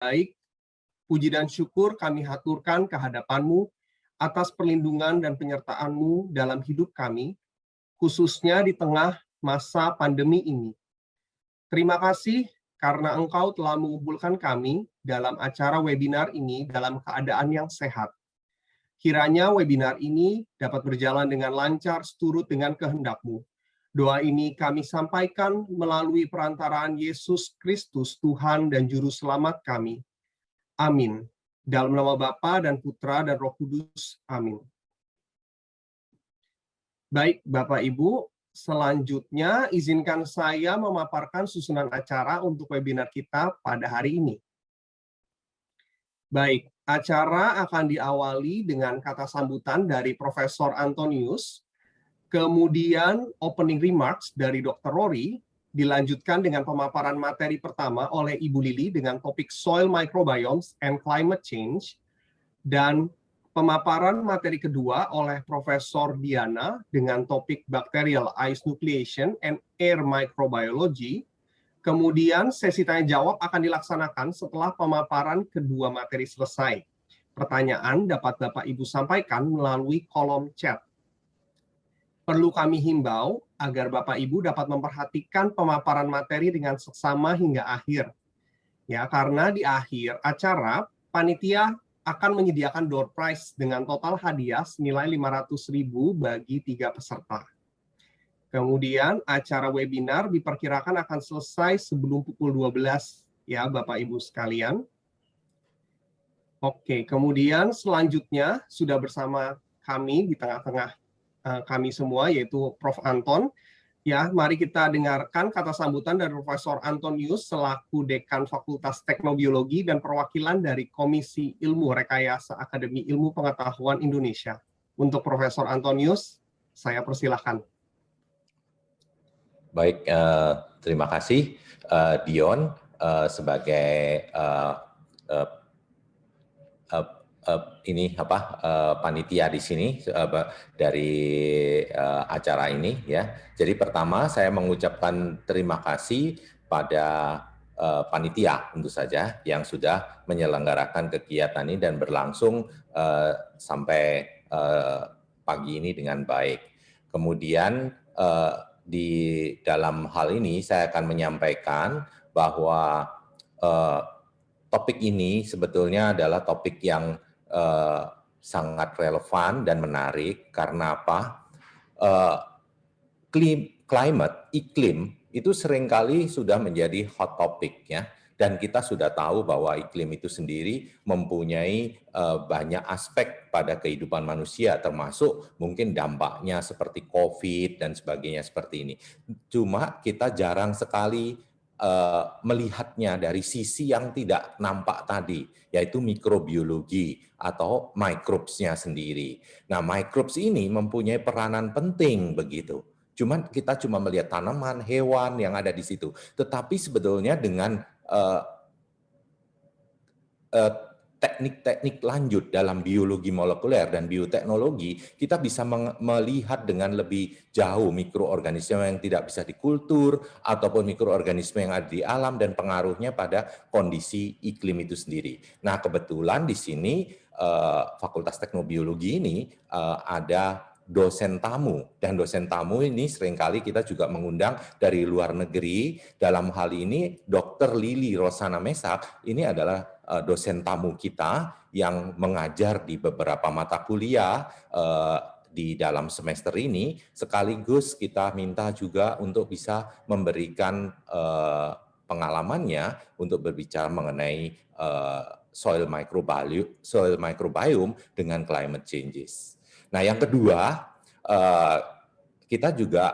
baik, puji dan syukur kami haturkan kehadapan-Mu atas perlindungan dan penyertaan-Mu dalam hidup kami, khususnya di tengah masa pandemi ini. Terima kasih karena Engkau telah mengumpulkan kami dalam acara webinar ini dalam keadaan yang sehat. Kiranya webinar ini dapat berjalan dengan lancar seturut dengan kehendak-Mu. Doa ini kami sampaikan melalui perantaraan Yesus Kristus, Tuhan dan Juru Selamat kami. Amin. Dalam nama Bapa dan Putra dan Roh Kudus. Amin. Baik, Bapak Ibu, selanjutnya izinkan saya memaparkan susunan acara untuk webinar kita pada hari ini. Baik, acara akan diawali dengan kata sambutan dari Profesor Antonius, kemudian opening remarks dari Dr. Rory, dilanjutkan dengan pemaparan materi pertama oleh Ibu Lili dengan topik Soil Microbiomes and Climate Change, dan pemaparan materi kedua oleh Profesor Diana dengan topik Bacterial Ice Nucleation and Air Microbiology. Kemudian sesi tanya-jawab akan dilaksanakan setelah pemaparan kedua materi selesai. Pertanyaan dapat Bapak Ibu sampaikan melalui kolom chat. Perlu kami himbau agar Bapak Ibu dapat memperhatikan pemaparan materi dengan seksama hingga akhir. Ya, karena di akhir acara, panitia akan menyediakan door prize dengan total hadiah senilai 500.000 bagi 3 peserta. Kemudian acara webinar diperkirakan akan selesai sebelum pukul 12 ya Bapak Ibu sekalian. Oke, kemudian selanjutnya sudah bersama kami di tengah-tengah kami semua, yaitu Prof. Anton. Ya, mari kita dengarkan kata sambutan dari Profesor Antonius selaku Dekan Fakultas Teknobiologi dan perwakilan dari Komisi Ilmu Rekayasa Akademi Ilmu Pengetahuan Indonesia. Untuk Profesor Antonius, saya persilahkan. Baik, terima kasih Dion sebagai panitia di sini dari acara ini ya. Jadi pertama saya mengucapkan terima kasih pada panitia tentu saja yang sudah menyelenggarakan kegiatan ini dan berlangsung sampai pagi ini dengan baik. Kemudian di dalam hal ini saya akan menyampaikan bahwa topik ini sebetulnya adalah topik yang sangat relevan dan menarik. Karena apa? Iklim itu seringkali sudah menjadi hot topic ya. Dan kita sudah tahu bahwa iklim itu sendiri mempunyai banyak aspek pada kehidupan manusia, termasuk mungkin dampaknya seperti COVID dan sebagainya seperti ini. Cuma kita jarang sekali melihatnya dari sisi yang tidak nampak tadi, yaitu mikrobiologi atau microbes-nya sendiri. Nah, microbes ini mempunyai peranan penting begitu. Kita cuma melihat tanaman, hewan yang ada di situ. Tetapi sebetulnya dengan teknik-teknik lanjut dalam biologi molekuler dan bioteknologi, kita bisa melihat dengan lebih jauh mikroorganisme yang tidak bisa dikultur ataupun mikroorganisme yang ada di alam dan pengaruhnya pada kondisi iklim itu sendiri. Nah, kebetulan di sini Fakultas Teknobiologi ini ada dosen tamu, dan dosen tamu ini seringkali kita juga mengundang dari luar negeri. Dalam hal ini Dr. Lili Rosana Mesak ini adalah dosen tamu kita yang mengajar di beberapa mata kuliah di dalam semester ini, sekaligus kita minta juga untuk bisa memberikan pengalamannya untuk berbicara mengenai soil microbiome dengan climate changes. Nah, yang kedua, kita juga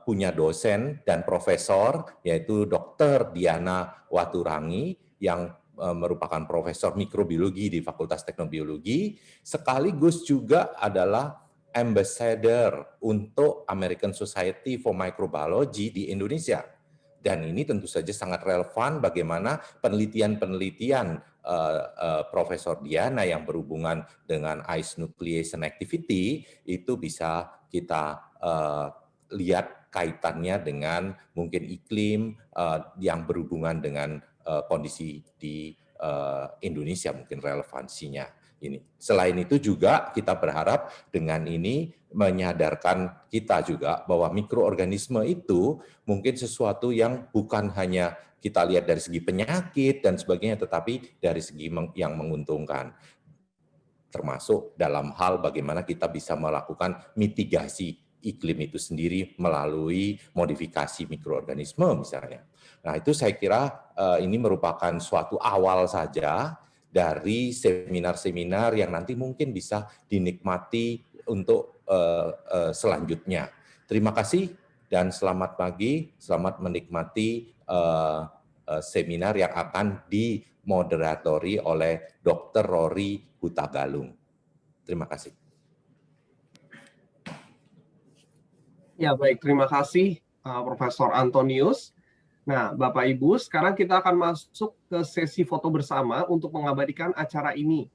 punya dosen dan profesor, yaitu Dr. Diana Waturangi, yang merupakan profesor mikrobiologi di Fakultas Teknobiologi, sekaligus juga adalah ambassador untuk American Society for Microbiology di Indonesia. Dan ini tentu saja sangat relevan bagaimana penelitian-penelitian Profesor Diana yang berhubungan dengan ice nucleation activity itu bisa kita lihat kaitannya dengan mungkin iklim yang berhubungan dengan kondisi di Indonesia mungkin relevansinya ini. Selain itu juga kita berharap dengan ini menyadarkan kita juga bahwa mikroorganisme itu mungkin sesuatu yang bukan hanya kita lihat dari segi penyakit dan sebagainya, tetapi dari segi yang menguntungkan. Termasuk dalam hal bagaimana kita bisa melakukan mitigasi iklim itu sendiri melalui modifikasi mikroorganisme misalnya. Nah itu saya kira ini merupakan suatu awal saja dari seminar-seminar yang nanti mungkin bisa dinikmati untuk selanjutnya. Terima kasih dan selamat pagi, selamat menikmati seminar yang akan dimoderatori oleh Dr. Rory Hutagalung. Terima kasih. Ya, baik. Terima kasih, Profesor Antonius. Nah, Bapak Ibu, sekarang kita akan masuk ke sesi foto bersama untuk mengabadikan acara ini.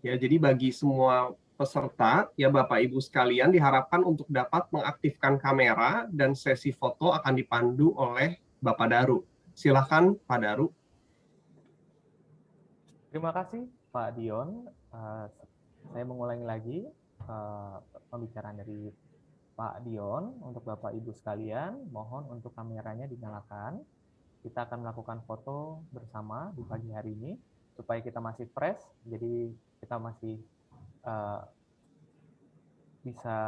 Ya, jadi bagi semua peserta, ya Bapak Ibu sekalian diharapkan untuk dapat mengaktifkan kamera dan sesi foto akan dipandu oleh Bapak Daru. Silakan, Pak Daru. Terima kasih, Pak Dion. Saya mengulangi lagi pembicaraan dari Pak Dion. Untuk Bapak Ibu sekalian, mohon untuk kameranya dinyalakan. Kita akan melakukan foto bersama di pagi hari ini, supaya kita masih fresh, jadi kita masih bisa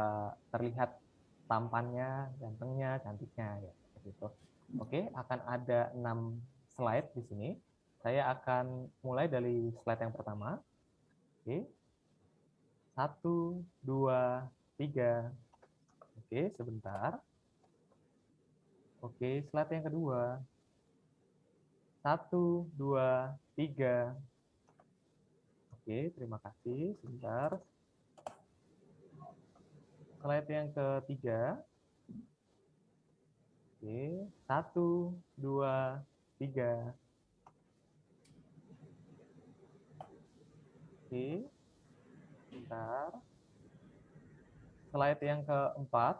terlihat tampannya, gantengnya, cantiknya, ya gitu. Oke, akan ada 6 slide di sini. Saya akan mulai dari slide yang pertama. Oke. 1, 2, 3. Oke, sebentar. Oke, slide yang kedua. 1, 2, 3. Oke, terima kasih. Sebentar. Slide yang ketiga. Oke, 1, 2, 3. Oke, sebentar. Slide yang keempat.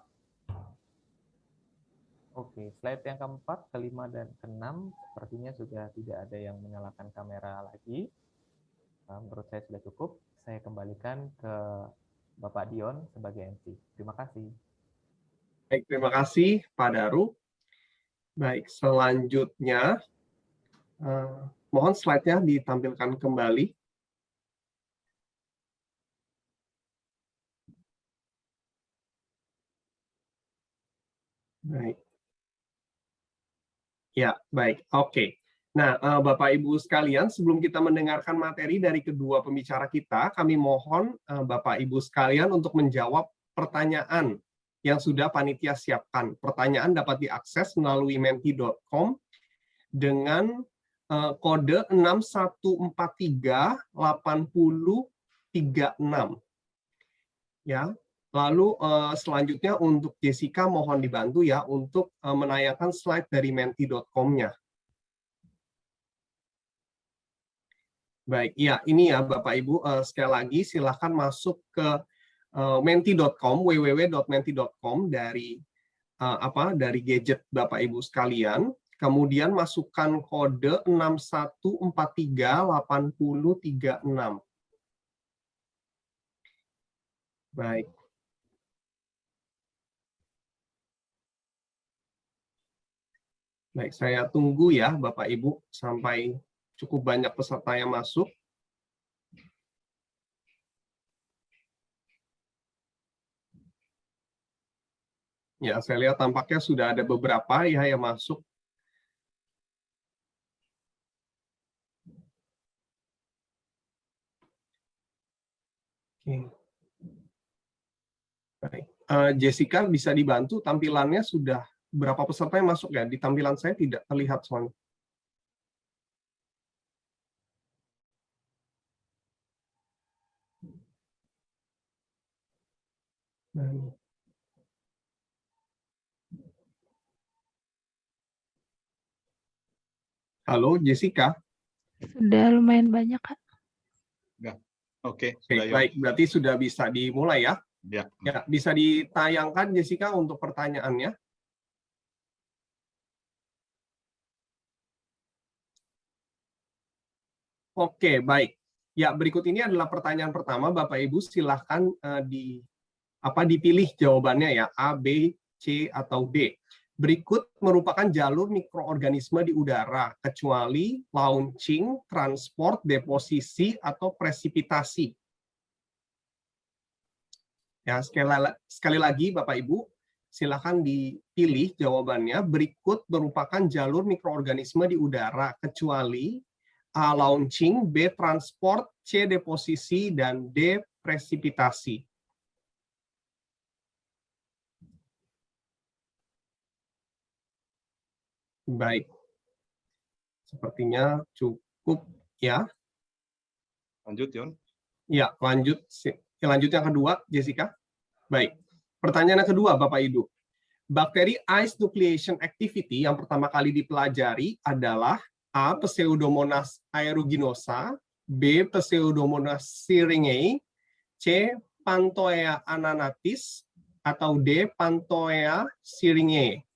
Oke, slide yang keempat, kelima, dan keenam sepertinya sudah tidak ada yang menyalakan kamera lagi. Menurut saya sudah cukup. Saya kembalikan ke Bapak Dion sebagai MC. Terima kasih. Baik, terima kasih Pak Daru. Baik, selanjutnya mohon slide-nya ditampilkan kembali. Baik. Ya, baik. Oke. Nah, Bapak Ibu sekalian, sebelum kita mendengarkan materi dari kedua pembicara kita, kami mohon Bapak Ibu sekalian untuk menjawab pertanyaan yang sudah panitia siapkan. Pertanyaan dapat diakses melalui menti.com dengan kode 61438036. Ya. Lalu selanjutnya untuk Jessica mohon dibantu ya untuk menayangkan slide dari menti.com-nya. Baik, ya ini ya Bapak Ibu, sekali lagi silakan masuk ke menti.com, www.menti.com dari dari gadget Bapak Ibu sekalian, kemudian masukkan kode 61438036. Baik. Baik, saya tunggu ya Bapak Ibu sampai cukup banyak peserta yang masuk. Ya, saya lihat tampaknya sudah ada beberapa ya yang masuk. Oke. Baik. Jessica bisa dibantu tampilannya sudah berapa peserta yang masuk ya? Di tampilan saya tidak terlihat soalnya. Halo Jessica. Sudah lumayan banyak, Kak. Ya, oke. Baik, berarti sudah bisa dimulai ya? Ya. Ya, bisa ditayangkan Jessica untuk pertanyaannya. Oke, baik. Ya, berikut ini adalah pertanyaan pertama, Bapak Ibu silahkan dipilih jawabannya ya, A, B, C, atau D. Berikut merupakan jalur mikroorganisme di udara, kecuali launching, transport, deposisi, atau presipitasi. Ya, sekali lagi Bapak Ibu, silakan dipilih jawabannya. Berikut merupakan jalur mikroorganisme di udara, kecuali A, launching, B, transport, C, deposisi, dan D, presipitasi. Baik. Sepertinya cukup ya. Lanjut, Yon. Ya, lanjut. Lanjut yang kedua, Jessica. Baik. Pertanyaan yang kedua, Bapak Ibu. Bakteri ice nucleation activity yang pertama kali dipelajari adalah A. Pseudomonas aeruginosa, B. Pseudomonas syringae, C. Panthoea ananatis, atau D. Panthoea syringae.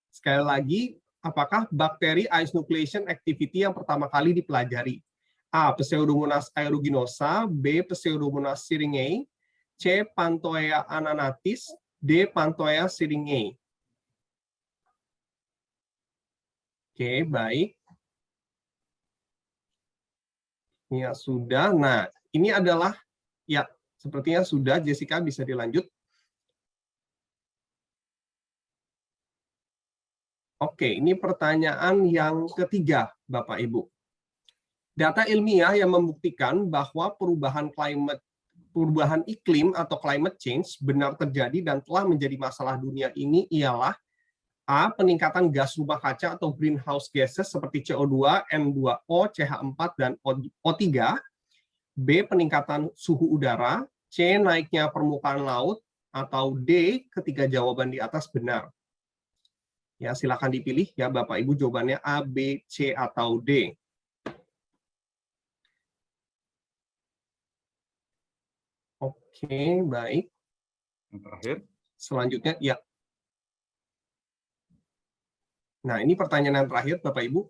Sekali lagi, apakah bakteri ice nucleation activity yang pertama kali dipelajari? A. Pseudomonas aeruginosa, B. Pseudomonas syringae, C. Panthoea ananatis, D. Panthoea syringae. Oke, baik. Ya, sudah. Nah, ini adalah, ya, sepertinya sudah. Jessica, bisa dilanjut. Oke, ini pertanyaan yang ketiga, Bapak Ibu. Data ilmiah yang membuktikan bahwa perubahan iklim atau climate change benar terjadi dan telah menjadi masalah dunia ini ialah A. Peningkatan gas rumah kaca atau greenhouse gases seperti CO2, N2O, CH4, dan O3. B. Peningkatan suhu udara. C. Naiknya permukaan laut. Atau D. Ketiga jawaban di atas benar. Ya, silakan dipilih ya Bapak Ibu jawabannya A, B, C, atau D. Oke, baik. Yang terakhir. Selanjutnya, ya. Nah, ini pertanyaan yang terakhir, Bapak Ibu.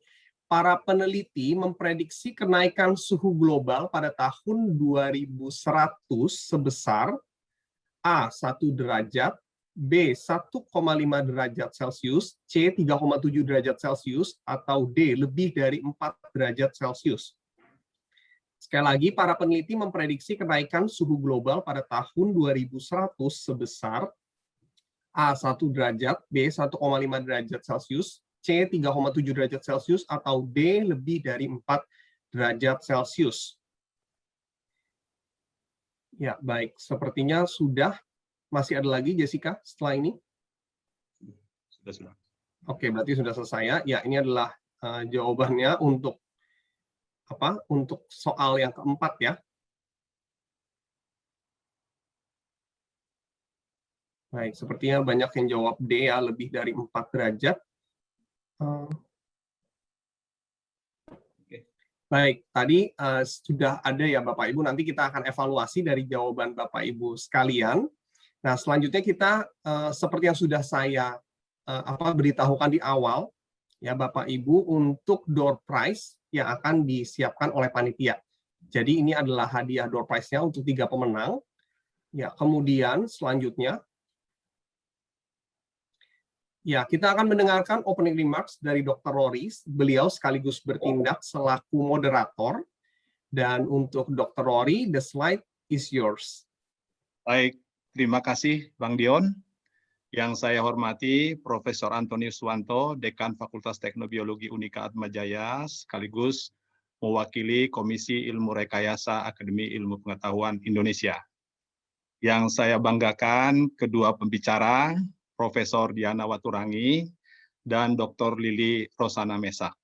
Para peneliti memprediksi kenaikan suhu global pada tahun 2100 sebesar A. 1 derajat, B. 1,5 derajat Celcius, C. 3,7 derajat Celcius, atau D. lebih dari 4 derajat Celcius. Sekali lagi, para peneliti memprediksi kenaikan suhu global pada tahun 2100 sebesar A. 1 derajat, B. 1,5 derajat Celcius, C. 3,7 derajat Celcius, atau D. lebih dari 4 derajat Celcius. Ya, baik. Sepertinya sudah. Masih ada lagi, Jessica, setelah ini? Sudah. Oke, berarti sudah selesai ya. Ya, ini adalah jawabannya untuk untuk soal yang keempat ya. Baik, sepertinya banyak yang jawab D ya, lebih dari 4 derajat. Baik, tadi sudah ada ya Bapak Ibu, nanti kita akan evaluasi dari jawaban Bapak Ibu sekalian. Nah, selanjutnya kita seperti yang sudah saya beritahukan di awal ya Bapak Ibu, untuk door prize yang akan disiapkan oleh panitia. Jadi ini adalah hadiah door prize-nya untuk 3 pemenang. Ya, kemudian selanjutnya ya, kita akan mendengarkan opening remarks dari Dr. Rory. Beliau sekaligus bertindak selaku moderator. Dan untuk Dr. Rory, the slide is yours. Baik, terima kasih Bang Dion. Yang saya hormati Profesor Antonius Suwanto, Dekan Fakultas Teknobiologi Unika Atmajaya, sekaligus mewakili Komisi Ilmu Rekayasa Akademi Ilmu Pengetahuan Indonesia. Yang saya banggakan kedua pembicara, Profesor Diana Waturangi dan Dr. Lili Rosana Mesa.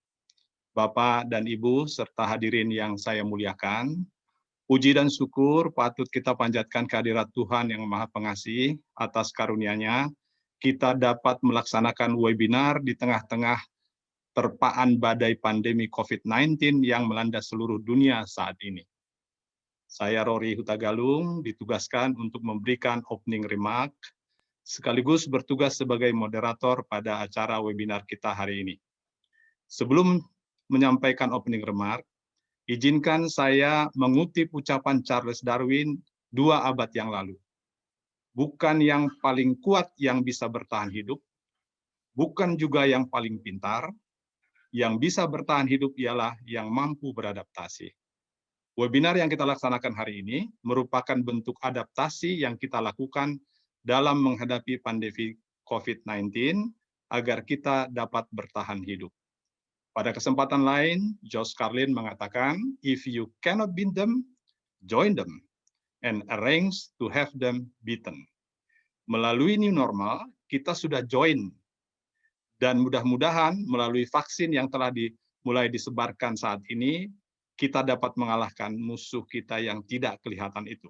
Bapak dan Ibu serta hadirin yang saya muliakan, puji dan syukur patut kita panjatkan kehadirat Tuhan yang Maha Pengasih atas karunia-Nya kita dapat melaksanakan webinar di tengah-tengah terpaan badai pandemi COVID-19 yang melanda seluruh dunia saat ini. Saya Rory Hutagalung ditugaskan untuk memberikan opening remark sekaligus bertugas sebagai moderator pada acara webinar kita hari ini. Sebelum menyampaikan opening remark, Izinkan saya mengutip ucapan Charles Darwin 2 abad yang lalu. Bukan yang paling kuat yang bisa bertahan hidup, bukan juga yang paling pintar, yang bisa bertahan hidup ialah yang mampu beradaptasi. Webinar yang kita laksanakan hari ini merupakan bentuk adaptasi yang kita lakukan dalam menghadapi pandemi COVID-19 agar kita dapat bertahan hidup. Pada kesempatan lain, Josh Carlin mengatakan, if you cannot beat them, join them, and arrange to have them beaten. Melalui new normal, kita sudah join, dan mudah-mudahan melalui vaksin yang telah mulai disebarkan saat ini, kita dapat mengalahkan musuh kita yang tidak kelihatan itu.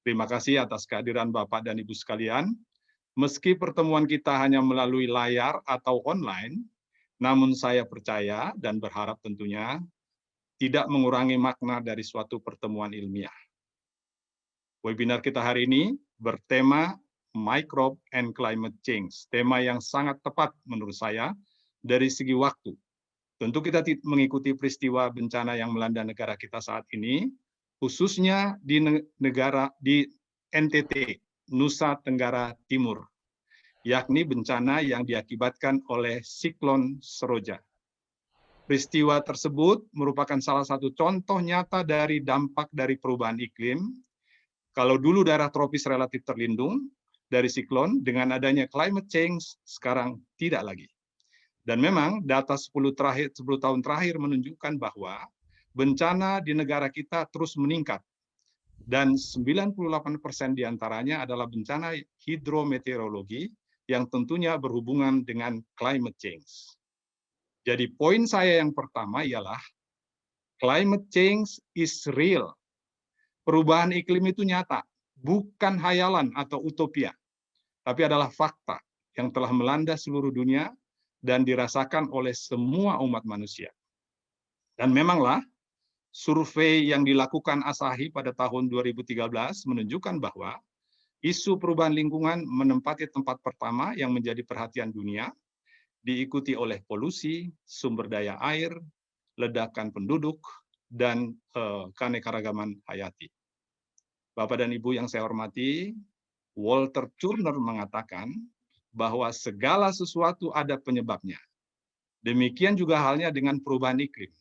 Terima kasih atas kehadiran Bapak dan Ibu sekalian. Meski pertemuan kita hanya melalui layar atau online, namun saya percaya dan berharap tentunya tidak mengurangi makna dari suatu pertemuan ilmiah. Webinar kita hari ini bertema Microbe and Climate Change, tema yang sangat tepat menurut saya dari segi waktu. Tentu kita mengikuti peristiwa bencana yang melanda negara kita saat ini, khususnya di NTT, Nusa Tenggara Timur, yakni bencana yang diakibatkan oleh siklon Seroja. Peristiwa tersebut merupakan salah satu contoh nyata dari dampak dari perubahan iklim. Kalau dulu daerah tropis relatif terlindung dari siklon, dengan adanya climate change sekarang tidak lagi. Dan memang data 10 tahun terakhir menunjukkan bahwa bencana di negara kita terus meningkat. Dan 98% diantaranya adalah bencana hidrometeorologi yang tentunya berhubungan dengan climate change. Jadi poin saya yang pertama ialah climate change is real. Perubahan iklim itu nyata, bukan hayalan atau utopia, tapi adalah fakta yang telah melanda seluruh dunia dan dirasakan oleh semua umat manusia. Dan memanglah, survei yang dilakukan Asahi pada tahun 2013 menunjukkan bahwa isu perubahan lingkungan menempati tempat pertama yang menjadi perhatian dunia, diikuti oleh polusi, sumber daya air, ledakan penduduk, dan keanekaragaman hayati. Bapak dan Ibu yang saya hormati, Walter Turner mengatakan bahwa segala sesuatu ada penyebabnya. Demikian juga halnya dengan perubahan iklim.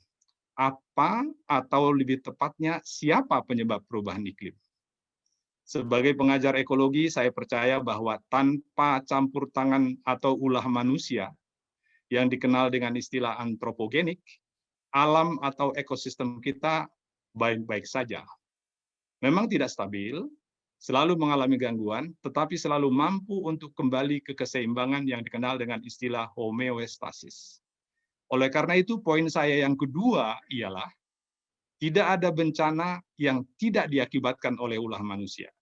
Apa atau lebih tepatnya siapa penyebab perubahan iklim? Sebagai pengajar ekologi, saya percaya bahwa tanpa campur tangan atau ulah manusia, yang dikenal dengan istilah antropogenik, alam atau ekosistem kita baik-baik saja. Memang tidak stabil, selalu mengalami gangguan, tetapi selalu mampu untuk kembali ke keseimbangan yang dikenal dengan istilah homeostasis. Oleh karena itu, poin saya yang kedua ialah tidak ada bencana yang tidak diakibatkan oleh ulah manusia.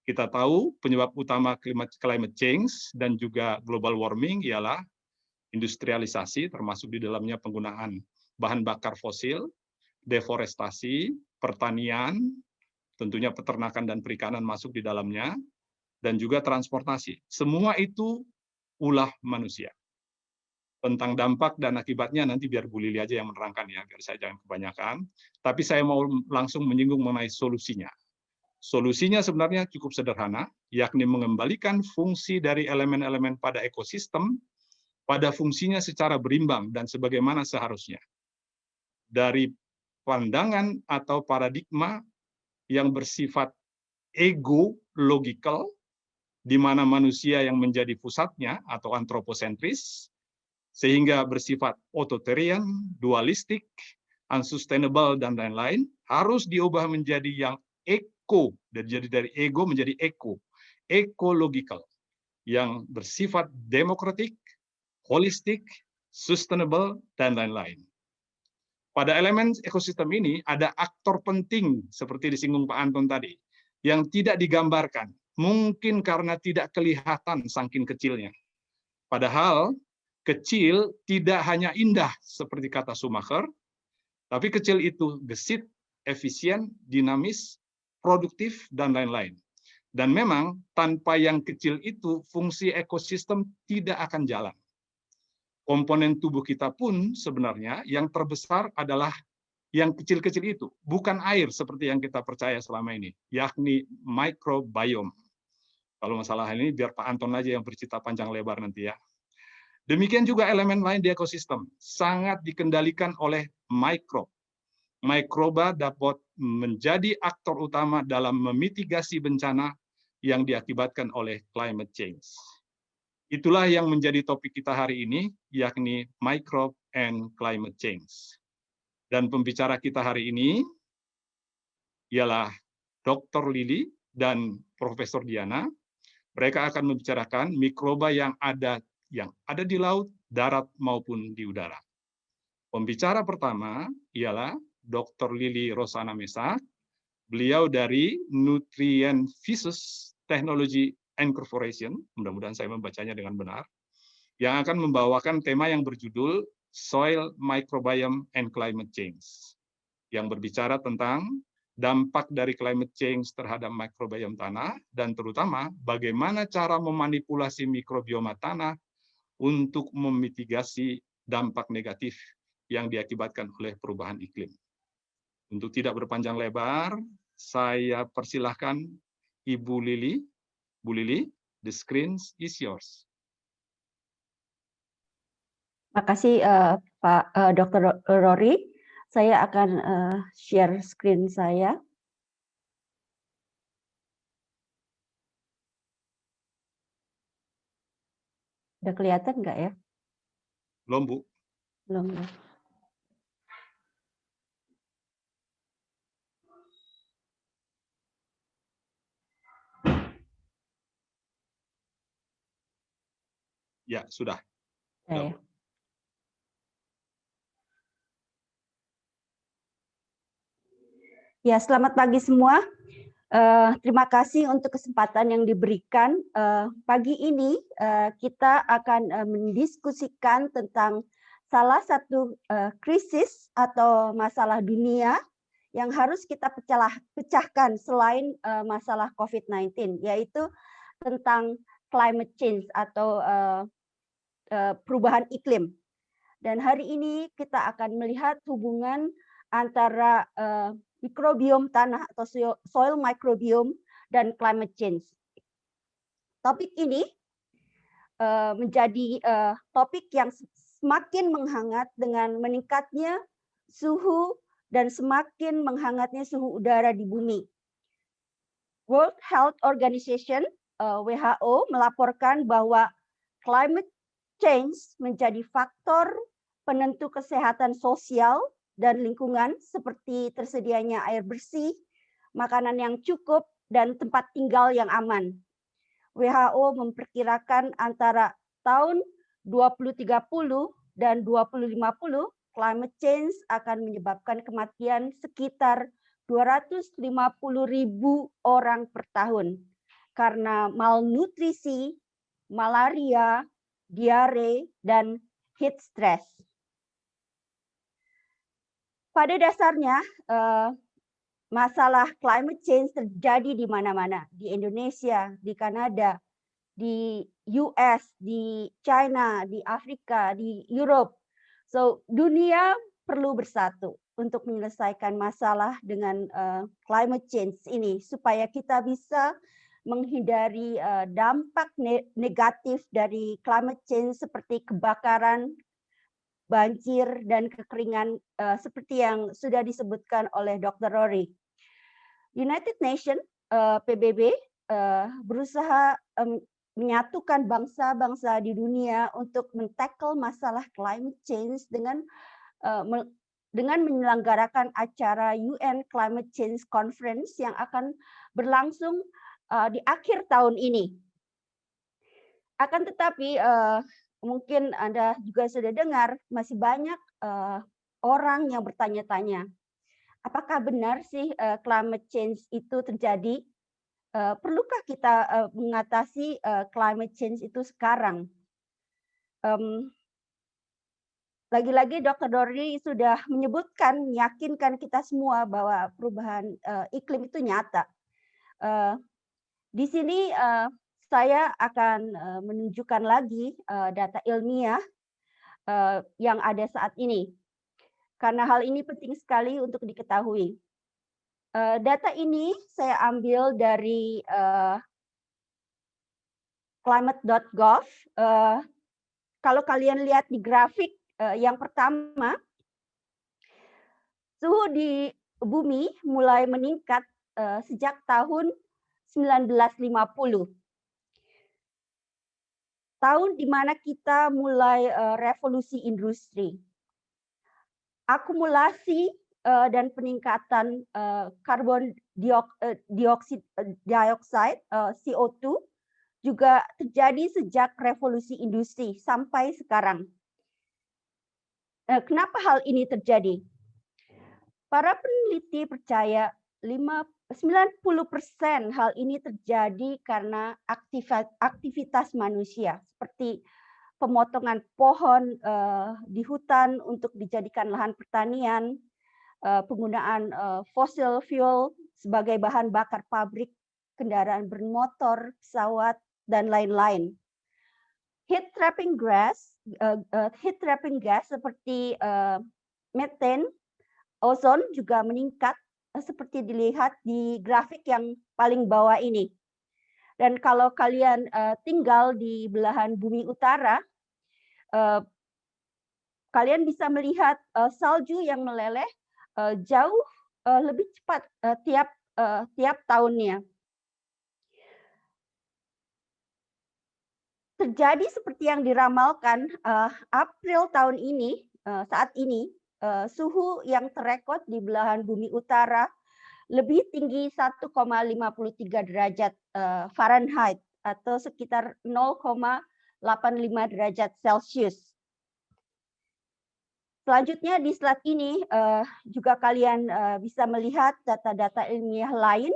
Kita tahu penyebab utama climate change dan juga global warming ialah industrialisasi, termasuk di dalamnya penggunaan bahan bakar fosil, deforestasi, pertanian, tentunya peternakan dan perikanan masuk di dalamnya, dan juga transportasi. Semua itu ulah manusia. Tentang dampak dan akibatnya nanti biar Bu Lili aja yang menerangkan ya, biar saya jangan kebanyakan. Tapi saya mau langsung menyinggung mengenai solusinya. Solusinya sebenarnya cukup sederhana, yakni mengembalikan fungsi dari elemen-elemen pada ekosistem pada fungsinya secara berimbang dan sebagaimana seharusnya. Dari pandangan atau paradigma yang bersifat ego-logical, di mana manusia yang menjadi pusatnya atau antroposentris, sehingga bersifat authoritarian, dualistik, unsustainable, dan lain-lain, harus diubah menjadi yang eko, jadi dari ego menjadi ecological, yang bersifat demokratik, holistik, sustainable, dan lain-lain. Pada elemen ekosistem ini ada aktor penting seperti disinggung Pak Anton tadi, yang tidak digambarkan, mungkin karena tidak kelihatan saking kecilnya. Padahal kecil tidak hanya indah seperti kata Schumacher, tapi kecil itu gesit, efisien, dinamis, produktif, dan lain-lain. Dan memang tanpa yang kecil itu fungsi ekosistem tidak akan jalan. Komponen tubuh kita pun sebenarnya yang terbesar adalah yang kecil-kecil itu, bukan air seperti yang kita percaya selama ini, yakni microbiome. Kalau masalah ini biar Pak Anton aja yang bercerita panjang lebar nanti ya. Demikian juga elemen lain di ekosistem, sangat dikendalikan oleh mikrob. Mikroba dapat menjadi aktor utama dalam memitigasi bencana yang diakibatkan oleh climate change. Itulah yang menjadi topik kita hari ini, yakni microbe and climate change. Dan pembicara kita hari ini ialah Dr. Lili dan Profesor Diana. Mereka akan membicarakan mikroba yang ada di laut, darat maupun di udara. Pembicara pertama ialah Dr. Lili Rosana Mesa. Beliau dari Nutrient Physics Technology and Corporation, mudah-mudahan saya membacanya dengan benar, yang akan membawakan tema yang berjudul Soil Microbiome and Climate Change, yang berbicara tentang dampak dari climate change terhadap mikrobiom tanah, dan terutama bagaimana cara memanipulasi mikrobioma tanah untuk memitigasi dampak negatif yang diakibatkan oleh perubahan iklim. Untuk tidak berpanjang lebar, saya persilahkan Ibu Lili. Bu Lili, the screen is yours. Makasih Pak Dr. Rory. Saya akan share screen saya. Udah kelihatan nggak ya? Belum, Bu. Belum. Ya, sudah. Ya. Ya, selamat pagi semua. Terima kasih untuk kesempatan yang diberikan. Pagi ini kita akan mendiskusikan tentang salah satu krisis atau masalah dunia yang harus kita pecahkan selain masalah COVID-19, yaitu tentang climate change atau perubahan iklim. Dan hari ini kita akan melihat hubungan antara mikrobiom tanah atau soil microbiome dan climate change. Topik ini menjadi topik yang semakin menghangat dengan meningkatnya suhu dan semakin menghangatnya suhu udara di bumi. World Health Organization WHO melaporkan bahwa climate change menjadi faktor penentu kesehatan sosial dan lingkungan seperti tersedianya air bersih, makanan yang cukup, dan tempat tinggal yang aman. WHO memperkirakan antara tahun 2030 dan 2050, climate change akan menyebabkan kematian sekitar 250.000 orang per tahun karena malnutrisi, malaria, diare, dan heat stress. Pada dasarnya, masalah climate change terjadi di mana-mana, di Indonesia, di Kanada, di US, di China, di Afrika, di Europe. So, dunia perlu bersatu untuk menyelesaikan masalah dengan climate change ini supaya kita bisa menghindari dampak negatif dari climate change seperti kebakaran, banjir, dan kekeringan seperti yang sudah disebutkan oleh Dr. Rory. United Nations PBB berusaha menyatukan bangsa-bangsa di dunia untuk men-tackle masalah climate change dengan menyelenggarakan acara UN Climate Change Conference yang akan berlangsung di akhir tahun ini. Akan tetapi mungkin Anda juga sudah dengar masih banyak orang yang bertanya-tanya, apakah benar sih climate change itu terjadi? Perlukah kita mengatasi climate change itu sekarang? Lagi-lagi Dr. Rory sudah meyakinkan kita semua bahwa perubahan iklim itu nyata. Di sini saya akan menunjukkan lagi data ilmiah yang ada saat ini. karena hal ini penting sekali untuk diketahui. Data ini saya ambil dari climate.gov. Kalau kalian lihat di grafik yang pertama, suhu di bumi mulai meningkat sejak tahun 1950. Tahun di mana kita mulai revolusi industri. Akumulasi dan peningkatan karbon dioksida CO2 juga terjadi sejak revolusi industri sampai sekarang. Kenapa hal ini terjadi? Para peneliti percaya 90% hal ini terjadi karena aktivitas manusia, seperti pemotongan pohon di hutan untuk dijadikan lahan pertanian, penggunaan fossil fuel sebagai bahan bakar pabrik, kendaraan bermotor, pesawat, dan lain-lain. Heat trapping gas seperti methane, ozon juga meningkat seperti dilihat di grafik yang paling bawah ini. Dan kalau kalian tinggal di belahan bumi utara, kalian bisa melihat salju yang meleleh jauh lebih cepat tiap tahunnya. Terjadi seperti yang diramalkan April tahun ini, saat ini suhu yang terekod di belahan bumi utara lebih tinggi 1,53 derajat Fahrenheit atau sekitar 0,85 derajat Celcius. Selanjutnya di slide ini juga kalian bisa melihat data-data ilmiah lain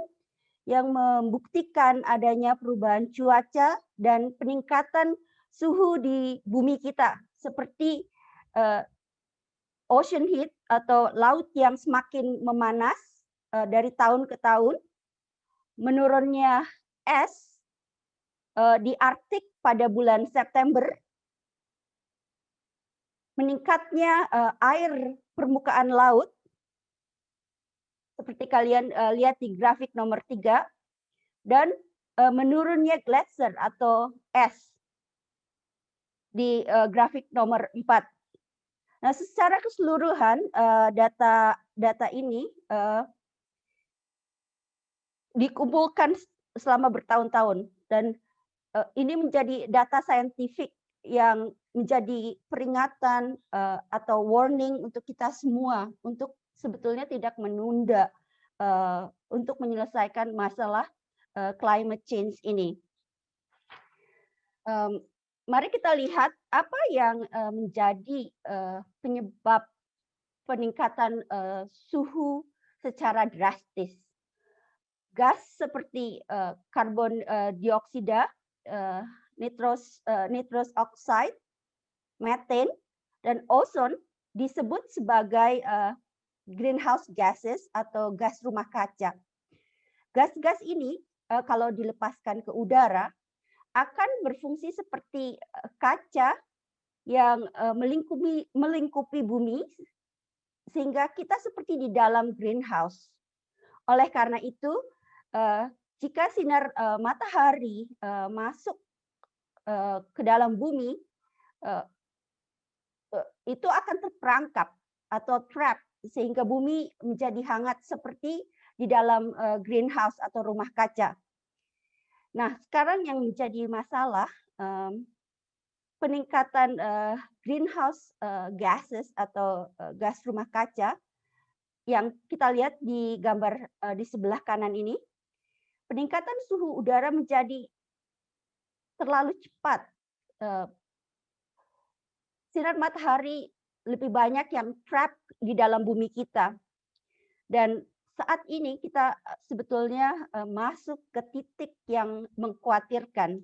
yang membuktikan adanya perubahan cuaca dan peningkatan suhu di bumi kita, seperti ocean heat atau laut yang semakin memanas dari tahun ke tahun, menurunnya es di Arktik pada bulan September, meningkatnya air permukaan laut, seperti kalian lihat di grafik nomor 3, dan menurunnya glacier atau es di grafik nomor 4. Nah, secara keseluruhan data ini dikumpulkan selama bertahun-tahun, dan ini menjadi data saintifik yang menjadi peringatan atau warning untuk kita semua untuk sebetulnya tidak menunda untuk menyelesaikan masalah climate change ini. Mari kita lihat apa yang menjadi penyebab peningkatan suhu secara drastis. Gas seperti karbon dioksida, nitrous oxide, methane, dan ozon disebut sebagai greenhouse gases atau gas rumah kaca. Gas-gas ini kalau dilepaskan ke udara akan berfungsi seperti kaca yang melingkupi bumi, sehingga kita seperti di dalam greenhouse. Oleh karena itu, jika sinar matahari masuk ke dalam bumi, itu akan terperangkap atau trap, sehingga bumi menjadi hangat seperti di dalam greenhouse atau rumah kaca. Nah, sekarang yang menjadi masalah peningkatan greenhouse gases atau gas rumah kaca yang kita lihat di gambar di sebelah kanan ini. Peningkatan suhu udara menjadi terlalu cepat. Sinar matahari lebih banyak yang trap di dalam bumi kita. Dan saat ini kita sebetulnya masuk ke titik yang mengkhawatirkan.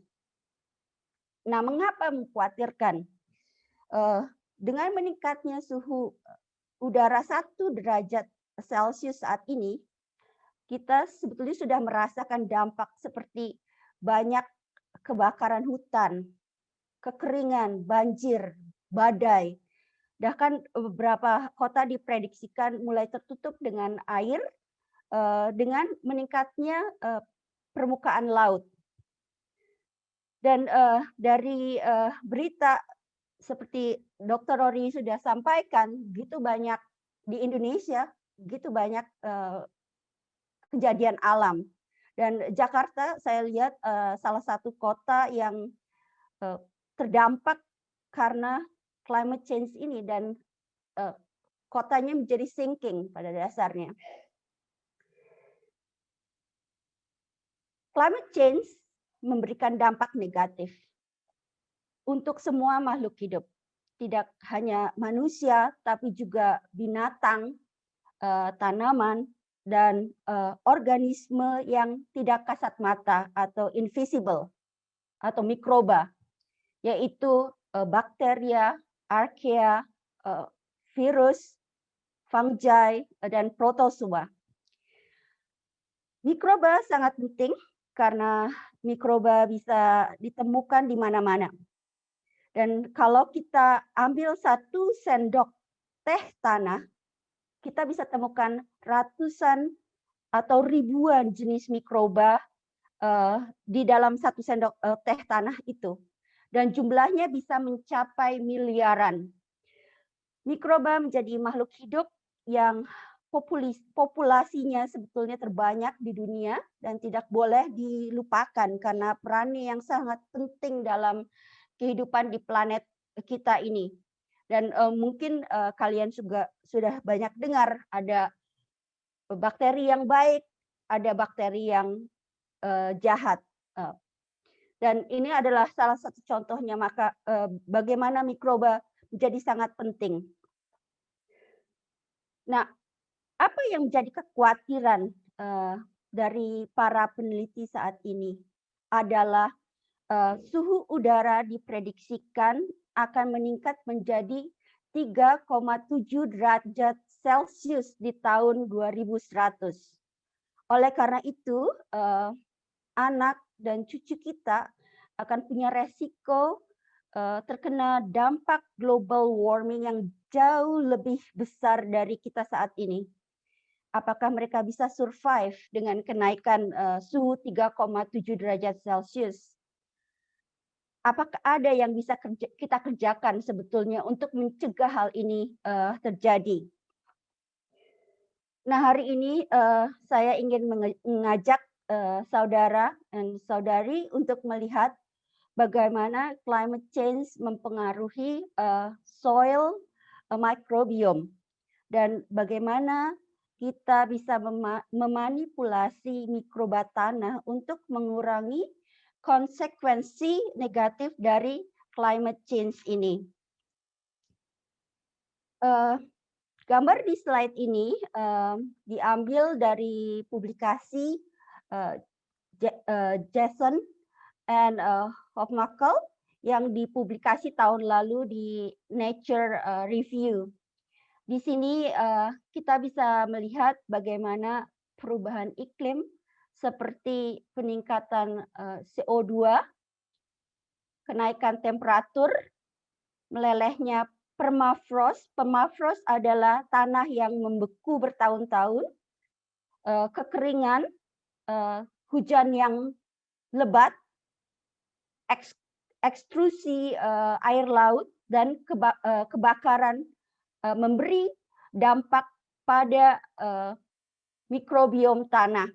Nah, mengapa mengkhawatirkan? Dengan meningkatnya suhu udara 1 derajat Celcius saat ini, kita sebetulnya sudah merasakan dampak seperti banyak kebakaran hutan, kekeringan, banjir, badai, Bahkan beberapa kota diprediksikan mulai tertutup dengan air dengan meningkatnya permukaan laut. Dan dari berita seperti Dr. Rory sudah sampaikan, begitu banyak di Indonesia, begitu banyak kejadian alam. Dan Jakarta saya lihat salah satu kota yang terdampak karena climate change ini, dan kotanya menjadi sinking pada dasarnya. Climate change memberikan dampak negatif untuk semua makhluk hidup, tidak hanya manusia, tapi juga binatang, tanaman, dan organisme yang tidak kasat mata atau invisible atau mikroba, yaitu bakteria, archaea, virus, fungi, dan protozoa. Mikroba sangat penting karena mikroba bisa ditemukan di mana-mana. Dan kalau kita ambil 1 sendok teh tanah, kita bisa temukan ratusan atau ribuan jenis mikroba di dalam 1 sendok teh tanah itu. Dan jumlahnya bisa mencapai miliaran. Mikroba menjadi makhluk hidup yang populasinya sebetulnya terbanyak di dunia dan tidak boleh dilupakan karena perannya yang sangat penting dalam kehidupan di planet kita ini. Dan mungkin kalian juga sudah banyak dengar ada bakteri yang baik, ada bakteri yang jahat. Dan ini adalah salah satu contohnya, maka bagaimana mikroba menjadi sangat penting. Nah, apa yang menjadi kekhawatiran dari para peneliti saat ini adalah suhu udara diprediksikan akan meningkat menjadi 3,7 derajat Celcius di tahun 2100. Oleh karena itu, anak dan cucu kita akan punya resiko terkena dampak global warming yang jauh lebih besar dari kita saat ini. Apakah mereka bisa survive dengan kenaikan suhu 3,7 derajat Celcius? Apakah ada yang bisa kita kerjakan sebetulnya untuk mencegah hal ini terjadi? Nah, hari ini saya ingin mengajak saudara dan saudari untuk melihat bagaimana climate change mempengaruhi soil microbiome dan bagaimana kita bisa memanipulasi mikroba tanah untuk mengurangi konsekuensi negatif dari climate change ini. Gambar di slide ini diambil dari publikasi Jason and Hofmackel yang dipublikasi tahun lalu di Nature Review. Di sini kita bisa melihat bagaimana perubahan iklim seperti peningkatan CO2, kenaikan temperatur, melelehnya permafrost. Permafrost adalah tanah yang membeku bertahun-tahun, kekeringan, hujan yang lebat, ekstrusi air laut, dan kebakaran memberi dampak pada mikrobiom tanah.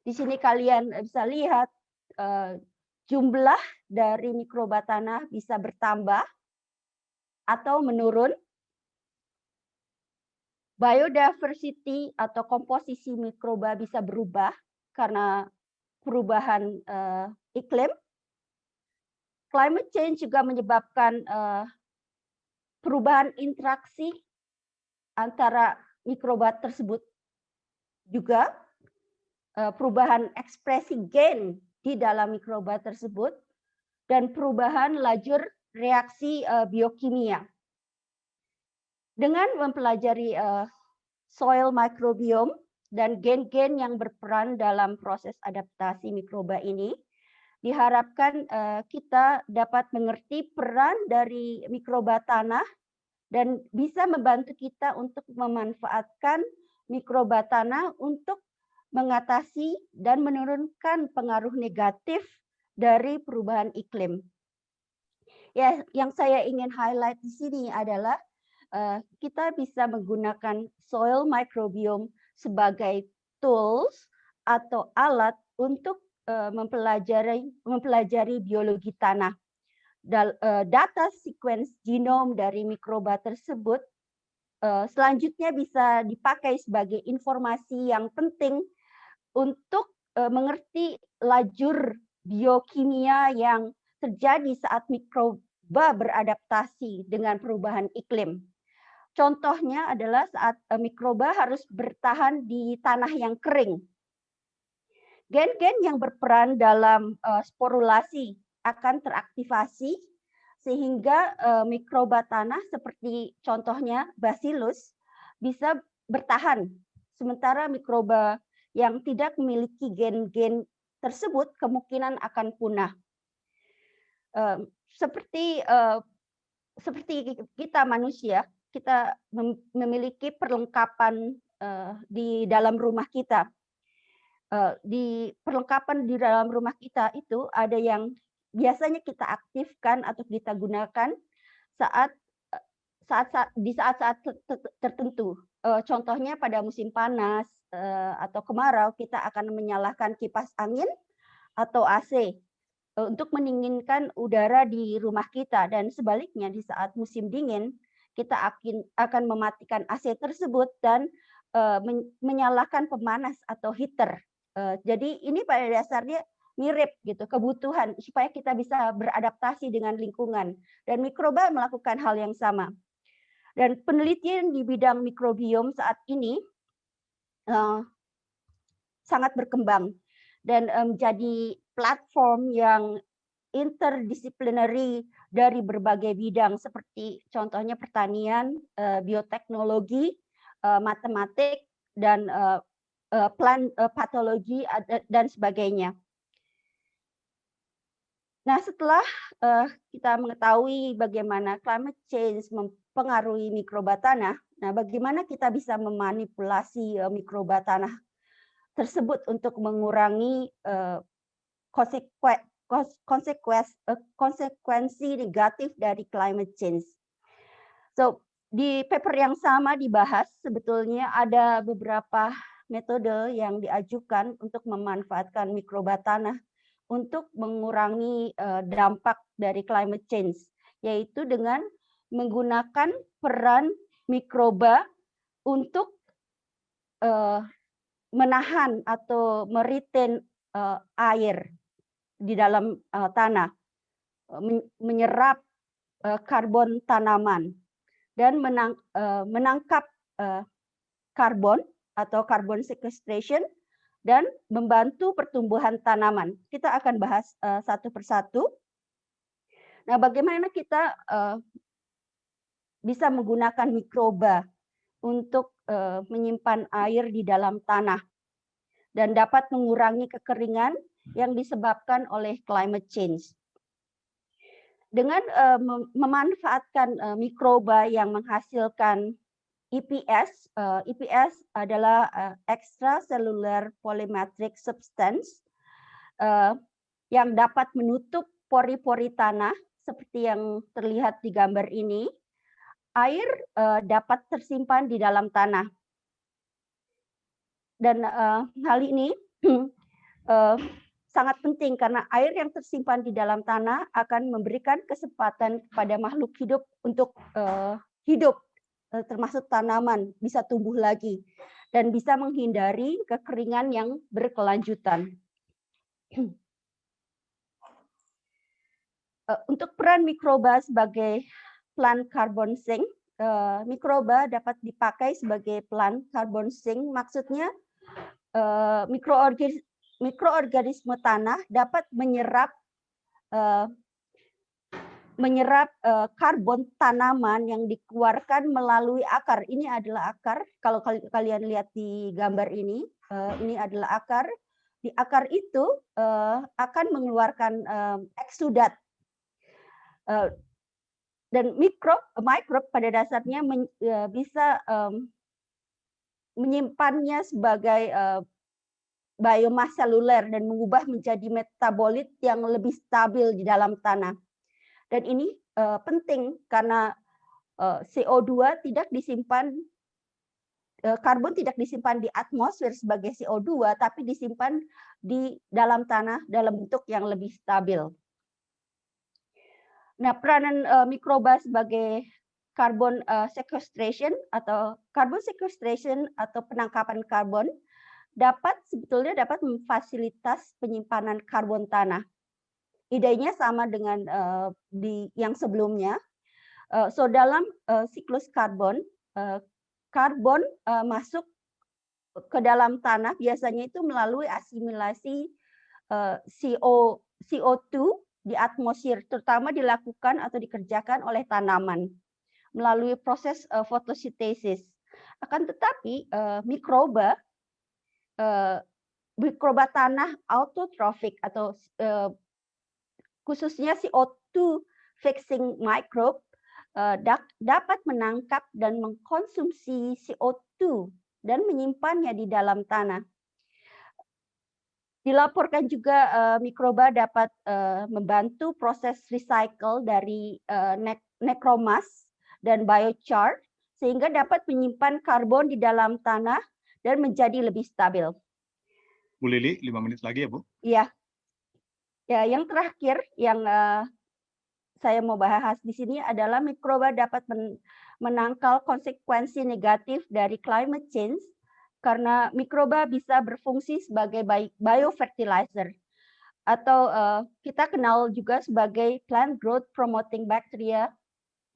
Di sini kalian bisa lihat jumlah dari mikroba tanah bisa bertambah atau menurun. Biodiversity atau komposisi mikroba bisa berubah karena perubahan iklim. Climate change juga menyebabkan perubahan interaksi antara mikroba tersebut, juga perubahan ekspresi gen di dalam mikroba tersebut, dan perubahan lajur reaksi biokimia. Dengan mempelajari soil microbiome dan gen-gen yang berperan dalam proses adaptasi mikroba ini, diharapkan kita dapat mengerti peran dari mikroba tanah dan bisa membantu kita untuk memanfaatkan mikroba tanah untuk mengatasi dan menurunkan pengaruh negatif dari perubahan iklim. Ya, yang saya ingin highlight di sini adalah kita bisa menggunakan soil microbiome sebagai tools atau alat untuk mempelajari biologi tanah. Data sequence genom dari mikroba tersebut selanjutnya bisa dipakai sebagai informasi yang penting untuk mengerti lajur biokimia yang terjadi saat mikroba beradaptasi dengan perubahan iklim. Contohnya adalah saat mikroba harus bertahan di tanah yang kering. Gen-gen yang berperan dalam sporulasi akan teraktivasi sehingga mikroba tanah seperti contohnya Bacillus bisa bertahan, sementara mikroba yang tidak memiliki gen-gen tersebut kemungkinan akan punah. Seperti kita manusia, kita memiliki perlengkapan di dalam rumah kita. Di perlengkapan di dalam rumah kita itu ada yang biasanya kita aktifkan atau kita gunakan di saat-saat tertentu. Contohnya pada musim panas atau kemarau kita akan menyalakan kipas angin atau AC untuk mendinginkan udara di rumah kita, dan sebaliknya di saat musim dingin kita akan mematikan AC tersebut dan menyalakan pemanas atau heater. Jadi ini pada dasarnya mirip gitu, kebutuhan supaya kita bisa beradaptasi dengan lingkungan, dan mikroba melakukan hal yang sama. Dan penelitian di bidang mikrobiom saat ini sangat berkembang dan menjadi platform yang interdisciplinary dari berbagai bidang seperti contohnya pertanian, bioteknologi, matematik, dan plant patologi dan sebagainya. Nah, setelah kita mengetahui bagaimana climate change mempengaruhi mikroba tanah, nah bagaimana kita bisa memanipulasi mikroba tanah tersebut untuk mengurangi konsekuensi negatif dari climate change. So, di paper yang sama dibahas sebetulnya ada beberapa metode yang diajukan untuk memanfaatkan mikroba tanah untuk mengurangi dampak dari climate change, yaitu dengan menggunakan peran mikroba untuk menahan atau meretain air di dalam tanah, menyerap karbon tanaman, dan menangkap karbon atau carbon sequestration dan membantu pertumbuhan tanaman. Kita akan bahas satu persatu. Nah, bagaimana kita bisa menggunakan mikroba untuk menyimpan air di dalam tanah dan dapat mengurangi kekeringan yang disebabkan oleh climate change. Dengan memanfaatkan mikroba yang menghasilkan EPS, EPS adalah extracellular polymetric substance yang dapat menutup pori-pori tanah seperti yang terlihat di gambar ini. Air dapat tersimpan di dalam tanah, dan hal ini sangat penting karena air yang tersimpan di dalam tanah akan memberikan kesempatan kepada makhluk hidup untuk hidup, termasuk tanaman bisa tumbuh lagi dan bisa menghindari kekeringan yang berkelanjutan. Untuk peran mikroba sebagai plant carbon sink, mikroba dapat dipakai sebagai plant carbon sink. Maksudnya mikroorganisme tanah dapat menyerap karbon tanaman yang dikeluarkan melalui akar. Ini adalah akar. Kalau kalian lihat di gambar ini adalah akar. Di akar itu akan mengeluarkan eksudat. dan mikrob pada dasarnya bisa menyimpannya sebagai biomass seluler dan mengubah menjadi metabolit yang lebih stabil di dalam tanah. Dan ini penting karena CO2 tidak disimpan, karbon tidak disimpan di atmosfer sebagai CO2, tapi disimpan di dalam tanah dalam bentuk yang lebih stabil. Nah, peranan mikroba sebagai carbon sequestration atau penangkapan karbon sebetulnya dapat memfasilitas penyimpanan karbon tanah. Idenya sama dengan yang sebelumnya. So dalam siklus karbon masuk ke dalam tanah biasanya itu melalui asimilasi CO2 di atmosfer, terutama dilakukan atau dikerjakan oleh tanaman melalui proses fotosintesis. Akan tetapi mikroba tanah autotrophic atau khususnya CO2 fixing microbe dapat menangkap dan mengkonsumsi CO2 dan menyimpannya di dalam tanah. Dilaporkan juga mikroba dapat membantu proses recycle dari necromass dan biochar sehingga dapat menyimpan karbon di dalam tanah dan menjadi lebih stabil. Bu Lili, 5 menit lagi ya, Bu. Iya. Ya, yang terakhir yang saya mau bahas di sini adalah mikroba dapat menangkal konsekuensi negatif dari climate change karena mikroba bisa berfungsi sebagai biofertilizer atau kita kenal juga sebagai plant growth promoting bacteria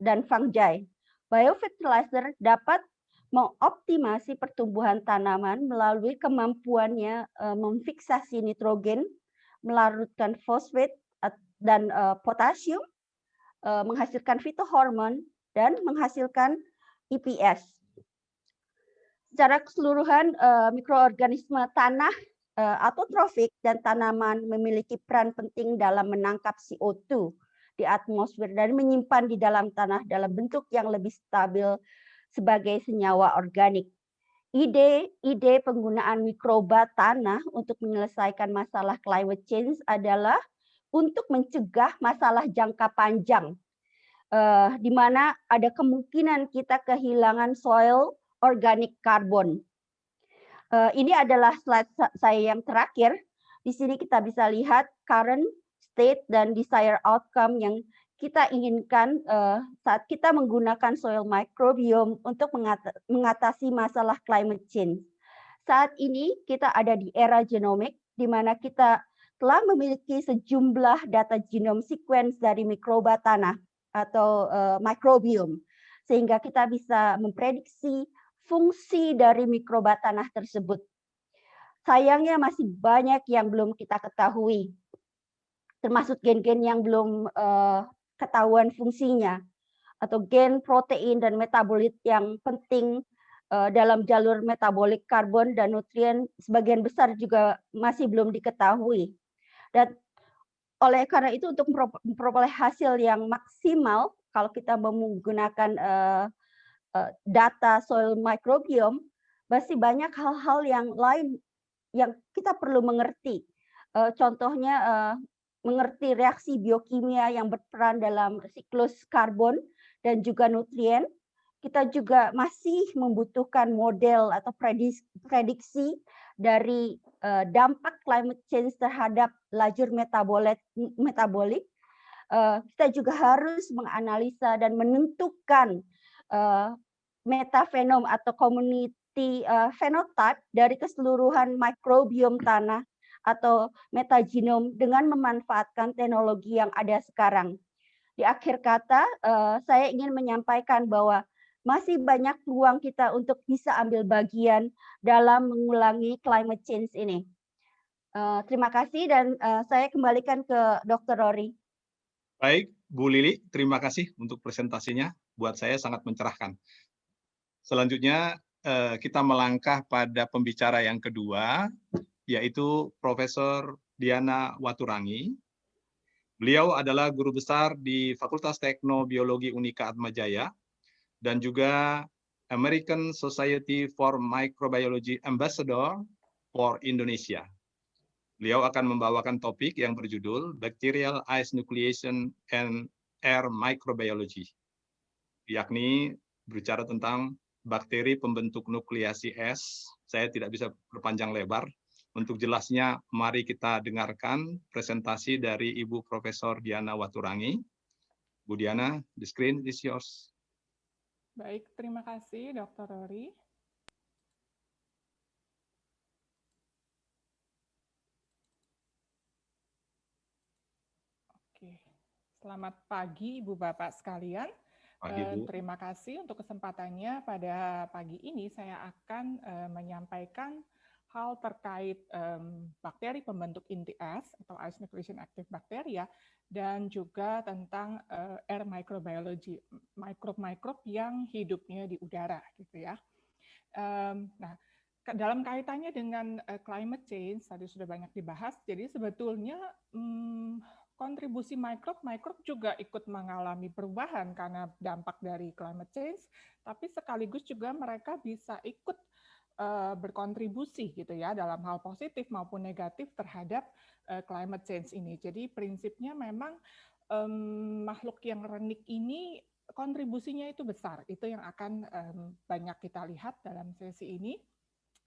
dan fungi. Biofertilizer dapat mengoptimasi pertumbuhan tanaman melalui kemampuannya memfiksasi nitrogen, melarutkan fosfat dan potasium, menghasilkan fitohormon dan menghasilkan EPS. Secara keseluruhan, mikroorganisme tanah autotrofik dan tanaman memiliki peran penting dalam menangkap CO2 di atmosfer dan menyimpan di dalam tanah dalam bentuk yang lebih stabil sebagai senyawa organik. Ide penggunaan mikroba tanah untuk menyelesaikan masalah climate change adalah untuk mencegah masalah jangka panjang, di mana ada kemungkinan kita kehilangan soil organic carbon. Ini adalah slide saya yang terakhir. Di sini kita bisa lihat current state dan desired outcome yang kita inginkan saat kita menggunakan soil microbiome untuk mengatasi masalah climate change. Saat ini kita ada di era genomik, di mana kita telah memiliki sejumlah data genome sequence dari mikroba tanah atau microbiome, sehingga kita bisa memprediksi fungsi dari mikroba tanah tersebut. Sayangnya masih banyak yang belum kita ketahui, termasuk gen-gen yang belum ketahuan fungsinya, atau gen, protein, dan metabolit yang penting dalam jalur metabolik karbon dan nutrien sebagian besar juga masih belum diketahui. Dan oleh karena itu untuk memperoleh hasil yang maksimal, kalau kita menggunakan data soil microbiome, masih banyak hal-hal yang lain yang kita perlu mengerti. Contohnya mengerti reaksi biokimia yang berperan dalam siklus karbon dan juga nutrien. Kita juga masih membutuhkan model atau prediksi dari dampak climate change terhadap lajur metabolik. Kita juga harus menganalisa dan menentukan metafenom atau community phenotype dari keseluruhan microbiome tanah atau metagenom dengan memanfaatkan teknologi yang ada sekarang. Di akhir kata, saya ingin menyampaikan bahwa masih banyak peluang kita untuk bisa ambil bagian dalam mengulangi climate change ini. Terima kasih dan saya kembalikan ke Dr. Rory. Baik, Bu Lili, terima kasih untuk presentasinya. Buat saya sangat mencerahkan. Selanjutnya kita melangkah pada pembicara yang kedua, yaitu Profesor Diana Waturangi. Beliau adalah guru besar di Fakultas Teknobiologi Unika Atmajaya dan juga American Society for Microbiology Ambassador for Indonesia. Beliau akan membawakan topik yang berjudul Bacterial Ice Nucleation and Air Microbiology, yakni berbicara tentang bakteri pembentuk nukleasi es. Saya tidak bisa berpanjang lebar. Untuk jelasnya, mari kita dengarkan presentasi dari Ibu Profesor Diana Waturangi. Bu Diana, the screen is yours. Baik, terima kasih Dr. Rory. Oke, selamat pagi Ibu Bapak sekalian. Pagi, Bu. Terima kasih untuk kesempatannya. Pada pagi ini saya akan menyampaikan hal terkait bakteri pembentuk inti es atau ice nucleation active bacteria dan juga tentang air microbiology, mikrob-mikrob yang hidupnya di udara gitu ya. Nah, dalam kaitannya dengan climate change tadi sudah banyak dibahas. Jadi sebetulnya kontribusi mikrob juga ikut mengalami perubahan karena dampak dari climate change, tapi sekaligus juga mereka bisa ikut berkontribusi gitu ya dalam hal positif maupun negatif terhadap climate change ini. Jadi prinsipnya memang makhluk yang renik ini kontribusinya itu besar. Itu yang akan banyak kita lihat dalam sesi ini.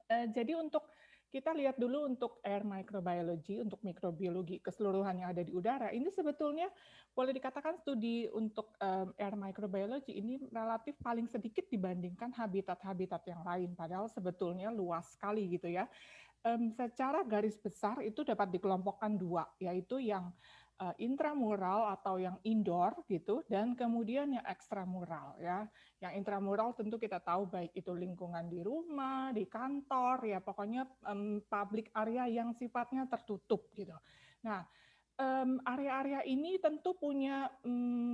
Jadi untuk kita lihat dulu untuk air microbiology, untuk mikrobiologi keseluruhan yang ada di udara, ini sebetulnya boleh dikatakan studi untuk air microbiology ini relatif paling sedikit dibandingkan habitat-habitat yang lain, padahal sebetulnya luas sekali gitu ya. Secara garis besar itu dapat dikelompokkan dua, yaitu yang intramural atau yang indoor gitu, dan kemudian yang ekstramural ya. Yang intramural tentu kita tahu baik itu lingkungan di rumah, di kantor, ya pokoknya public area yang sifatnya tertutup gitu. Nah, area-area ini tentu punya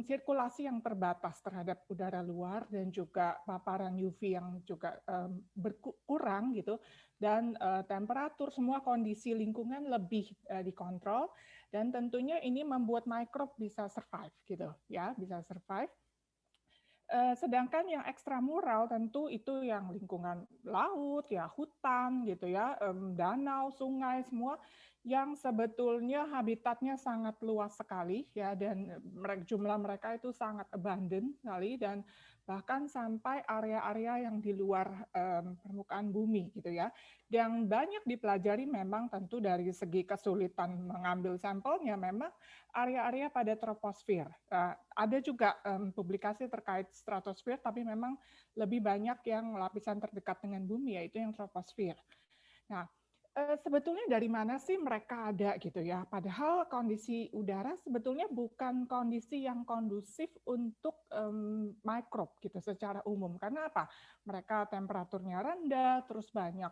sirkulasi yang terbatas terhadap udara luar dan juga paparan UV yang juga berkurang gitu, dan temperatur semua kondisi lingkungan lebih dikontrol, dan tentunya ini membuat mikrob bisa survive gitu ya, bisa survive. Sedangkan yang ekstramural tentu itu yang lingkungan laut, ya hutan gitu ya, danau, sungai semua yang sebetulnya habitatnya sangat luas sekali ya, dan jumlah mereka itu sangat abundant sekali, dan bahkan sampai area-area yang di luar permukaan bumi gitu ya. Yang banyak dipelajari memang tentu dari segi kesulitan mengambil sampelnya memang area-area pada troposfer. Ada juga publikasi terkait stratosfer, tapi memang lebih banyak yang lapisan terdekat dengan bumi, yaitu yang troposfer. Nah, sebetulnya dari mana sih mereka ada gitu ya? Padahal kondisi udara sebetulnya bukan kondisi yang kondusif untuk mikrob gitu secara umum. Karena apa? Mereka temperaturnya rendah, terus banyak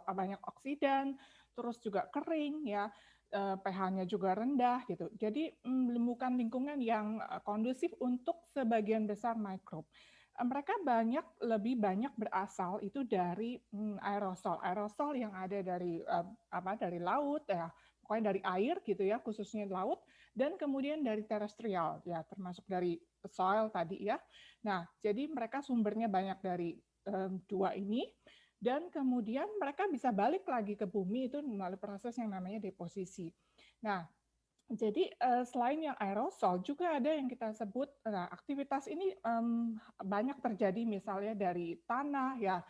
banyak oksidan, terus juga kering ya. pH-nya juga rendah gitu. Jadi bukan lingkungan yang kondusif untuk sebagian besar mikrob. Mereka lebih banyak berasal itu dari aerosol. Aerosol yang ada dari dari laut ya, pokoknya dari air gitu ya, khususnya laut, dan kemudian dari terestrial ya, termasuk dari soil tadi ya. Nah, jadi mereka sumbernya banyak dari dua ini, dan kemudian mereka bisa balik lagi ke bumi itu melalui proses yang namanya deposisi. Nah, jadi selain yang aerosol juga ada yang kita sebut aktivitas ini banyak terjadi misalnya dari tanah ya,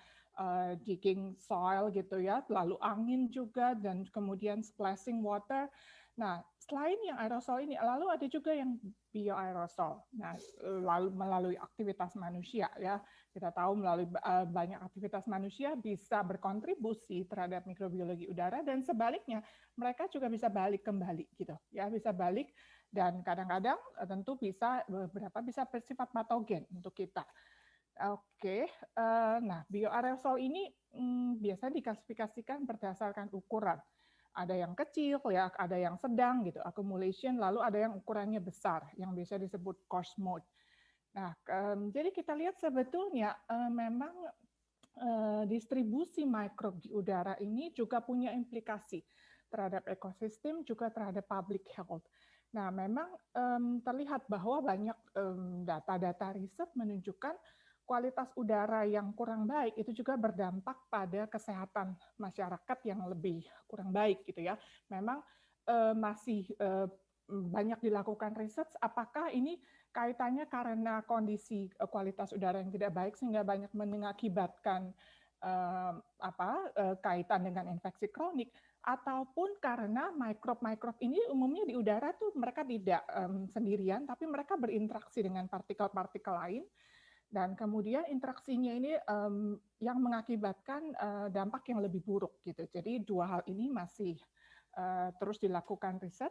digging soil gitu ya, lalu angin juga, dan kemudian splashing water. Nah, selain yang aerosol ini, lalu ada juga yang bioaerosol. Nah, lalu melalui aktivitas manusia ya, kita tahu melalui banyak aktivitas manusia bisa berkontribusi terhadap mikrobiologi udara, dan sebaliknya mereka juga bisa balik kembali gitu ya, bisa balik, dan kadang-kadang tentu bisa beberapa bisa bersifat patogen untuk kita. Oke, nah bioaerosol ini biasa diklasifikasikan berdasarkan ukuran. Ada yang kecil ya, ada yang sedang gitu, accumulation, lalu ada yang ukurannya besar yang bisa disebut coarse mode. Nah, jadi kita lihat sebetulnya memang distribusi mikrob di udara ini juga punya implikasi terhadap ekosistem, juga terhadap public health. Nah, memang terlihat bahwa banyak data-data riset menunjukkan kualitas udara yang kurang baik itu juga berdampak pada kesehatan masyarakat yang lebih kurang baik gitu ya. Memang masih banyak dilakukan riset apakah ini kaitannya karena kondisi kualitas udara yang tidak baik sehingga banyak mengakibatkan kaitan dengan infeksi kronik, ataupun karena mikrob-mikrob ini umumnya di udara tuh mereka tidak sendirian, tapi mereka berinteraksi dengan partikel-partikel lain, dan kemudian interaksinya ini yang mengakibatkan dampak yang lebih buruk gitu. Jadi dua hal ini masih terus dilakukan riset,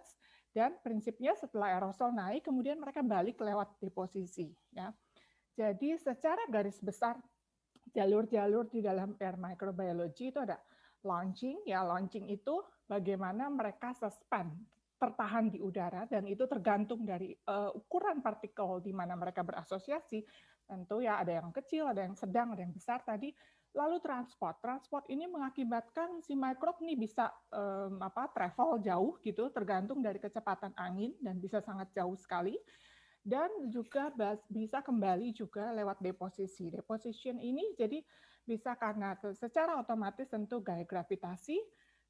dan prinsipnya setelah aerosol naik, kemudian mereka balik lewat deposisi. Ya. Jadi secara garis besar jalur-jalur di dalam air microbiology itu ada launching, ya launching itu bagaimana mereka suspend, tertahan di udara, dan itu tergantung dari ukuran partikel di mana mereka berasosiasi. Tentu ya ada yang kecil, ada yang sedang, ada yang besar tadi. Lalu transport ini mengakibatkan si mikrob nih bisa travel jauh gitu, tergantung dari kecepatan angin dan bisa sangat jauh sekali. Dan juga bisa kembali juga lewat deposisi. Deposition ini jadi bisa karena secara otomatis tentu gaya gravitasi,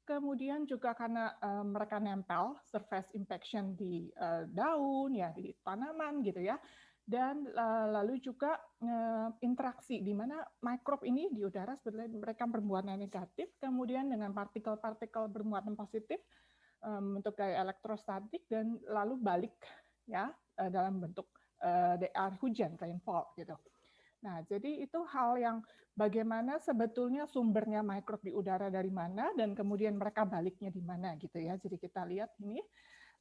kemudian juga karena mereka nempel surface infection di daun, ya di tanaman gitu ya. Dan lalu juga interaksi di mana mikrob ini di udara sebetulnya mereka bermuatan negatif, kemudian dengan partikel-partikel bermuatan positif untuk gaya elektrostatik, dan lalu balik ya dalam bentuk air hujan, rainfall gitu. Nah, jadi itu hal yang bagaimana sebetulnya sumbernya mikrob di udara dari mana, dan kemudian mereka baliknya di mana gitu ya. Jadi kita lihat ini.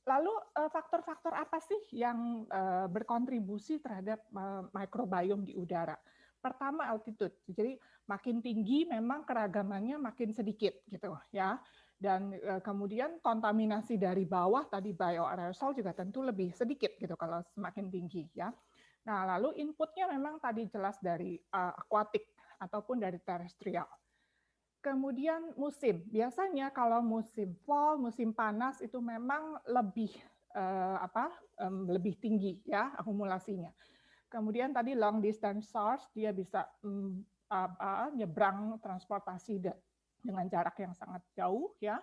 Lalu faktor-faktor apa sih yang berkontribusi terhadap microbiome di udara? Pertama, altitude. Jadi makin tinggi memang keragamannya makin sedikit gitu ya. Dan kemudian kontaminasi dari bawah tadi bioaerosol juga tentu lebih sedikit gitu kalau semakin tinggi ya. Nah, lalu inputnya memang tadi jelas dari akuatik ataupun dari terestrial. Kemudian musim, biasanya kalau musim fall, musim panas itu memang lebih lebih tinggi ya akumulasinya. Kemudian tadi long distance source, dia bisa nyebrang transportasi dengan jarak yang sangat jauh ya.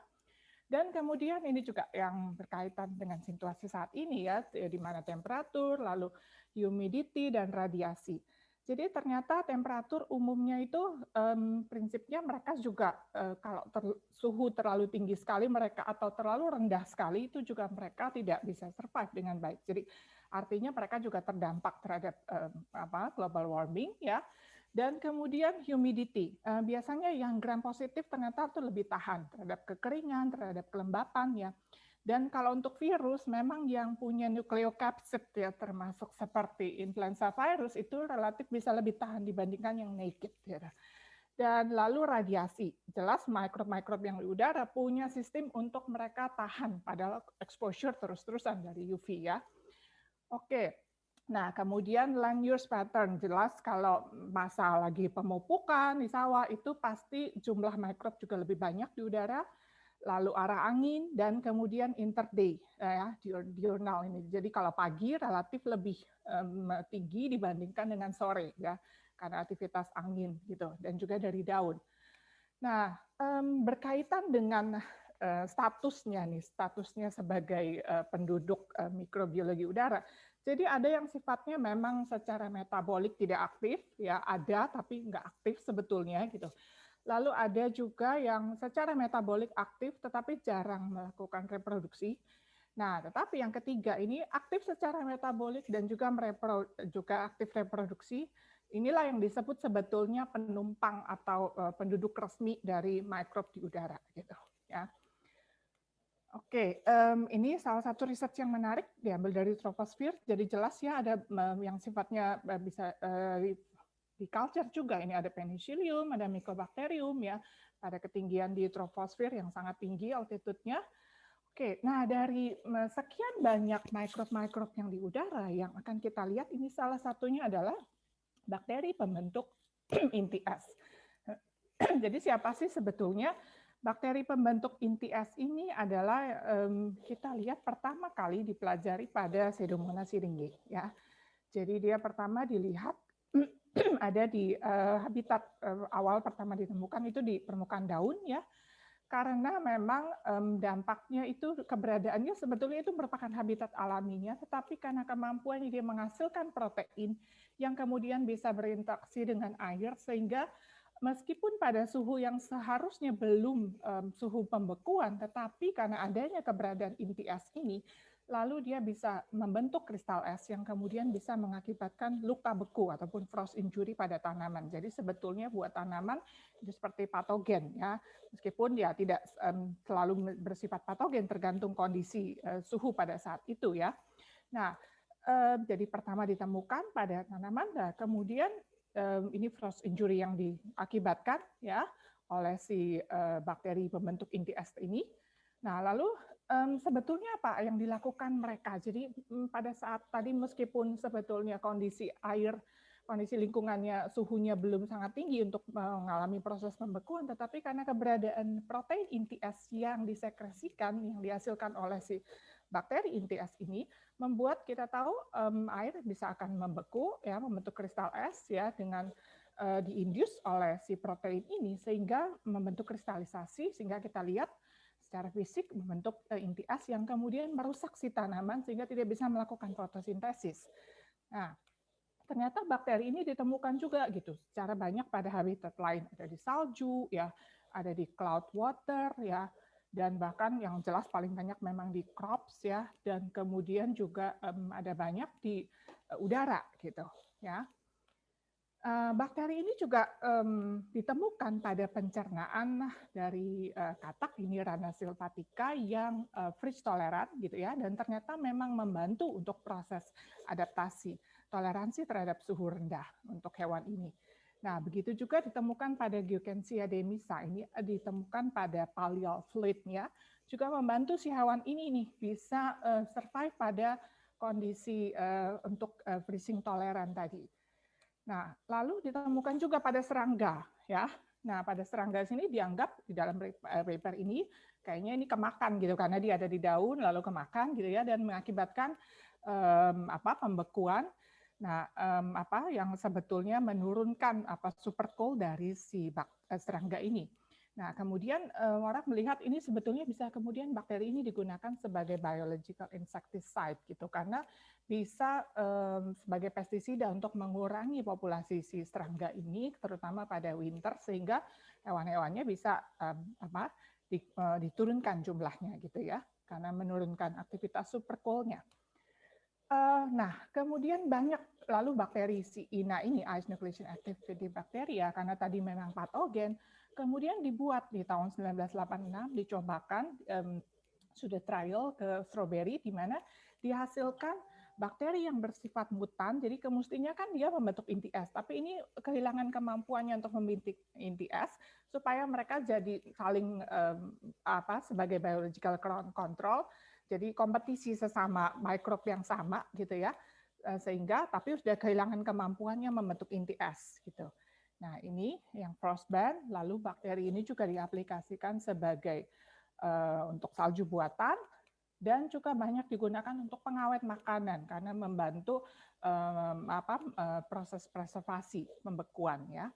Dan kemudian ini juga yang berkaitan dengan situasi saat ini ya, di mana temperatur, lalu humidity dan radiasi. Jadi ternyata temperatur umumnya itu prinsipnya mereka juga kalau suhu terlalu tinggi sekali mereka atau terlalu rendah sekali itu juga mereka tidak bisa survive dengan baik. Jadi artinya mereka juga terdampak terhadap global warming ya. Dan kemudian humidity. Biasanya yang gram positif ternyata itu lebih tahan terhadap kekeringan, terhadap kelembapan ya. Dan kalau untuk virus, memang yang punya nukleokapsid ya, termasuk seperti influenza virus, itu relatif bisa lebih tahan dibandingkan yang naked. Ya. Dan lalu radiasi. Jelas mikrob-mikrob yang di udara punya sistem untuk mereka tahan pada exposure terus-terusan dari UV. Ya. Oke. Nah, kemudian land use pattern. Jelas kalau masa lagi pemupukan di sawah, itu pasti jumlah mikrob juga lebih banyak di udara. Lalu arah angin, dan kemudian interday, ya, diurnal ini. Jadi kalau pagi relatif lebih tinggi dibandingkan dengan sore, ya, karena aktivitas angin gitu, dan juga dari daun. Nah, berkaitan dengan statusnya sebagai penduduk mikrobiologi udara. Jadi ada yang sifatnya memang secara metabolik tidak aktif, ya ada tapi nggak aktif sebetulnya gitu. Lalu ada juga yang secara metabolik aktif tetapi jarang melakukan reproduksi. Nah, tetapi yang ketiga ini aktif secara metabolik dan juga aktif reproduksi. Inilah yang disebut sebetulnya penumpang atau penduduk resmi dari mikrob di udara gitu ya. Oke, ini salah satu riset yang menarik diambil dari troposfer. Jadi jelas ya ada yang sifatnya bisa di culture juga, ini ada penicillium, ada mycobacterium ya, pada ketinggian di troposfer yang sangat tinggi altitude-nya. Oke, nah dari sekian banyak mikrob-mikrob yang di udara yang akan kita lihat, ini salah satunya adalah bakteri pembentuk inti es. Jadi siapa sih sebetulnya bakteri pembentuk inti es ini adalah kita lihat pertama kali dipelajari pada Pseudomonas syringae, ya. Jadi dia pertama dilihat ada di habitat awal pertama ditemukan itu di permukaan daun, ya. Karena memang dampaknya itu keberadaannya sebetulnya itu merupakan habitat alaminya, tetapi karena kemampuannya dia menghasilkan protein yang kemudian bisa berinteraksi dengan air, sehingga meskipun pada suhu yang seharusnya belum suhu pembekuan, tetapi karena adanya keberadaan inti es ini, lalu dia bisa membentuk kristal es yang kemudian bisa mengakibatkan luka beku ataupun frost injury pada tanaman. Jadi sebetulnya buat tanaman itu seperti patogen, ya, meskipun ya tidak selalu bersifat patogen tergantung kondisi suhu pada saat itu, ya. Nah, jadi pertama ditemukan pada tanaman, dan kemudian ini frost injury yang diakibatkan, ya, oleh si bakteri pembentuk inti es ini. Nah, lalu sebetulnya apa yang dilakukan mereka? Jadi pada saat tadi meskipun sebetulnya kondisi air, kondisi lingkungannya suhunya belum sangat tinggi untuk mengalami proses pembekuan, tetapi karena keberadaan protein inti es yang disekresikan, yang dihasilkan oleh si bakteri inti es ini, membuat kita tahu air bisa akan membeku, ya, membentuk kristal es, ya, dengan diinduce oleh si protein ini sehingga membentuk kristalisasi, sehingga kita lihat secara fisik membentuk inti es yang kemudian merusak si tanaman sehingga tidak bisa melakukan fotosintesis. Nah, ternyata bakteri ini ditemukan juga gitu secara banyak pada habitat lain, ada di salju, ya, ada di cloud water, ya, dan bahkan yang jelas paling banyak memang di crops, ya, dan kemudian juga ada banyak di udara gitu, ya. Bakteri ini juga ditemukan pada pencernaan dari katak ini Rana sylvatica yang freeze toleran gitu, ya, dan ternyata memang membantu untuk proses adaptasi toleransi terhadap suhu rendah untuk hewan ini. Nah, begitu juga ditemukan pada Geukensia demisa, ini ditemukan pada pallial fluid, ya, juga membantu si hewan ini nih bisa survive pada kondisi untuk freezing toleran tadi. Nah, lalu ditemukan juga pada serangga, ya. Nah, pada serangga sini dianggap di dalam paper ini kayaknya ini kemakan gitu karena dia ada di daun lalu kemakan gitu, ya, dan mengakibatkan pembekuan. Nah, yang sebetulnya menurunkan super cold dari si serangga ini. Nah, kemudian orang melihat ini sebetulnya bisa kemudian bakteri ini digunakan sebagai biological insecticide gitu, karena bisa sebagai pestisida untuk mengurangi populasi si serangga ini, terutama pada winter, sehingga hewan-hewannya bisa diturunkan jumlahnya gitu, ya, karena menurunkan aktivitas super cold-nya. Nah, kemudian banyak lalu bakteri si INA ini, Ice Nucleation Activity Bacteria, karena tadi memang patogen, kemudian dibuat di tahun 1986, dicobakan, sudah trial ke strawberry, di mana dihasilkan bakteri yang bersifat mutan, jadi kemestinya kan dia membentuk inti es, tapi ini kehilangan kemampuannya untuk membentuk inti es, supaya mereka jadi saling sebagai biological control, jadi kompetisi sesama mikrob yang sama gitu, ya, sehingga tapi sudah kehilangan kemampuannya membentuk inti es gitu. Nah, ini yang frostband, lalu bakteri ini juga diaplikasikan sebagai untuk salju buatan dan juga banyak digunakan untuk pengawet makanan karena membantu proses preservasi pembekuan, ya.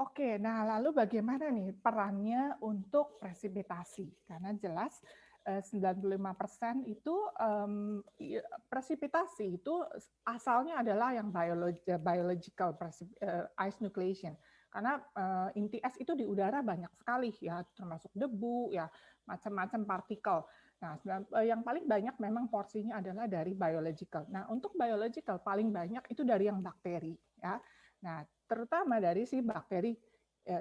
Oke, nah lalu bagaimana nih perannya untuk presipitasi? Karena jelas 95% itu presipitasi itu asalnya adalah yang biological ice nucleation. Karena inti es itu di udara banyak sekali, ya, termasuk debu, ya, macam-macam partikel. Nah, yang paling banyak memang porsinya adalah dari biological. Nah, untuk biological paling banyak itu dari yang bakteri, ya. Nah, terutama dari si bakteri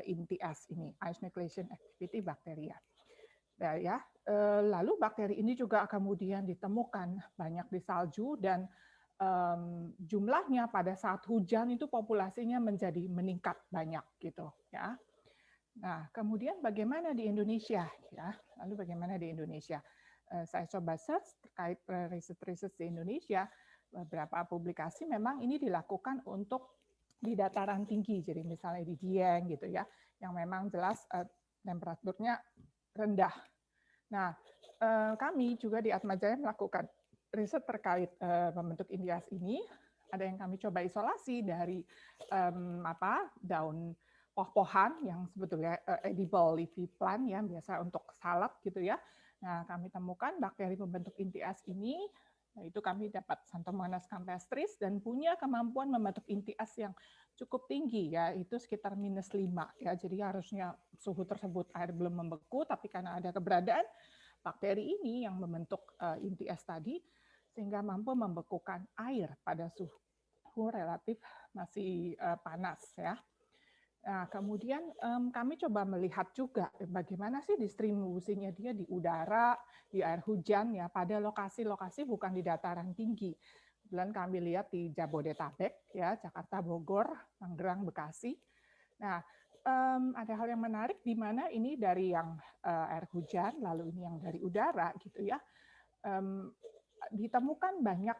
inti es ini, ice nucleation activity bacteria. Ya, lalu bakteri ini juga kemudian ditemukan banyak di salju dan jumlahnya pada saat hujan itu populasinya menjadi meningkat banyak gitu, ya. Nah, kemudian bagaimana di Indonesia, ya? Lalu bagaimana di Indonesia? Saya coba search terkait riset-riset di Indonesia, beberapa publikasi memang ini dilakukan untuk di dataran tinggi, jadi misalnya di Dieng gitu, ya, yang memang jelas temperaturnya rendah. Nah, kami juga di Atmajaya melakukan riset terkait pembentuk INTIAS ini. Ada yang kami coba isolasi dari daun poh-pohan yang sebetulnya edible leafy plant ya, biasa untuk salad gitu ya. Nah, kami temukan bakteri pembentuk INTIAS ini, yaitu kami dapat Xanthomonas campestris dan punya kemampuan membentuk INTIAS yang cukup tinggi ya, itu sekitar -5 ya. Jadi harusnya suhu tersebut air belum membeku, tapi karena ada keberadaan bakteri ini yang membentuk INTIAS tadi, sehingga mampu membekukan air pada suhu relatif masih panas ya. Nah, kemudian kami coba melihat juga bagaimana sih distribusinya dia di udara, di air hujan ya, pada lokasi-lokasi bukan di dataran tinggi. Kemudian kami lihat di Jabodetabek ya, Jakarta, Bogor, Tangerang, Bekasi. Nah, ada hal yang menarik di mana ini dari yang air hujan, lalu ini yang dari udara gitu ya. Ditemukan banyak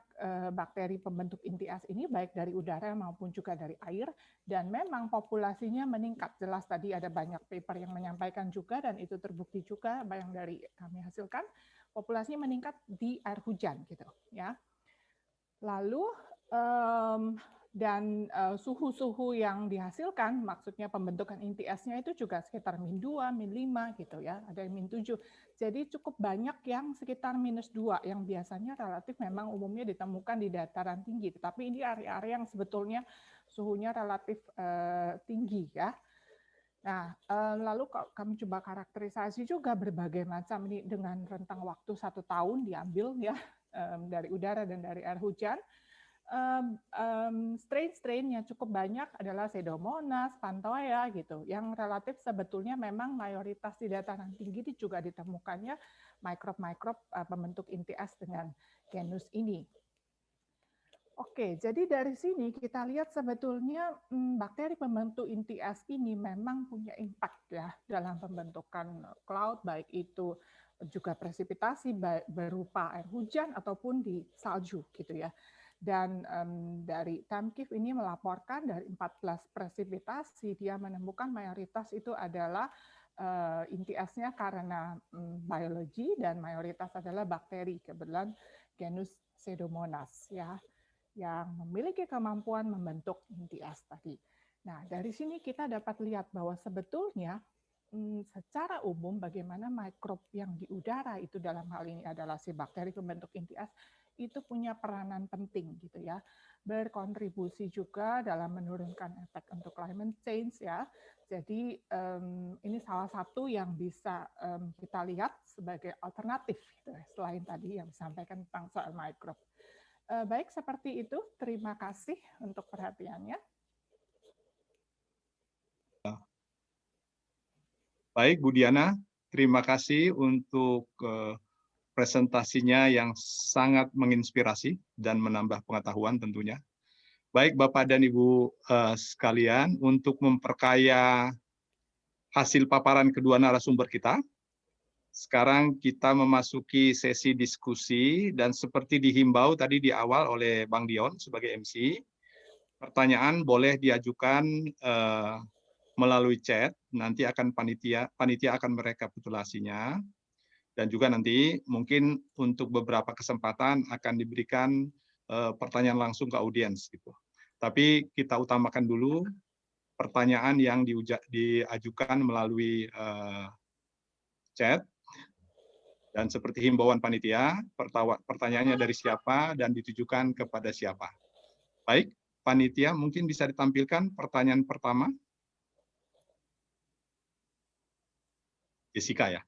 bakteri pembentuk INTIAS ini baik dari udara maupun juga dari air, dan memang populasinya meningkat. Jelas tadi ada banyak paper yang menyampaikan juga, dan itu terbukti juga yang dari kami hasilkan, populasinya meningkat di air hujan gitu ya. Lalu dan suhu-suhu yang dihasilkan, maksudnya pembentukan INTIAS-nya itu juga sekitar -2, -5 gitu ya, ada yang -7. Jadi cukup banyak yang sekitar -2 yang biasanya relatif memang umumnya ditemukan di dataran tinggi, tetapi ini area-area yang sebetulnya suhunya relatif tinggi ya. Nah, lalu kami coba karakterisasi juga berbagai macam ini dengan rentang waktu 1 tahun diambil ya, dari udara dan dari air hujan. Strain-strain yang cukup banyak adalah Pseudomonas, Panthoea gitu, yang relatif sebetulnya memang mayoritas di dataran tinggi juga ditemukannya mikrob-mikrob pembentuk INTIAS dengan genus ini. Oke, jadi dari sini kita lihat sebetulnya bakteri pembentuk INTIAS ini memang punya impact ya dalam pembentukan cloud, baik itu juga presipitasi berupa air hujan ataupun di salju gitu ya. Dan dari Tamkif ini melaporkan dari 14 presipitasi dia menemukan mayoritas itu adalah INTIAS-nya karena biologi dan mayoritas adalah bakteri, kebetulan genus Pseudomonas ya, yang memiliki kemampuan membentuk INTIAS tadi. Nah, dari sini kita dapat lihat bahwa sebetulnya secara umum bagaimana mikrob yang di udara itu dalam hal ini adalah si bakteri pembentuk INTIAS itu punya peranan penting gitu ya, berkontribusi juga dalam menurunkan efek untuk climate change ya. Jadi ini salah satu yang bisa kita lihat sebagai alternatif gitu, selain tadi yang disampaikan tentang soal mikrob. Baik, seperti itu. Terima kasih untuk perhatiannya. Baik, Bu Diana, terima kasih untuk presentasinya yang sangat menginspirasi dan menambah pengetahuan tentunya. Baik Bapak dan Ibu sekalian, untuk memperkaya hasil paparan kedua narasumber kita, sekarang kita memasuki sesi diskusi, dan seperti dihimbau tadi di awal oleh Bang Dion sebagai MC, pertanyaan boleh diajukan melalui chat, nanti akan panitia akan merekapitulasinya. Dan juga nanti mungkin untuk beberapa kesempatan akan diberikan pertanyaan langsung ke audiens gitu. Tapi kita utamakan dulu pertanyaan yang diajukan melalui chat. Dan seperti himbauan panitia, pertanyaannya dari siapa dan ditujukan kepada siapa. Baik, panitia mungkin bisa ditampilkan pertanyaan pertama. Jessica ya.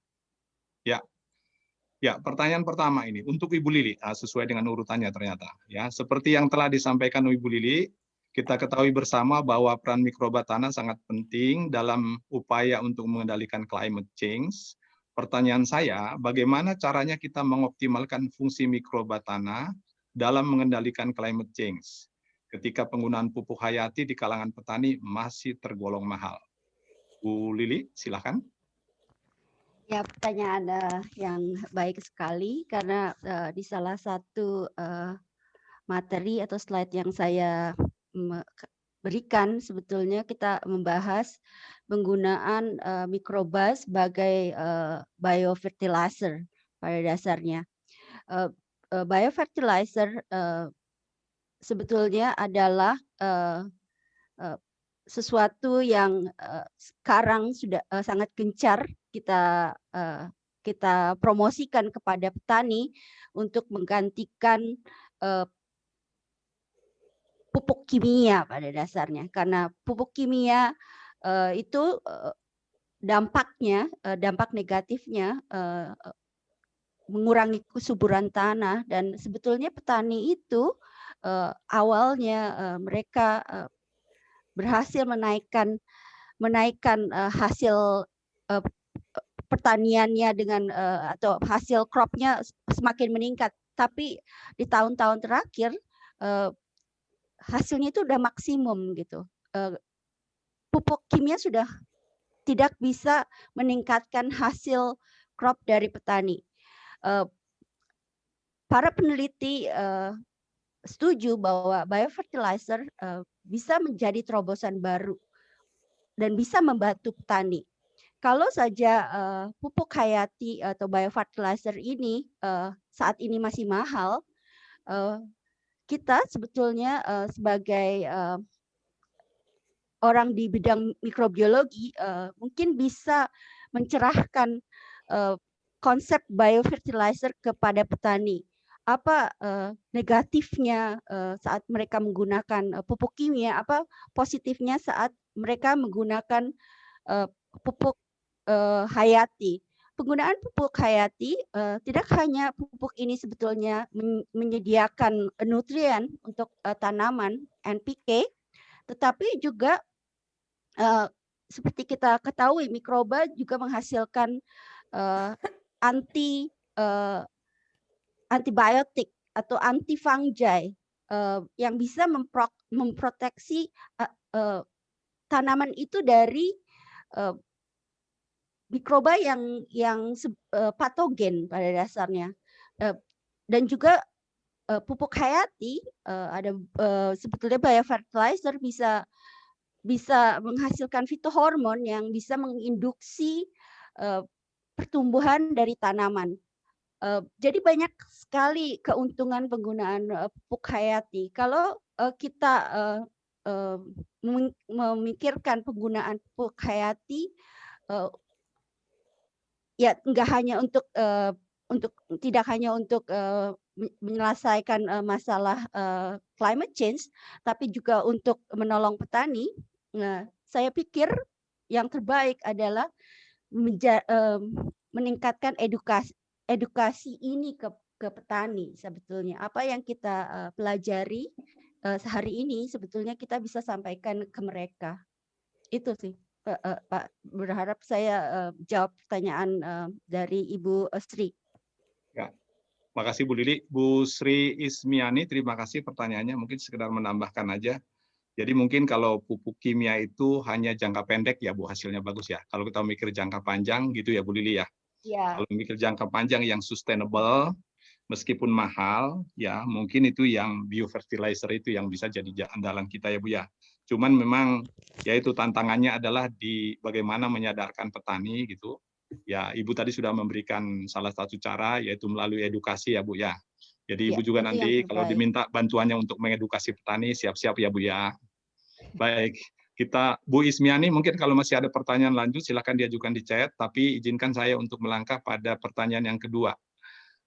Ya, pertanyaan pertama ini untuk Ibu Lili, sesuai dengan urutannya ternyata. Ya, seperti yang telah disampaikan Ibu Lili, kita ketahui bersama bahwa peran mikroba tanah sangat penting dalam upaya untuk mengendalikan climate change. Pertanyaan saya, bagaimana caranya kita mengoptimalkan fungsi mikroba tanah dalam mengendalikan climate change ketika penggunaan pupuk hayati di kalangan petani masih tergolong mahal? Bu Lili, silakan. Ya, pertanyaan yang baik sekali, karena di salah satu materi atau slide yang saya berikan sebetulnya kita membahas penggunaan mikroba sebagai biofertilizer pada dasarnya. Biofertilizer sebetulnya adalah sesuatu yang sekarang sudah sangat gencar kita promosikan kepada petani untuk menggantikan pupuk kimia pada dasarnya, karena pupuk kimia itu dampak negatifnya mengurangi kesuburan tanah, dan sebetulnya petani itu awalnya mereka berhasil menaikkan hasil pertaniannya dengan atau hasil cropnya semakin meningkat, tapi di tahun-tahun terakhir hasilnya itu udah maksimum gitu. Pupuk kimia sudah tidak bisa meningkatkan hasil crop dari petani. Para peneliti setuju bahwa biofertilizer bisa menjadi terobosan baru dan bisa membantu petani. Kalau saja pupuk hayati atau biofertilizer ini saat ini masih mahal, kita sebetulnya sebagai orang di bidang mikrobiologi mungkin bisa mencerahkan konsep biofertilizer kepada petani. Apa negatifnya saat mereka menggunakan pupuk kimia, apa positifnya saat mereka menggunakan pupuk hayati. Penggunaan pupuk hayati tidak hanya pupuk ini sebetulnya menyediakan nutrien untuk tanaman NPK, tetapi juga seperti kita ketahui mikroba juga menghasilkan antibiotik atau antifungi yang bisa memproteksi tanaman itu dari mikroba yang patogen pada dasarnya. Dan juga pupuk hayati ada sebetulnya biofertilizer bisa menghasilkan fitohormon yang bisa menginduksi pertumbuhan dari tanaman. Jadi banyak sekali keuntungan penggunaan pupuk hayati. Kalau kita memikirkan penggunaan pupuk hayati, ya nggak hanya tidak hanya untuk menyelesaikan masalah climate change, tapi juga untuk menolong petani. Nah, saya pikir yang terbaik adalah meningkatkan edukasi ini ke petani sebetulnya. Apa yang kita pelajari sehari ini sebetulnya kita bisa sampaikan ke mereka. Itu sih. Pak, berharap saya jawab pertanyaan dari Ibu Sri. Ya, makasih Bu Lili. Bu Sri Ismiani, terima kasih pertanyaannya. Mungkin sekedar menambahkan aja. Jadi mungkin kalau pupuk kimia itu hanya jangka pendek ya Bu, hasilnya bagus ya. Kalau kita mikir jangka panjang gitu ya Bu Lili ya. Ya. Kalau mikir jangka panjang yang sustainable, meskipun mahal, ya mungkin itu yang biofertilizer itu yang bisa jadi andalan kita ya Bu ya. Cuman memang ya itu tantangannya adalah di bagaimana menyadarkan petani gitu. Ya Ibu tadi sudah memberikan salah satu cara yaitu melalui edukasi ya Bu ya. Jadi Ibu juga nanti kalau diminta bantuannya untuk mengedukasi petani siap-siap ya Bu ya. Baik, kita Bu Ismiani mungkin kalau masih ada pertanyaan lanjut silakan diajukan di chat, tapi izinkan saya untuk melangkah pada pertanyaan yang kedua.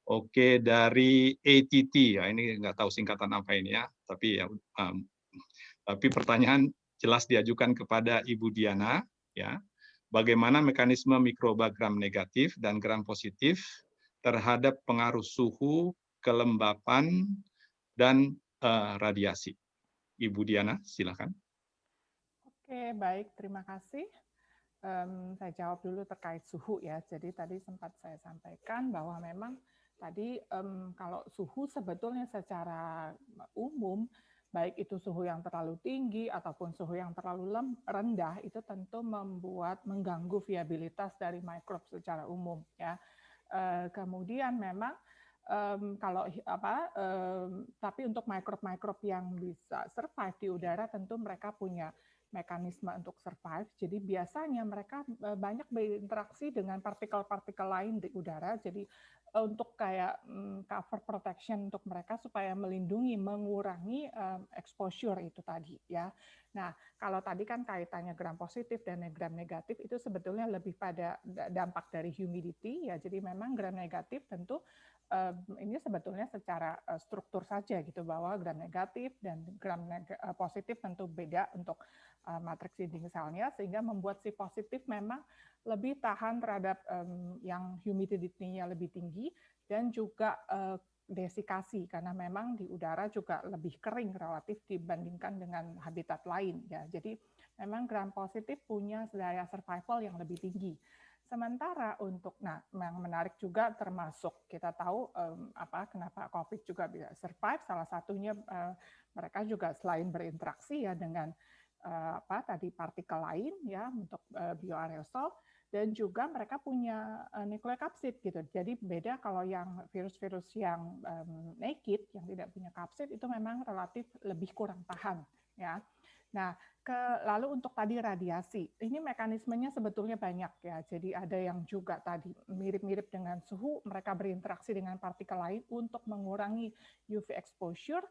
Oke, dari ATT ya, ini nggak tahu singkatan apa ini ya, tapi ya, tapi pertanyaan jelas diajukan kepada Ibu Diana ya. Bagaimana mekanisme mikroba gram negatif dan gram positif terhadap pengaruh suhu, kelembapan, dan radiasi? Ibu Diana, silakan. Oke, baik, terima kasih. Saya jawab dulu terkait suhu ya. Jadi tadi sempat saya sampaikan bahwa memang tadi kalau suhu sebetulnya secara umum, baik itu suhu yang terlalu tinggi ataupun suhu yang terlalu rendah, itu tentu mengganggu viabilitas dari mikrob secara umum ya. Kemudian memang Tapi untuk mikrob-mikrob yang bisa survive di udara tentu mereka punya mekanisme untuk survive. Jadi biasanya mereka banyak berinteraksi dengan partikel-partikel lain di udara. Jadi untuk kayak cover protection untuk mereka supaya melindungi, mengurangi exposure itu tadi ya. Nah, kalau tadi kan kaitannya gram positif dan gram negatif itu sebetulnya lebih pada dampak dari humidity ya. Jadi memang gram negatif tentu ini sebetulnya secara struktur saja gitu, bahwa gram negatif dan gram positif tentu beda untuk matriks dinding selnya, sehingga membuat si positif memang lebih tahan terhadap yang humidity-nya lebih tinggi, dan juga desikasi, karena memang di udara juga lebih kering relatif dibandingkan dengan habitat lain ya. Jadi memang gram positif punya daya survival yang lebih tinggi. Sementara untuk, yang menarik juga termasuk kita tahu kenapa COVID juga bisa survive, salah satunya mereka juga selain berinteraksi ya dengan tadi partikel lain ya untuk bioaerosol, dan juga mereka punya nukleokapsid gitu. Jadi beda kalau yang virus-virus yang naked yang tidak punya kapsid itu memang relatif lebih kurang tahan ya. Nah, lalu untuk tadi radiasi, ini mekanismenya sebetulnya banyak ya. Jadi ada yang juga tadi mirip-mirip dengan suhu, mereka berinteraksi dengan partikel lain untuk mengurangi UV exposure,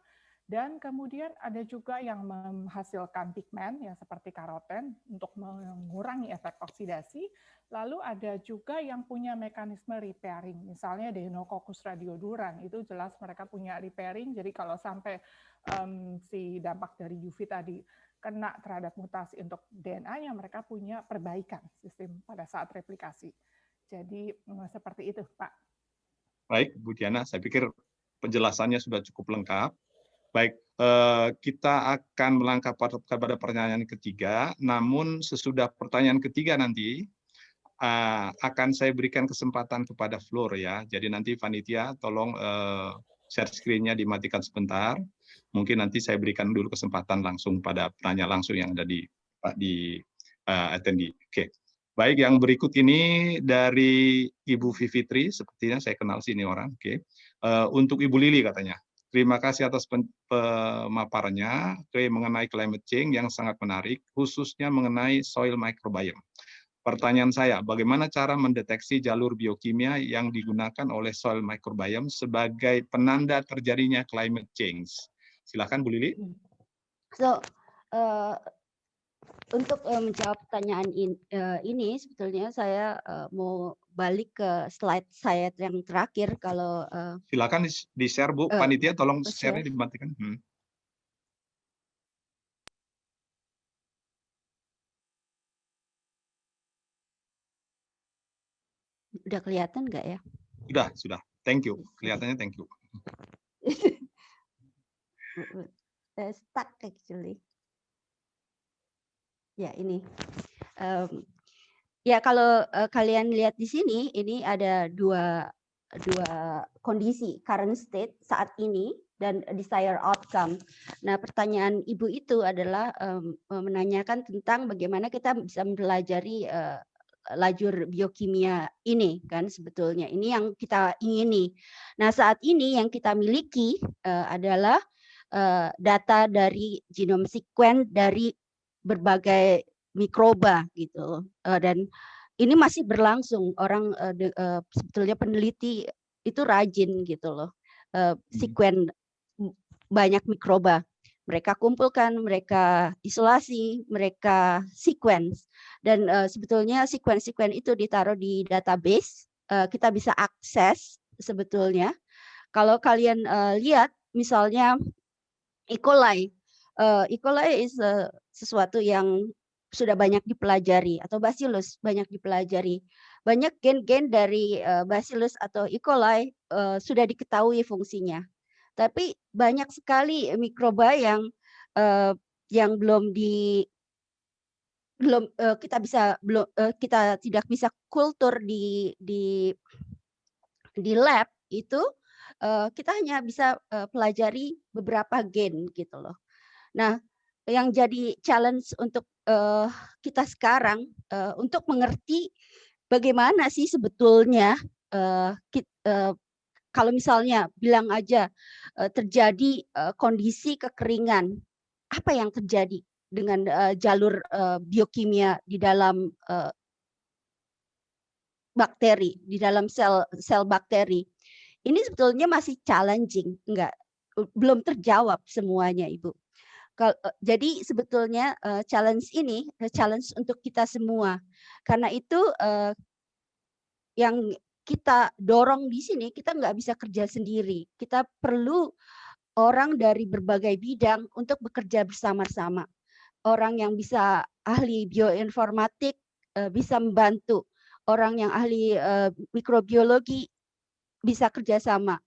dan kemudian ada juga yang menghasilkan pigmen ya seperti karoten untuk mengurangi efek oksidasi. Lalu ada juga yang punya mekanisme repairing, misalnya Deinococcus radiodurans, itu jelas mereka punya repairing. Jadi kalau sampai si dampak dari UV tadi kena terhadap mutasi untuk DNA-nya, mereka punya perbaikan sistem pada saat replikasi. Jadi seperti itu, Pak. Baik, Bu Diana, saya pikir penjelasannya sudah cukup lengkap. Baik, kita akan melangkah pada pertanyaan ketiga, namun sesudah pertanyaan ketiga nanti akan saya berikan kesempatan kepada Floor ya. Jadi nanti panitia tolong share screen-nya dimatikan sebentar. Mungkin nanti saya berikan dulu kesempatan langsung pada penanya langsung yang ada di attendee. Oke. Baik, yang berikut ini dari Ibu Vivitri, sepertinya saya kenal sini orang. Oke. Untuk Ibu Lili katanya. Terima kasih atas pemaparannya mengenai climate change yang sangat menarik, khususnya mengenai soil microbiome. Pertanyaan saya, bagaimana cara mendeteksi jalur biokimia yang digunakan oleh soil microbiome sebagai penanda terjadinya climate change? Silakan Bu Lili. So, untuk menjawab pertanyaan ini, sebetulnya saya mau balik ke slide saya yang terakhir. Kalau silakan di-share Bu, panitia tolong share-nya dimatikan. Udah kelihatan nggak ya? Sudah. Thank you. Kelihatannya thank you. Stuck actually. Ya, ini. Ya, kalau kalian lihat di sini, ini ada dua kondisi, current state saat ini dan desired outcome. Nah, pertanyaan Ibu itu adalah menanyakan tentang bagaimana kita bisa mempelajari lajur biokimia ini kan, sebetulnya ini yang kita ingini. Nah, saat ini yang kita miliki adalah data dari genome sequence dari berbagai mikroba gitu, dan ini masih berlangsung. Orang sebetulnya peneliti itu rajin gitu loh, sequence banyak mikroba. Mereka kumpulkan, mereka isolasi, mereka sequence, dan sebetulnya sequence itu ditaruh di database, kita bisa akses sebetulnya. Kalau kalian lihat misalnya E. coli, E. coli is sesuatu yang sudah banyak dipelajari, atau Bacillus banyak dipelajari. Banyak gen-gen dari Bacillus atau E. coli sudah diketahui fungsinya. Tapi banyak sekali mikroba yang kita tidak bisa kultur di lab itu, kita hanya bisa pelajari beberapa gen gitu loh. Nah, yang jadi challenge untuk kita sekarang untuk mengerti bagaimana sih sebetulnya kalau misalnya bilang aja terjadi kondisi kekeringan, apa yang terjadi dengan jalur biokimia di dalam bakteri, di dalam sel bakteri? Ini sebetulnya masih challenging, belum terjawab semuanya, Ibu. Jadi sebetulnya challenge ini challenge untuk kita semua. Karena itu yang kita dorong di sini, kita nggak bisa kerja sendiri. Kita perlu orang dari berbagai bidang untuk bekerja bersama-sama. Orang yang bisa ahli bioinformatik bisa membantu. Orang yang ahli mikrobiologi bisa kerjasama.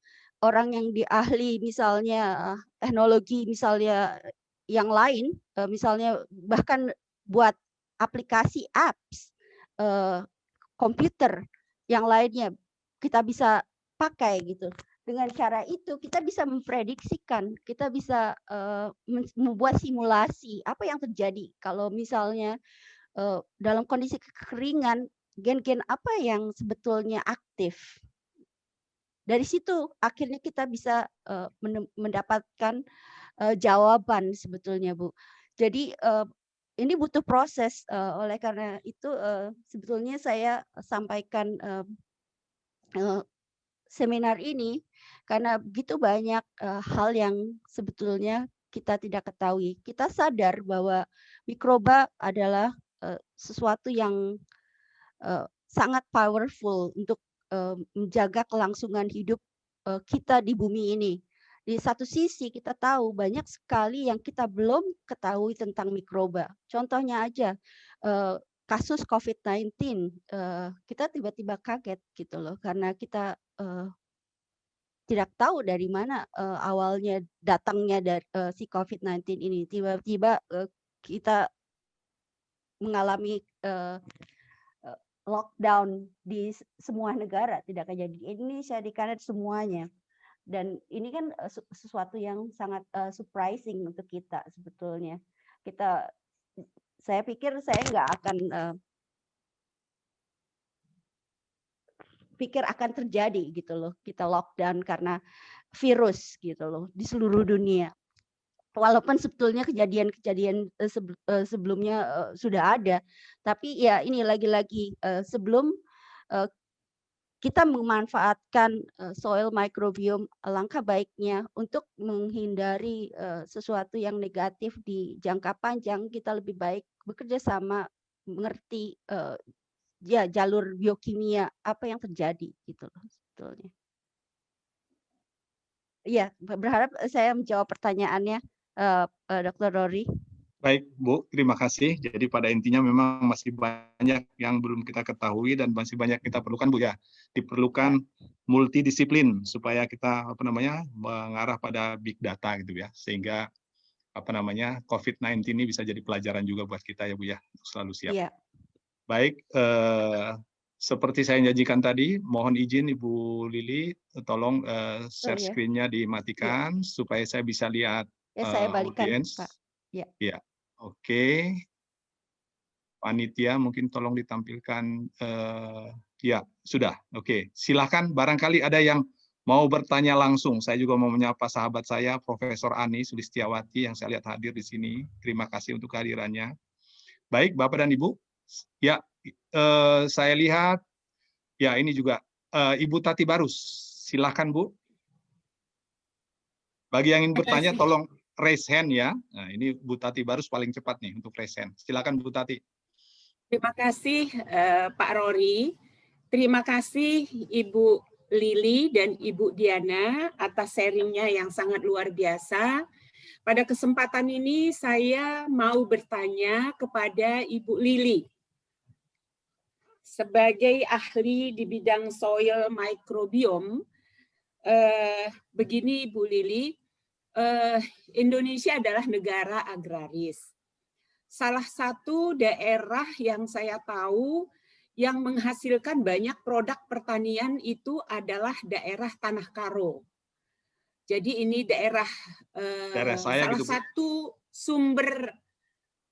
Orang yang ahli misalnya teknologi misalnya yang lain, misalnya bahkan buat aplikasi apps komputer yang lainnya kita bisa pakai gitu. Dengan cara itu kita bisa memprediksikan, kita bisa membuat simulasi apa yang terjadi kalau misalnya dalam kondisi kekeringan, gen-gen apa yang sebetulnya aktif. Dari situ akhirnya kita bisa mendapatkan jawaban sebetulnya, Bu. Jadi ini butuh proses, oleh karena itu sebetulnya saya sampaikan seminar ini karena begitu banyak hal yang sebetulnya kita tidak ketahui. Kita sadar bahwa mikroba adalah sesuatu yang sangat powerful untuk menjaga kelangsungan hidup kita di bumi ini. Di satu sisi kita tahu banyak sekali yang kita belum ketahui tentang mikroba. Contohnya aja kasus COVID-19, kita tiba-tiba kaget gitu loh, karena kita tidak tahu dari mana awalnya datangnya dari si COVID-19 ini. Tiba-tiba kita mengalami lockdown di semua negara, tidak hanya di Indonesia, di Kanada, semuanya. Dan ini kan sesuatu yang sangat surprising untuk kita sebetulnya. Saya pikir saya nggak akan pikir akan terjadi gitu loh, kita lockdown karena virus gitu loh di seluruh dunia. Walaupun sebetulnya kejadian-kejadian sebelumnya sudah ada, tapi ya ini lagi-lagi sebelum kita memanfaatkan soil microbiome, langkah baiknya untuk menghindari sesuatu yang negatif di jangka panjang, kita lebih baik bekerja sama, mengerti ya jalur biokimia apa yang terjadi gitu loh sebetulnya. Iya, berharap saya menjawab pertanyaannya, Dr. Rory. Baik, Bu, terima kasih. Jadi pada intinya memang masih banyak yang belum kita ketahui dan masih banyak kita perlukan, Bu, ya. Diperlukan multidisiplin supaya kita mengarah pada big data gitu ya. Sehingga COVID-19 ini bisa jadi pelajaran juga buat kita ya, Bu, ya. Untuk selalu siap. Iya. Baik, seperti saya janjikan tadi, mohon izin Ibu Lili, tolong share screen-nya dimatikan supaya saya bisa lihat saya balikan, audiens. Pak. Ya, oke. Panitia mungkin tolong ditampilkan. Ya, sudah. Oke, silakan. Barangkali ada yang mau bertanya langsung. Saya juga mau menyapa sahabat saya, Profesor Ani Sulistiawati, yang saya lihat hadir di sini. Terima kasih untuk kehadirannya. Baik, Bapak dan Ibu. Ya, saya lihat. Ya, ini juga Ibu Tati Barus. Silakan, Bu. Bagi yang ingin bertanya, tolong raise hand ya. Nah, ini Bu Tati Barus paling cepat nih untuk raise hand. Silakan Bu Tati. Terima kasih Pak Rory. Terima kasih Ibu Lili dan Ibu Diana atas sharingnya yang sangat luar biasa. Pada kesempatan ini saya mau bertanya kepada Ibu Lili. Sebagai ahli di bidang soil microbiome, begini Ibu Lili, Indonesia adalah negara agraris. Salah satu daerah yang saya tahu yang menghasilkan banyak produk pertanian itu adalah daerah Tanah Karo. Jadi ini daerah salah gitu, satu sumber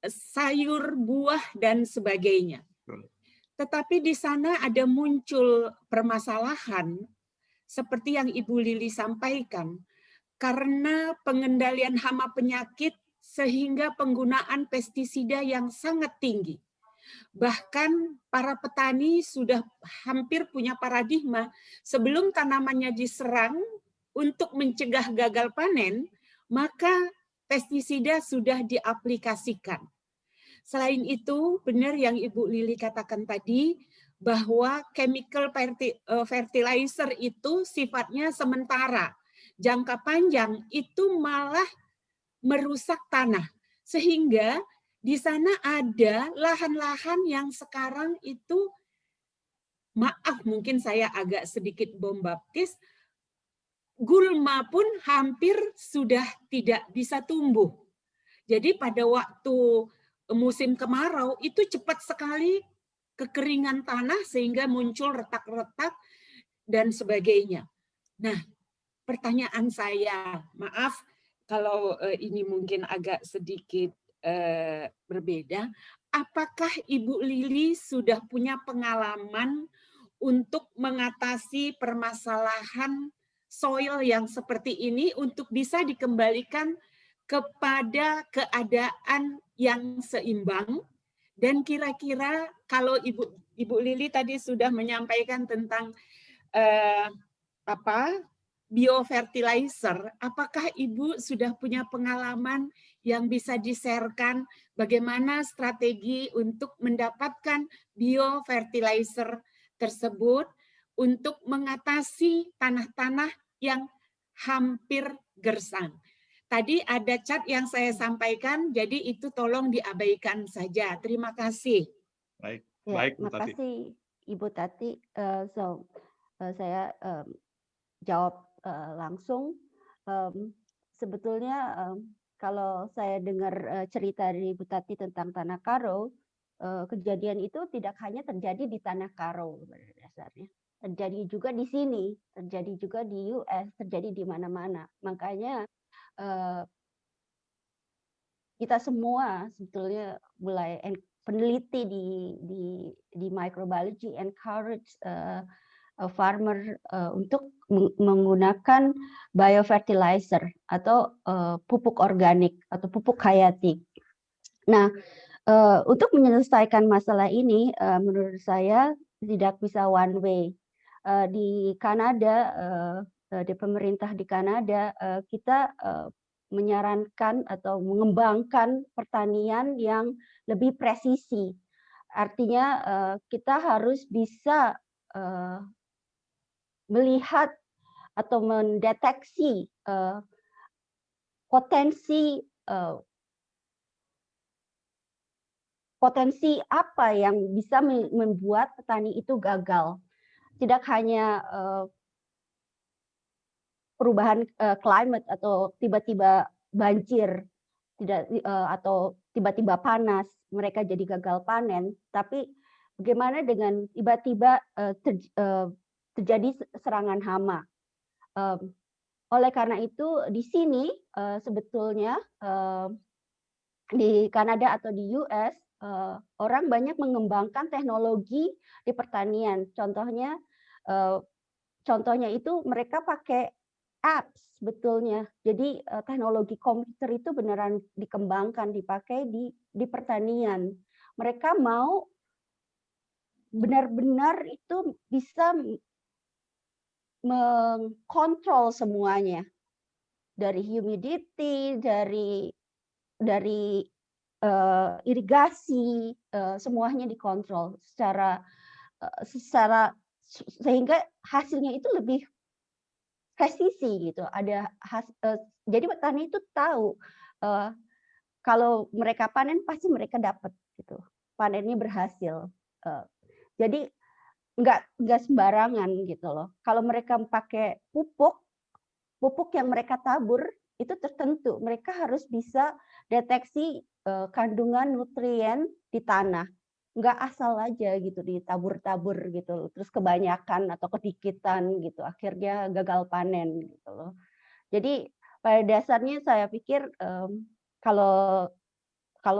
sayur, buah, dan sebagainya. Tetapi di sana ada muncul permasalahan seperti yang Ibu Lili sampaikan, karena pengendalian hama penyakit sehingga penggunaan pestisida yang sangat tinggi. Bahkan para petani sudah hampir punya paradigma sebelum tanamannya diserang untuk mencegah gagal panen, maka pestisida sudah diaplikasikan. Selain itu, benar yang Ibu Lili katakan tadi, bahwa chemical fertilizer itu sifatnya sementara. Jangka panjang itu malah merusak tanah. Sehingga di sana ada lahan-lahan yang sekarang itu, maaf mungkin saya agak sedikit bombastis, gulma pun hampir sudah tidak bisa tumbuh. Jadi pada waktu musim kemarau itu cepat sekali kekeringan tanah sehingga muncul retak-retak dan sebagainya. Nah, pertanyaan saya, maaf kalau ini mungkin agak sedikit berbeda, apakah Ibu Lili sudah punya pengalaman untuk mengatasi permasalahan soil yang seperti ini untuk bisa dikembalikan kepada keadaan yang seimbang? Dan kira-kira kalau Ibu Lili tadi sudah menyampaikan tentang biofertilizer, apakah Ibu sudah punya pengalaman yang bisa di-share-kan bagaimana strategi untuk mendapatkan biofertilizer tersebut untuk mengatasi tanah-tanah yang hampir gersang? Tadi ada chat yang saya sampaikan, jadi itu tolong diabaikan saja. Terima kasih. Baik, Ya, baik Bu terima Tati. kasih Ibu Tati. Saya jawab langsung. Sebetulnya kalau saya dengar cerita dari Ibu Tati tentang Tanah Karo, kejadian itu tidak hanya terjadi di Tanah Karo pada dasarnya. Terjadi juga di sini, terjadi juga di US, terjadi di mana-mana. Makanya kita semua sebetulnya mulai peneliti di microbiology encourage farmer untuk menggunakan biofertilizer atau pupuk organik atau pupuk hayati. Nah, untuk menyelesaikan masalah ini, menurut saya tidak bisa one way. Di Kanada, di pemerintah di Kanada, kita menyarankan atau mengembangkan pertanian yang lebih presisi. Artinya kita harus bisa melihat atau mendeteksi potensi apa yang bisa membuat petani itu gagal. Tidak hanya perubahan climate atau tiba-tiba banjir, atau tiba-tiba panas, mereka jadi gagal panen, tapi bagaimana dengan tiba-tiba terjadi serangan hama. Oleh karena itu di sini sebetulnya di Kanada atau di US orang banyak mengembangkan teknologi di pertanian. Contohnya itu mereka pakai apps sebetulnya. Jadi teknologi komputer itu beneran dikembangkan, dipakai di pertanian. Mereka mau benar-benar itu bisa mengkontrol semuanya, dari humidity, dari irigasi, semuanya dikontrol secara sehingga hasilnya itu lebih presisi gitu. Jadi petani itu tahu kalau mereka panen pasti mereka dapat gitu, panennya berhasil. Jadi nggak sembarangan gitu loh. Kalau mereka pakai pupuk yang mereka tabur itu tertentu, mereka harus bisa deteksi kandungan nutrien di tanah. Nggak asal aja gitu ditabur-tabur gitu, terus kebanyakan atau kedikitan gitu, akhirnya gagal panen gitu loh. Jadi pada dasarnya saya pikir kalau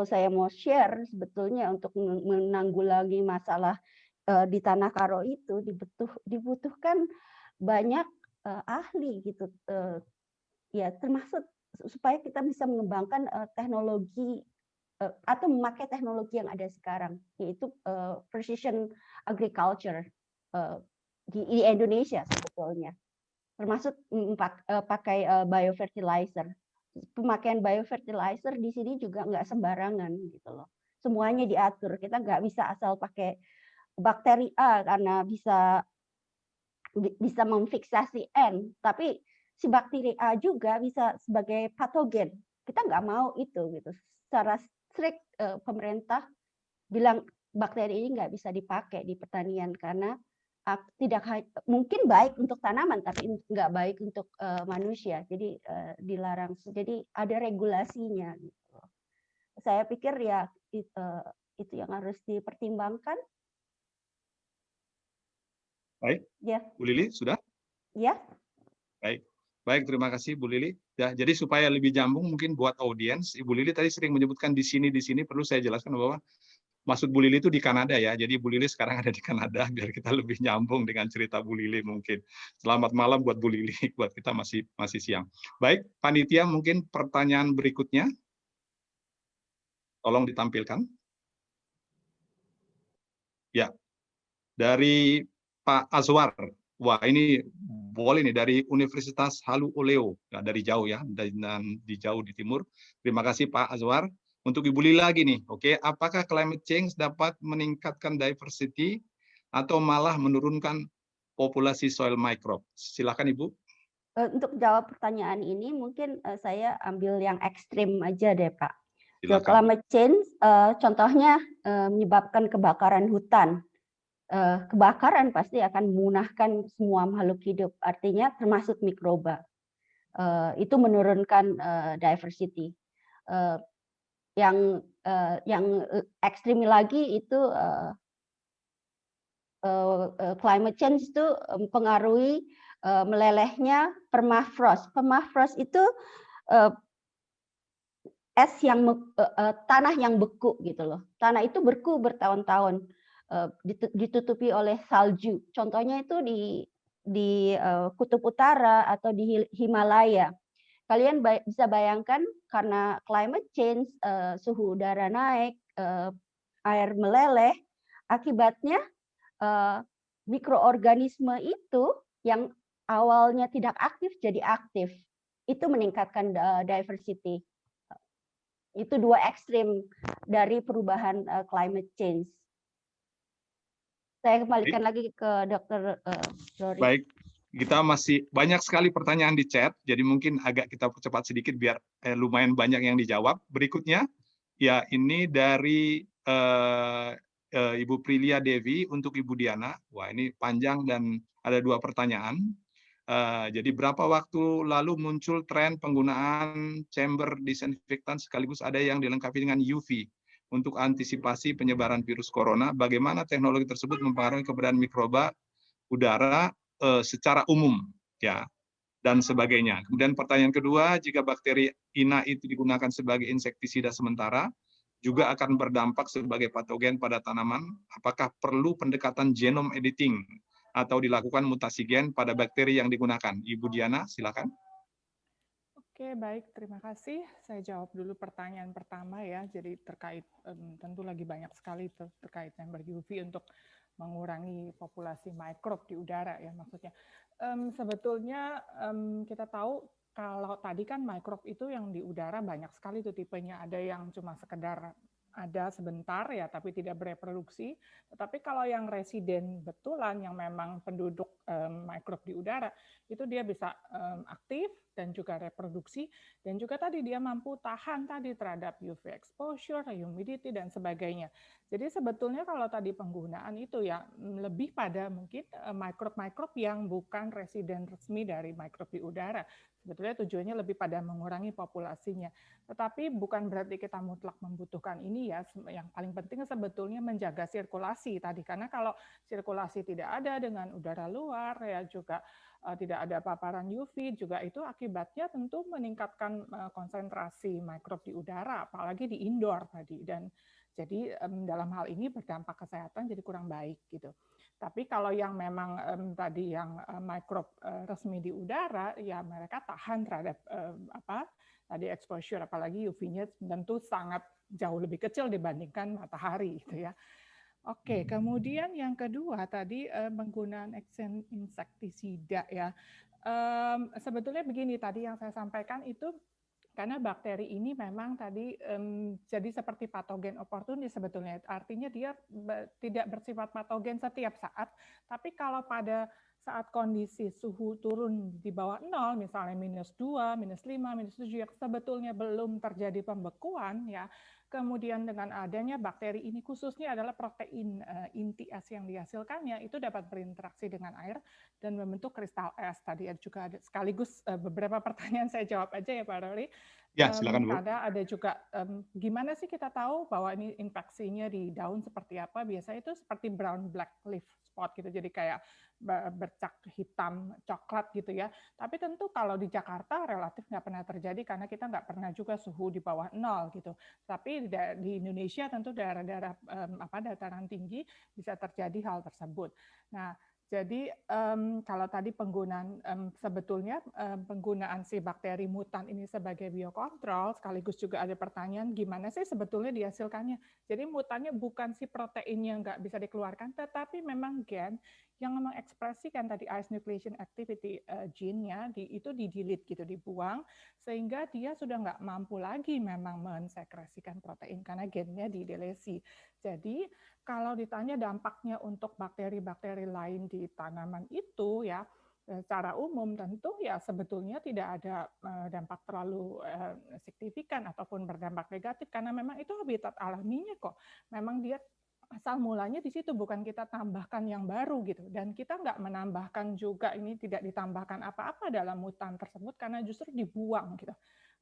saya mau share sebetulnya untuk menanggulangi masalah di Tanah Karo itu dibutuhkan banyak ahli gitu, ya termasuk supaya kita bisa mengembangkan teknologi atau memakai teknologi yang ada sekarang, yaitu precision agriculture di Indonesia sebetulnya, termasuk pakai biofertilizer. Pemakaian biofertilizer di sini juga nggak sembarangan gitu loh. Semuanya diatur. Kita nggak bisa asal pakai bakteri A karena bisa memfiksasi N, tapi si bakteri A juga bisa sebagai patogen. Kita nggak mau itu gitu. Secara strict pemerintah bilang bakteri ini nggak bisa dipakai di pertanian karena tidak mungkin baik untuk tanaman tapi nggak baik untuk manusia, jadi dilarang. Jadi ada regulasinya gitu. Saya pikir ya itu yang harus dipertimbangkan. Baik, Ya. Bu Lili sudah? Ya. Baik, terima kasih Bu Lili. Ya, jadi supaya lebih nyambung mungkin buat audiens, Ibu Lili tadi sering menyebutkan di sini perlu saya jelaskan bahwa maksud Bu Lili itu di Kanada ya. Jadi Bu Lili sekarang ada di Kanada biar kita lebih nyambung dengan cerita Bu Lili mungkin. Selamat malam buat Bu Lili, buat kita masih siang. Baik, panitia mungkin pertanyaan berikutnya. Tolong ditampilkan. Ya. Dari Pak Azwar. Wah, ini boleh nih dari Universitas Halu Oleo. Nah, dari jauh ya, dan di jauh di timur. Terima kasih Pak Azwar. Untuk Ibu Lili lagi nih, oke, apakah climate change dapat meningkatkan diversity atau malah menurunkan populasi soil microbe? Silakan Ibu. Untuk jawab pertanyaan ini mungkin saya ambil yang ekstrim aja deh Pak. So, climate change contohnya menyebabkan kebakaran hutan. Kebakaran pasti akan memunahkan semua makhluk hidup, artinya termasuk mikroba. Itu menurunkan diversity. Yang ekstrim lagi itu climate change itu mempengaruhi melelehnya permafrost. Permafrost itu es yang tanah yang beku gitu loh. Tanah itu beku bertahun-tahun, ditutupi oleh salju. Contohnya itu di Kutub Utara atau di Himalaya. Kalian bisa bayangkan karena climate change, suhu udara naik, air meleleh, akibatnya mikroorganisme itu yang awalnya tidak aktif jadi aktif. Itu meningkatkan diversity. Itu dua ekstrim dari perubahan climate change. Saya kembalikan lagi ke Dr. Rory. Baik, kita masih banyak sekali pertanyaan di chat, jadi mungkin agak kita percepat sedikit biar lumayan banyak yang dijawab. Berikutnya, ya ini dari Ibu Prilia Devi untuk Ibu Diana. Wah, ini panjang dan ada 2 pertanyaan. Jadi berapa waktu lalu muncul tren penggunaan chamber disinfektan sekaligus ada yang dilengkapi dengan UV untuk antisipasi penyebaran virus corona? Bagaimana teknologi tersebut mempengaruhi keberadaan mikroba udara secara umum, ya, dan sebagainya. Kemudian pertanyaan kedua, jika bakteri INA itu digunakan sebagai insektisida sementara, juga akan berdampak sebagai patogen pada tanaman, apakah perlu pendekatan genome editing atau dilakukan mutasi gen pada bakteri yang digunakan? Ibu Diana, silakan. Oke, baik. Terima kasih. Saya jawab dulu pertanyaan pertama ya. Jadi terkait, tentu lagi banyak sekali terkait chamber UV untuk mengurangi populasi mikrob di udara ya maksudnya. Sebetulnya kita tahu kalau tadi kan mikrob itu yang di udara banyak sekali tuh tipenya. Ada yang cuma sekedar ada sebentar ya tapi tidak bereproduksi. Tetapi kalau yang residen betulan yang memang penduduk mikrob di udara itu dia bisa aktif dan juga reproduksi dan juga tadi dia mampu tahan tadi terhadap UV exposure, humidity dan sebagainya. Jadi sebetulnya kalau tadi penggunaan itu ya lebih pada mungkin mikrob-mikrob yang bukan residen resmi dari mikrob di udara. Sebetulnya tujuannya lebih pada mengurangi populasinya. Tetapi bukan berarti kita mutlak membutuhkan ini ya. Yang paling penting sebetulnya menjaga sirkulasi tadi karena kalau sirkulasi tidak ada dengan udara luar ya juga tidak ada paparan UV juga itu akibatnya tentu meningkatkan konsentrasi mikrob di udara apalagi di indoor tadi dan jadi dalam hal ini berdampak kesehatan jadi kurang baik gitu. Tapi kalau yang memang tadi yang mikrob resmi di udara, ya mereka tahan terhadap tadi exposure, apalagi UV-nya tentu sangat jauh lebih kecil dibandingkan matahari gitu ya. Oke, kemudian yang kedua tadi penggunaan insektisida ya. Sebetulnya begini, tadi yang saya sampaikan itu karena bakteri ini memang tadi jadi seperti patogen oportunis sebetulnya. Artinya dia tidak bersifat patogen setiap saat, tapi kalau pada saat kondisi suhu turun di bawah 0, misalnya -2, -5, -7, yang sebetulnya belum terjadi pembekuan, ya, kemudian dengan adanya bakteri ini, khususnya adalah protein inti es yang dihasilkannya, itu dapat berinteraksi dengan air dan membentuk kristal es. Tadi juga ada sekaligus beberapa pertanyaan saya jawab aja ya Pak Rory. Ya, silakan Bu. Ada juga gimana sih kita tahu bahwa ini infeksinya di daun seperti apa? Biasanya itu seperti brown black leaf spot gitu, jadi kayak bercak hitam coklat gitu ya. Tapi tentu kalau di Jakarta relatif nggak pernah terjadi karena kita nggak pernah juga suhu di bawah 0 gitu. Tapi di Indonesia tentu daerah-daerah dataran tinggi bisa terjadi hal tersebut. Nah, jadi kalau tadi penggunaan sebetulnya penggunaan si bakteri mutan ini sebagai biokontrol, sekaligus juga ada pertanyaan gimana sih sebetulnya dihasilkannya. Jadi mutannya bukan si proteinnya nggak bisa dikeluarkan, tetapi memang gen yang mengekspresikan tadi ice nucleation activity gene-nya itu di-delete gitu, dibuang, sehingga dia sudah nggak mampu lagi memang mensekresikan protein karena gennya didelesi. Jadi kalau ditanya dampaknya untuk bakteri-bakteri lain di tanaman itu ya secara umum tentu ya sebetulnya tidak ada dampak terlalu signifikan ataupun berdampak negatif karena memang itu habitat alaminya kok. Memang dia asal mulanya di situ, bukan kita tambahkan yang baru gitu. Dan kita nggak menambahkan juga, ini tidak ditambahkan apa-apa dalam mutan tersebut karena justru dibuang gitu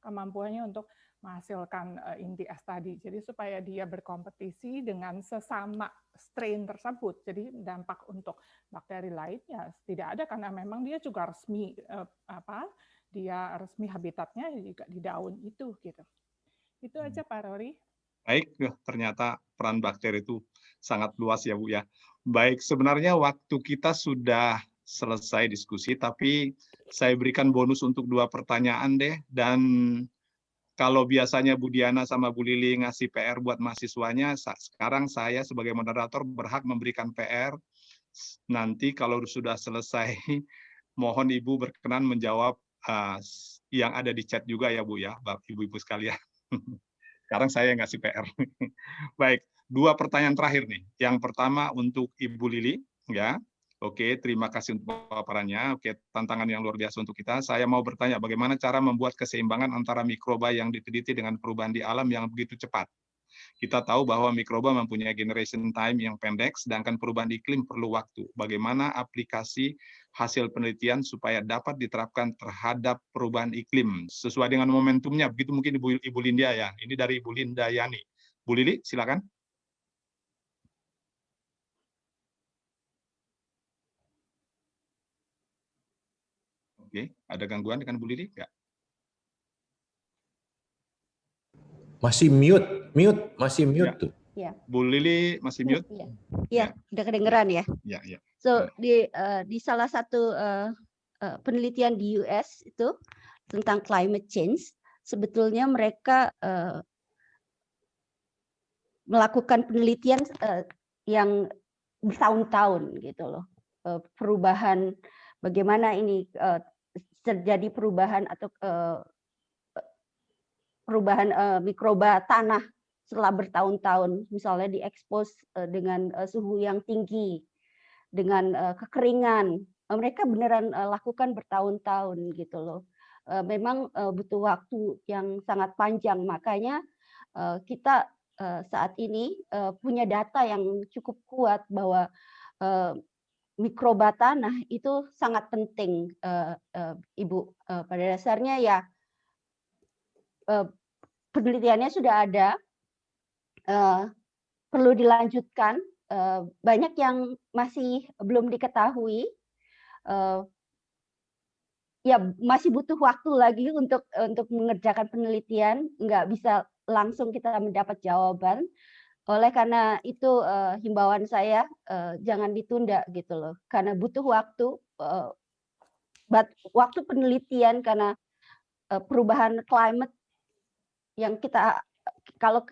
kemampuannya untuk menghasilkan inti es tadi. Jadi supaya dia berkompetisi dengan sesama strain tersebut. Jadi dampak untuk bakteri lain ya tidak ada karena memang dia juga resmi dia resmi habitatnya juga di daun itu gitu. Itu aja Pak Rory. Baik, ternyata peran bakteri itu sangat luas ya Bu ya. Baik, sebenarnya waktu kita sudah selesai diskusi, tapi saya berikan bonus untuk 2 pertanyaan deh. Dan kalau biasanya Bu Diana sama Bu Lili ngasih PR buat mahasiswanya, sekarang saya sebagai moderator berhak memberikan PR. Nanti kalau sudah selesai, mohon Ibu berkenan menjawab yang ada di chat juga ya Bu ya, Ibu-ibu sekalian. Sekarang saya ngasih PR. Baik, 2 pertanyaan terakhir nih. Yang pertama untuk Ibu Lili, ya. Oke, terima kasih untuk paparannya. Oke, tantangan yang luar biasa untuk kita. Saya mau bertanya, bagaimana cara membuat keseimbangan antara mikroba yang diteliti dengan perubahan di alam yang begitu cepat? Kita tahu bahwa mikroba mempunyai generation time yang pendek, sedangkan perubahan iklim perlu waktu. Bagaimana aplikasi hasil penelitian supaya dapat diterapkan terhadap perubahan iklim sesuai dengan momentumnya? Begitu mungkin Ibu Linda ya. Ini dari Ibu Linda Yani. Bu Lili, silakan. Oke, ada gangguan dengan Bu Lili? Enggak? Masih masih mute Ya. tuh. Ya. Bu Lili masih mute? Iya, udah kedengeran ya. Ya. So di salah satu penelitian di US itu tentang climate change, sebetulnya mereka melakukan penelitian yang bertahun-tahun gitu loh. Perubahan bagaimana ini terjadi perubahan atau perubahan mikroba tanah setelah bertahun-tahun, misalnya diekspos dengan suhu yang tinggi, dengan kekeringan. Mereka beneran lakukan bertahun-tahun gitu loh. Memang butuh waktu yang sangat panjang, makanya kita saat ini punya data yang cukup kuat bahwa mikroba tanah itu sangat penting, Ibu. Pada dasarnya ya penelitiannya sudah ada, perlu dilanjutkan. Banyak yang masih belum diketahui, ya masih butuh waktu lagi untuk mengerjakan penelitian, nggak bisa langsung kita mendapat jawaban. Oleh karena itu himbauan saya jangan ditunda gitu loh, karena butuh waktu waktu penelitian karena perubahan climate yang kita kalau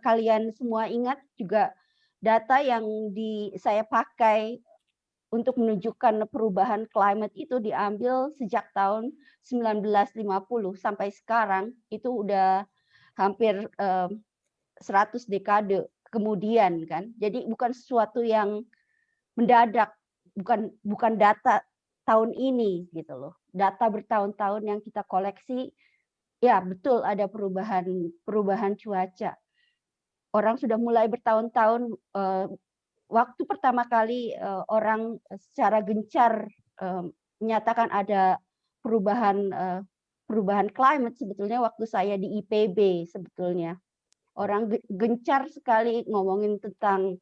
kalian semua ingat juga data yang saya pakai untuk menunjukkan perubahan climate itu diambil sejak tahun 1950 sampai sekarang itu udah hampir 100 dekade kemudian kan. Jadi bukan sesuatu yang mendadak, bukan data tahun ini gitu loh. Data bertahun-tahun yang kita koleksi, ya betul ada perubahan cuaca. Orang sudah mulai bertahun-tahun waktu pertama kali orang secara gencar menyatakan ada perubahan climate sebetulnya waktu saya di IPB sebetulnya. Orang gencar sekali ngomongin tentang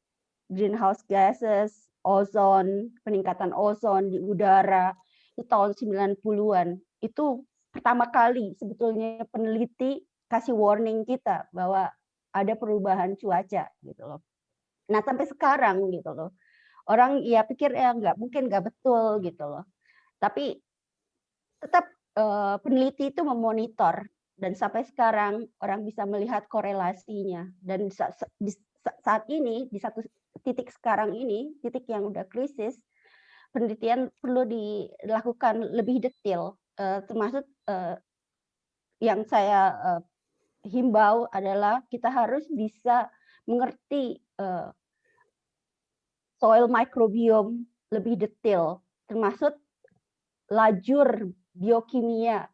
greenhouse gases, ozon, peningkatan ozon di udara itu tahun 90-an. Itu pertama kali sebetulnya peneliti kasih warning kita bahwa ada perubahan cuaca gitu loh. Nah, sampai sekarang gitu loh. Orang ya pikir ya mungkin nggak betul gitu loh. Tapi tetap peneliti itu memonitor dan sampai sekarang orang bisa melihat korelasinya dan saat ini di satu titik sekarang ini, titik yang udah krisis, penelitian perlu dilakukan lebih detail, termasuk yang saya himbau adalah kita harus bisa mengerti soil microbiome lebih detail, termasuk lajur biokimia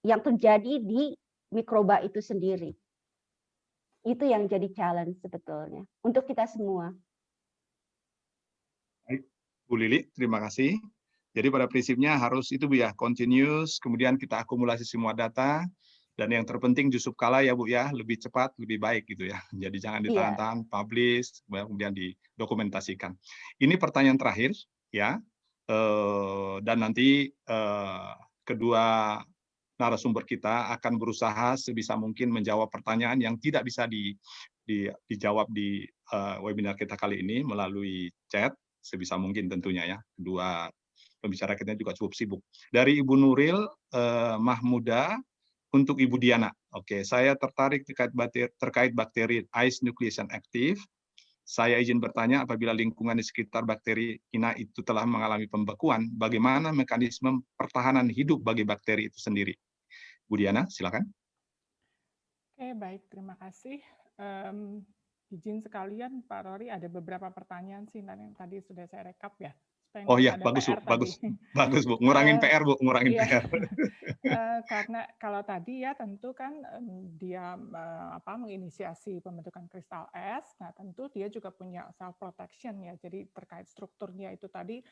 yang terjadi di mikroba itu sendiri. Itu yang jadi challenge sebetulnya untuk kita semua. Baik, Bu Lili, terima kasih. Jadi pada prinsipnya harus itu Bu ya, continuous, kemudian kita akumulasi semua data, dan yang terpenting Yusuf Kala ya Bu ya, lebih cepat, lebih baik gitu ya. Jadi jangan ditahan-tahan, publish, kemudian didokumentasikan. Ini pertanyaan terakhir ya, dan nanti kedua narasumber kita akan berusaha sebisa mungkin menjawab pertanyaan yang tidak bisa dijawab di webinar kita kali ini melalui chat, sebisa mungkin tentunya ya. Kedua pembicara kita juga cukup sibuk. Dari Ibu Nuril Mahmuda untuk Ibu Diana. Oke, saya tertarik terkait bakteri ice nucleation active. Saya izin bertanya, apabila lingkungan di sekitar bakteri ina itu telah mengalami pembekuan, bagaimana mekanisme pertahanan hidup bagi bakteri itu sendiri? Bu Diana, silakan. Oke, baik, terima kasih. Izin sekalian, Pak Rory, ada beberapa pertanyaan sih yang tadi sudah saya rekap ya. Oh iya, bagus Bu, bagus Bu, ngurangin PR Bu, ngurangin PR. Karena kalau tadi ya tentu kan dia menginisiasi pembentukan kristal es, nah tentu dia juga punya self protection ya, jadi terkait strukturnya itu tadi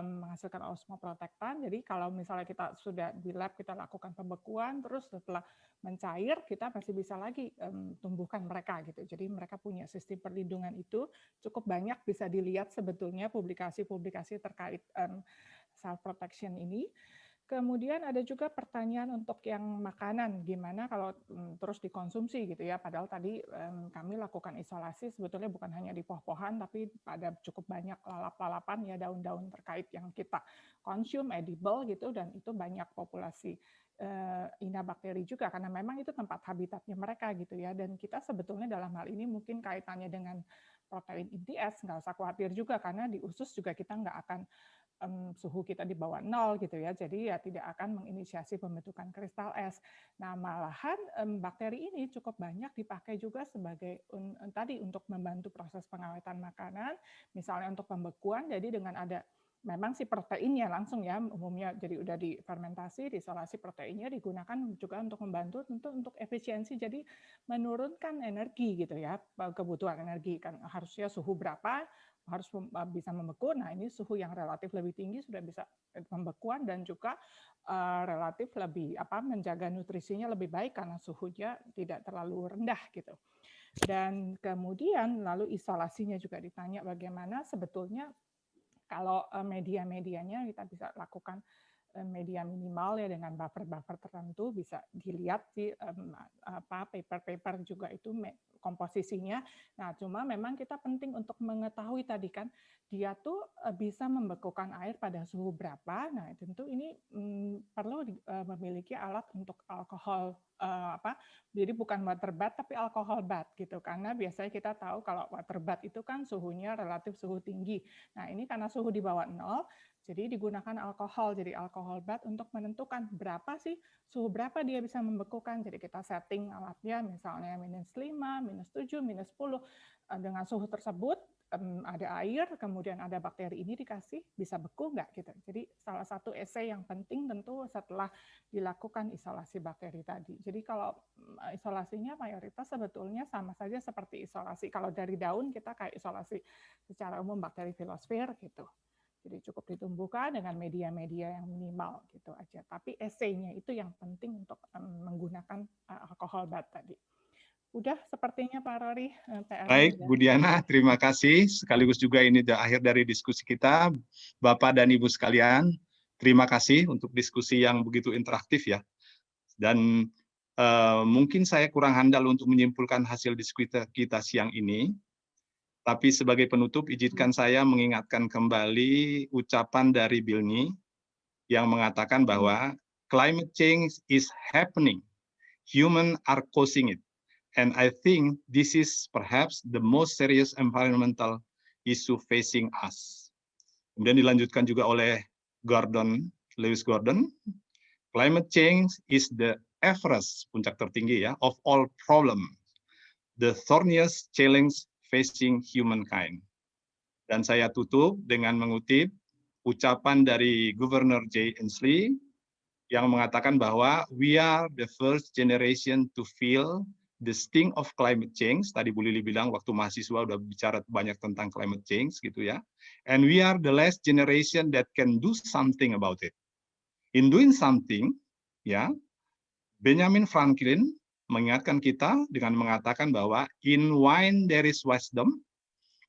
menghasilkan osmoprotektan. Jadi kalau misalnya kita sudah di lab kita lakukan pembekuan, terus setelah mencair kita masih bisa lagi tumbuhkan mereka gitu. Jadi mereka punya sistem perlindungan itu cukup banyak, bisa dilihat sebetulnya publikasi-publikasi terkait self protection ini. Kemudian ada juga pertanyaan untuk yang makanan, gimana kalau terus dikonsumsi gitu ya, padahal tadi kami lakukan isolasi sebetulnya bukan hanya di pohon-pohan, tapi ada cukup banyak lalap-lalapan ya, daun-daun terkait yang kita konsum, edible gitu, dan itu banyak populasi ina bakteri juga, karena memang itu tempat habitatnya mereka gitu ya, dan kita sebetulnya dalam hal ini mungkin kaitannya dengan protein inti es, nggak usah khawatir juga, karena di usus juga kita nggak akan suhu kita di bawah 0 gitu ya, jadi ya tidak akan menginisiasi pembentukan kristal es. Nah malahan bakteri ini cukup banyak dipakai juga sebagai tadi untuk membantu proses pengawetan makanan, misalnya untuk pembekuan, jadi dengan ada memang si proteinnya langsung ya umumnya, jadi udah difermentasi, diisolasi proteinnya digunakan juga untuk membantu tentu untuk efisiensi, jadi menurunkan energi gitu ya, kebutuhan energi kan harusnya suhu berapa harus bisa membeku. Nah ini suhu yang relatif lebih tinggi sudah bisa pembekuan dan juga relatif lebih menjaga nutrisinya lebih baik karena suhunya tidak terlalu rendah gitu. Dan kemudian lalu isolasinya juga ditanya bagaimana sebetulnya kalau media-medianya kita bisa lakukan media minimal ya dengan buffer-buffer tertentu bisa dilihat di paper-paper juga itu komposisinya. Nah, cuma memang kita penting untuk mengetahui tadi kan dia tuh bisa membekukan air pada suhu berapa. Nah, tentu ini perlu memiliki alat untuk alkohol jadi bukan water bath tapi alkohol bath gitu. Karena biasanya kita tahu kalau water bath itu kan suhunya relatif suhu tinggi. Nah, ini karena suhu di bawah 0, jadi digunakan alkohol, jadi alkohol bath untuk menentukan berapa sih, suhu berapa dia bisa membekukan. Jadi kita setting alatnya misalnya -5, -7, -10. Dengan suhu tersebut ada air, kemudian ada bakteri ini dikasih, bisa beku nggak gitu. Jadi salah satu essay yang penting tentu setelah dilakukan isolasi bakteri tadi. Jadi kalau isolasinya mayoritas sebetulnya sama saja seperti isolasi. Kalau dari daun kita kayak isolasi secara umum bakteri filosfer gitu. Jadi cukup ditumbuhkan dengan media-media yang minimal gitu aja. Tapi essay-nya itu yang penting untuk menggunakan alkohol bath tadi. Udah sepertinya Pak Rory. Baik, Bu Diana, terima kasih. Sekaligus juga ini akhir dari diskusi kita. Bapak dan Ibu sekalian, terima kasih untuk diskusi yang begitu interaktif ya. Dan mungkin saya kurang handal untuk menyimpulkan hasil diskusi kita siang ini. Tapi sebagai penutup, izinkan saya mengingatkan kembali ucapan dari Bill Nye yang mengatakan bahwa climate change is happening. Humans are causing it. And I think this is perhaps the most serious environmental issue facing us. Kemudian dilanjutkan juga oleh Lewis Gordon, climate change is the Everest, puncak tertinggi ya, of all problems, the thorniest challenge facing humankind. Dan saya tutup dengan mengutip ucapan dari Gubernur Jay Inslee yang mengatakan bahwa we are the first generation to feel the sting of climate change. Tadi Bu Lili bilang waktu mahasiswa udah bicara banyak tentang climate change gitu ya. And we are the last generation that can do something about it. In doing something, ya, Benjamin Franklin mengingatkan kita dengan mengatakan bahwa in wine there is wisdom,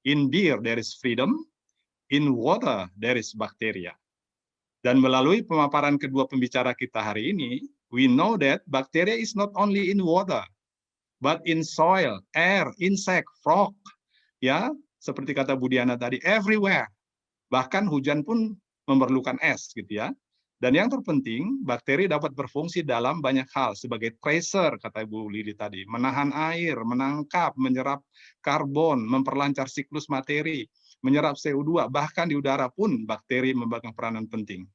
in beer there is freedom, in water there is bacteria. Dan melalui pemaparan kedua pembicara kita hari ini, we know that bacteria is not only in water, but in soil, air, insect, frog, ya, seperti kata Bu Diana tadi, everywhere. Bahkan hujan pun memerlukan es, gitu ya. Dan yang terpenting, bakteri dapat berfungsi dalam banyak hal sebagai tracer, kata Bu Lili tadi, menahan air, menangkap, menyerap karbon, memperlancar siklus materi, menyerap CO2, bahkan di udara pun bakteri memegang peranan penting.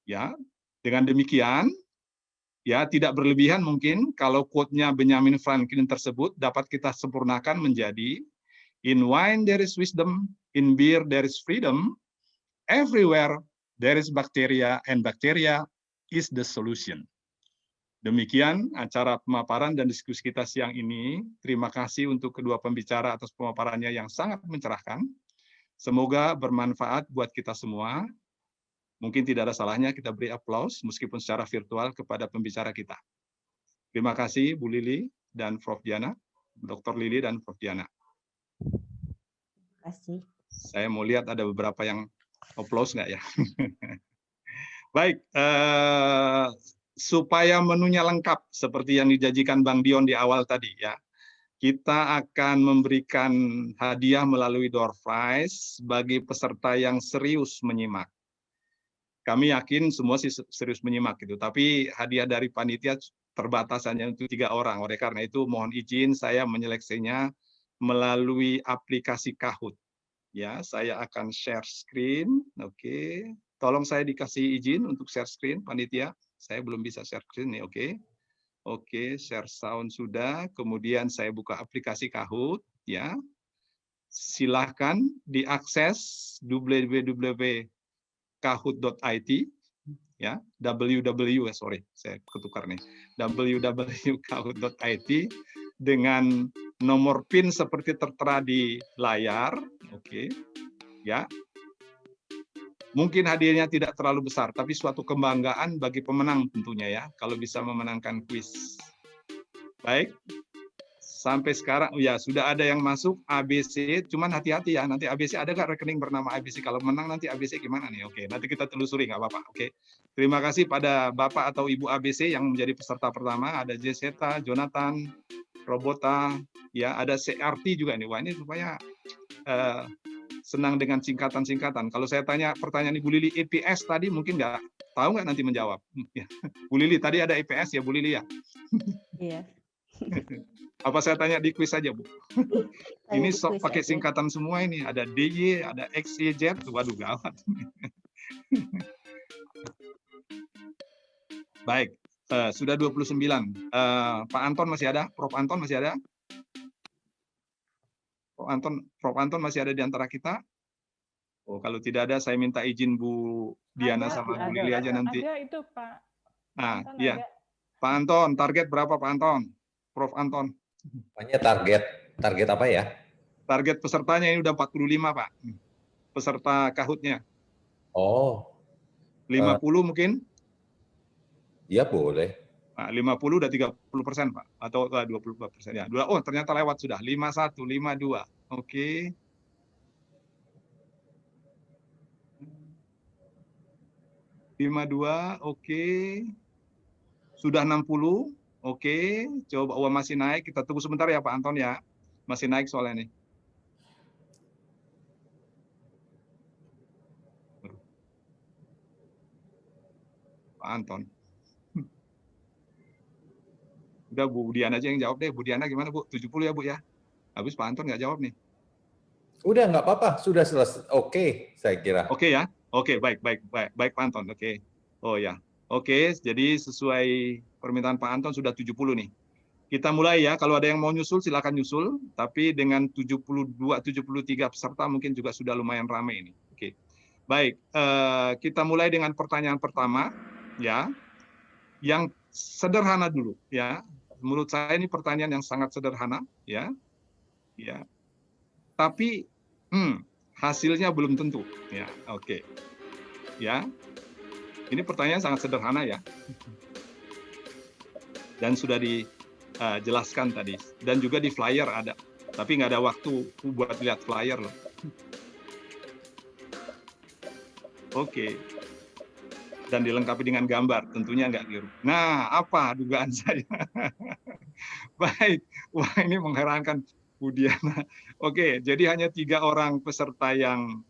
Ya, dengan demikian, ya, tidak berlebihan mungkin kalau quote-nya Benjamin Franklin tersebut dapat kita sempurnakan menjadi in wine there is wisdom, in beer there is freedom, everywhere there is bacteria and bacteria is the solution. Demikian acara pemaparan dan diskusi kita siang ini. Terima kasih untuk kedua pembicara atas pemaparannya yang sangat mencerahkan. Semoga bermanfaat buat kita semua. Mungkin tidak ada salahnya kita beri aplaus meskipun secara virtual kepada pembicara kita. Terima kasih Bu Lili dan Prof. Diana, Dr. Lili dan Prof. Diana. Terima kasih. Saya mau lihat ada beberapa yang aplaus nggak ya? Baik, supaya menunya lengkap seperti yang dijanjikan Bang Dion di awal tadi ya. Kita akan memberikan hadiah melalui door prize bagi peserta yang serius menyimak. Kami yakin semua sih serius menyimak gitu, tapi hadiah dari panitia terbatas hanya untuk 3 orang. Oleh karena itu mohon izin saya menyeleksinya melalui aplikasi Kahoot. Ya, saya akan share screen. Oke. Tolong saya dikasih izin untuk share screen panitia. Saya belum bisa share screen nih, oke. Oke, share sound sudah. Kemudian saya buka aplikasi Kahoot ya. Silahkan diakses www.kahoot.it ya, saya ketukar nih, www.kahoot.it dengan nomor PIN seperti tertera di layar, oke, ya. Mungkin hadiahnya tidak terlalu besar, tapi suatu kebanggaan bagi pemenang tentunya ya, kalau bisa memenangkan kuis. Baik, sampai sekarang ya sudah ada yang masuk ABC, cuman hati-hati ya, nanti ABC ada nggak rekening bernama ABC? Kalau menang nanti ABC gimana nih? Oke, nanti kita telusuri nggak apa-apa. Oke, terima kasih pada Bapak atau Ibu ABC yang menjadi peserta pertama. Ada Jeseta, Jonathan, Robota, ya ada CRT juga nih. Wah ini supaya senang dengan singkatan-singkatan. Kalau saya tanya pertanyaan Ibu Lili EPS tadi mungkin nggak tahu nggak nanti menjawab. Bu Lili tadi ada EPS ya Bu Lili ya? Iya. Apa saya tanya di kuis saja Bu? Ini Tanya di sok kuis pakai aja. singkatan semua ini. Ada DY, ada XYZ. Waduh gawat. Baik, sudah 29. Pak Anton masih ada? Prof Anton masih ada? Prof Anton masih ada di antara kita? Oh, kalau tidak ada, saya minta izin Bu Diana sama Bu Lili aja nanti. Ada itu Pak. Nah, Anton iya. ada. Pak Anton, target berapa Pak Anton? Prof Anton. Namanya target apa ya? Target pesertanya ini udah 45 Pak. Peserta Kahoot-nya. Oh, 50 mungkin? ya boleh. Nah, 50 udah 30% Pak. Atau 24% ya. Oh, ternyata lewat sudah. 51, 52. Oke. Oke. Sudah 60. Oke. Coba masih naik. Kita tunggu sebentar ya Pak Anton ya. Masih naik soalnya nih. Pak Anton. Udah Bu Diana aja yang jawab deh. Bu Diana gimana Bu? 70 ya Bu ya? Habis Pak Anton nggak jawab nih. Udah nggak apa-apa, sudah selesai. Oke, saya kira. Oke ya? Oke, baik Pak Anton. Oke. Oh ya. Oke, jadi sesuai permintaan Pak Anton sudah 70 nih. Kita mulai ya, kalau ada yang mau nyusul silakan nyusul, tapi dengan 73 peserta mungkin juga sudah lumayan ramai ini. Oke. Baik, kita mulai dengan pertanyaan pertama ya. Yang sederhana dulu ya. Menurut saya ini pertanyaan yang sangat sederhana ya. Ya. Tapi hasilnya belum tentu ya. Oke. Ya. Ini pertanyaan sangat sederhana ya. Dan sudah dijelaskan tadi dan juga di flyer ada. Tapi nggak ada waktu buat lihat flyer loh. Oke. Dan dilengkapi dengan gambar, tentunya nggak biru. Nah, apa dugaan saya? Baik, wah ini mengherankan Bu Diana. Oke, jadi hanya 3 orang peserta yang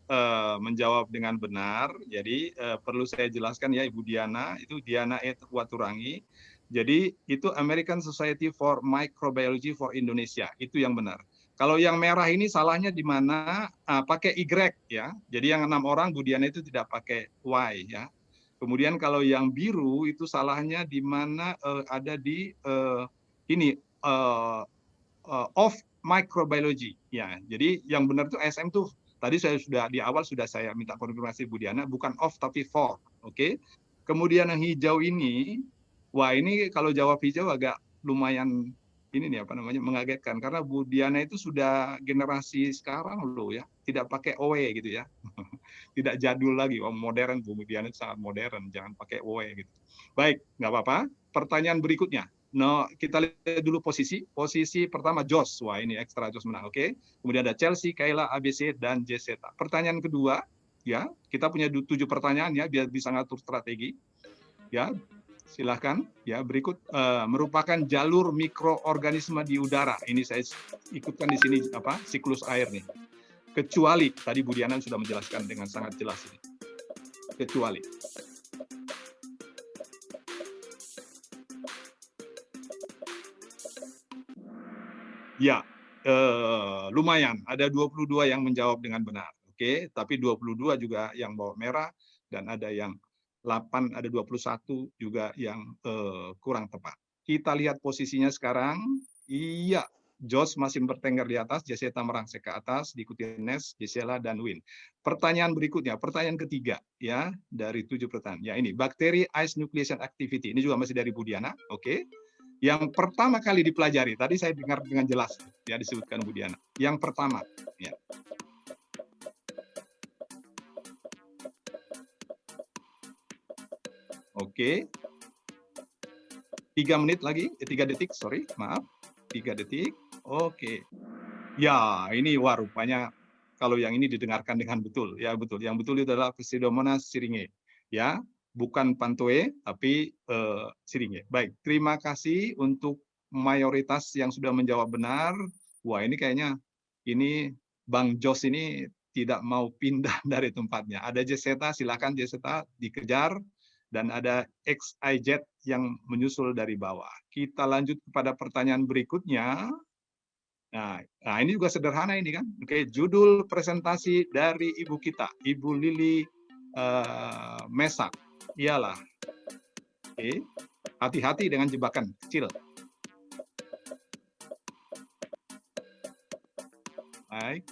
menjawab dengan benar. Jadi perlu saya jelaskan ya Ibu Diana, itu Diana Waturangi. Jadi itu American Society for Microbiology for Indonesia, itu yang benar. Kalau yang merah ini salahnya di mana? Pakai Y ya. Jadi yang 6 orang Bu Diana itu tidak pakai Y ya. Kemudian kalau yang biru itu salahnya di mana ada di of microbiology ya. Jadi yang benar itu SM tuh tadi saya sudah di awal sudah saya minta konfirmasi Bu Diana bukan of tapi for. Oke. Kemudian yang hijau ini wah ini kalau jawab hijau agak lumayan ini nih apa namanya mengagetkan karena Bu Diana itu sudah generasi sekarang loh ya, tidak pakai OE gitu ya. Tidak jadul lagi, modern Bu Diana itu sangat modern, jangan pakai OE gitu. Baik, nggak apa-apa. Pertanyaan berikutnya. No, kita lihat dulu posisi. Posisi pertama Jos. Wah, ini ekstra Jos menang. Oke. Kemudian ada Chelsea, Kayla, ABC dan Jeseta. Pertanyaan kedua, ya, kita punya 7 pertanyaan ya biar bisa ngatur strategi. Ya, silahkan. Ya, berikut merupakan jalur mikroorganisme di udara. Ini saya ikutkan di sini apa? Siklus air nih. Kecuali tadi Bu Diana sudah menjelaskan dengan sangat jelas ini. Kecuali. Ya, lumayan. Ada 22 yang menjawab dengan benar. Oke, tapi 22 juga yang bawa merah dan ada yang 8, ada 21 juga yang kurang tepat. Kita lihat posisinya sekarang. Iya, Jos masih bertengger di atas, Jeseta merangsek ke atas, diikuti Nes, Gisela, dan Win. Pertanyaan berikutnya, pertanyaan ketiga ya dari 7 pertanyaan. Ya ini, bakteri ice nucleation activity. Ini juga masih dari Bu Diana. Oke. Yang pertama kali dipelajari, tadi saya dengar dengan jelas ya disebutkan Bu Diana. Yang pertama, ya. Oke. 3 menit lagi, 3 detik, sorry, maaf. 3 detik. Oke. Ya, ini wah rupanya kalau yang ini didengarkan dengan betul. Ya betul. Yang betul itu adalah Pseudomonas syringae. Ya, bukan Panthoe tapi syringae. Baik, terima kasih untuk mayoritas yang sudah menjawab benar. Wah, ini kayaknya ini Bang Jos ini tidak mau pindah dari tempatnya. Ada Jeseta, silakan Jeseta dikejar, dan ada XIZ yang menyusul dari bawah. Kita lanjut kepada pertanyaan berikutnya. Nah, ini juga sederhana ini kan. Oke, judul presentasi dari ibu kita, Ibu Lili Mesak. Iyalah. Oke, hati-hati dengan jebakan kecil. Baik.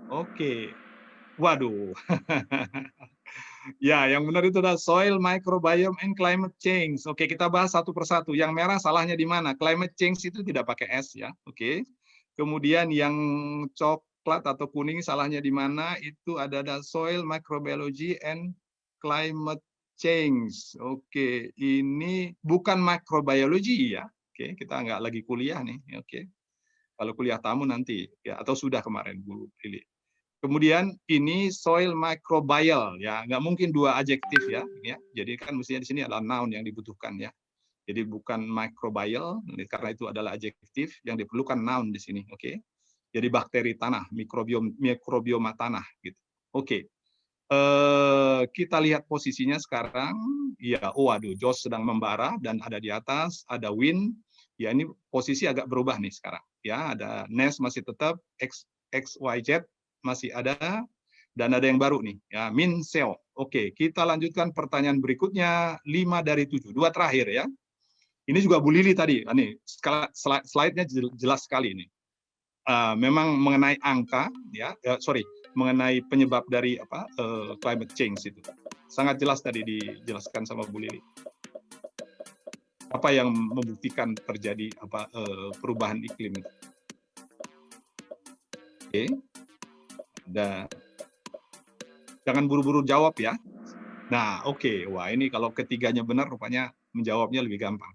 Oke. Waduh. Ya, yang benar itu adalah soil microbiome and climate change. Oke, kita bahas satu persatu. Yang merah salahnya di mana? Climate change itu tidak pakai S ya. Oke. Kemudian yang coklat atau kuning salahnya di mana? Itu ada soil microbiology and climate change. Oke, ini bukan microbiology ya. Oke, kita nggak lagi kuliah nih. Oke. Kalau kuliah tamu nanti ya, atau sudah kemarin Bu Lili. Kemudian ini soil microbial ya, nggak mungkin dua adjektif ya. Jadi kan mestinya di sini adalah noun yang dibutuhkan ya. Jadi bukan microbial karena itu adalah adjektif, yang diperlukan noun di sini. Oke. Jadi bakteri tanah, mikrobioma tanah gitu. Oke. Kita lihat posisinya sekarang. Ya, waduh, Jos sedang membara dan ada di atas, ada Win. Ya, ini posisi agak berubah nih sekarang. Ya, ada Nes masih tetap, XYZ masih ada, dan ada yang baru nih, ya, Min Seo. Oke, kita lanjutkan pertanyaan berikutnya, 5 dari 7, 2 terakhir ya. Ini juga Bu Lili tadi, nih slide-nya jelas sekali ini. Memang mengenai angka, ya, mengenai penyebab dari climate change itu, sangat jelas tadi dijelaskan sama Bu Lili. Apa yang membuktikan terjadi perubahan iklim itu. Oke. Dan jangan buru-buru jawab ya. Nah, oke. Wah, ini kalau ketiganya benar, rupanya menjawabnya lebih gampang.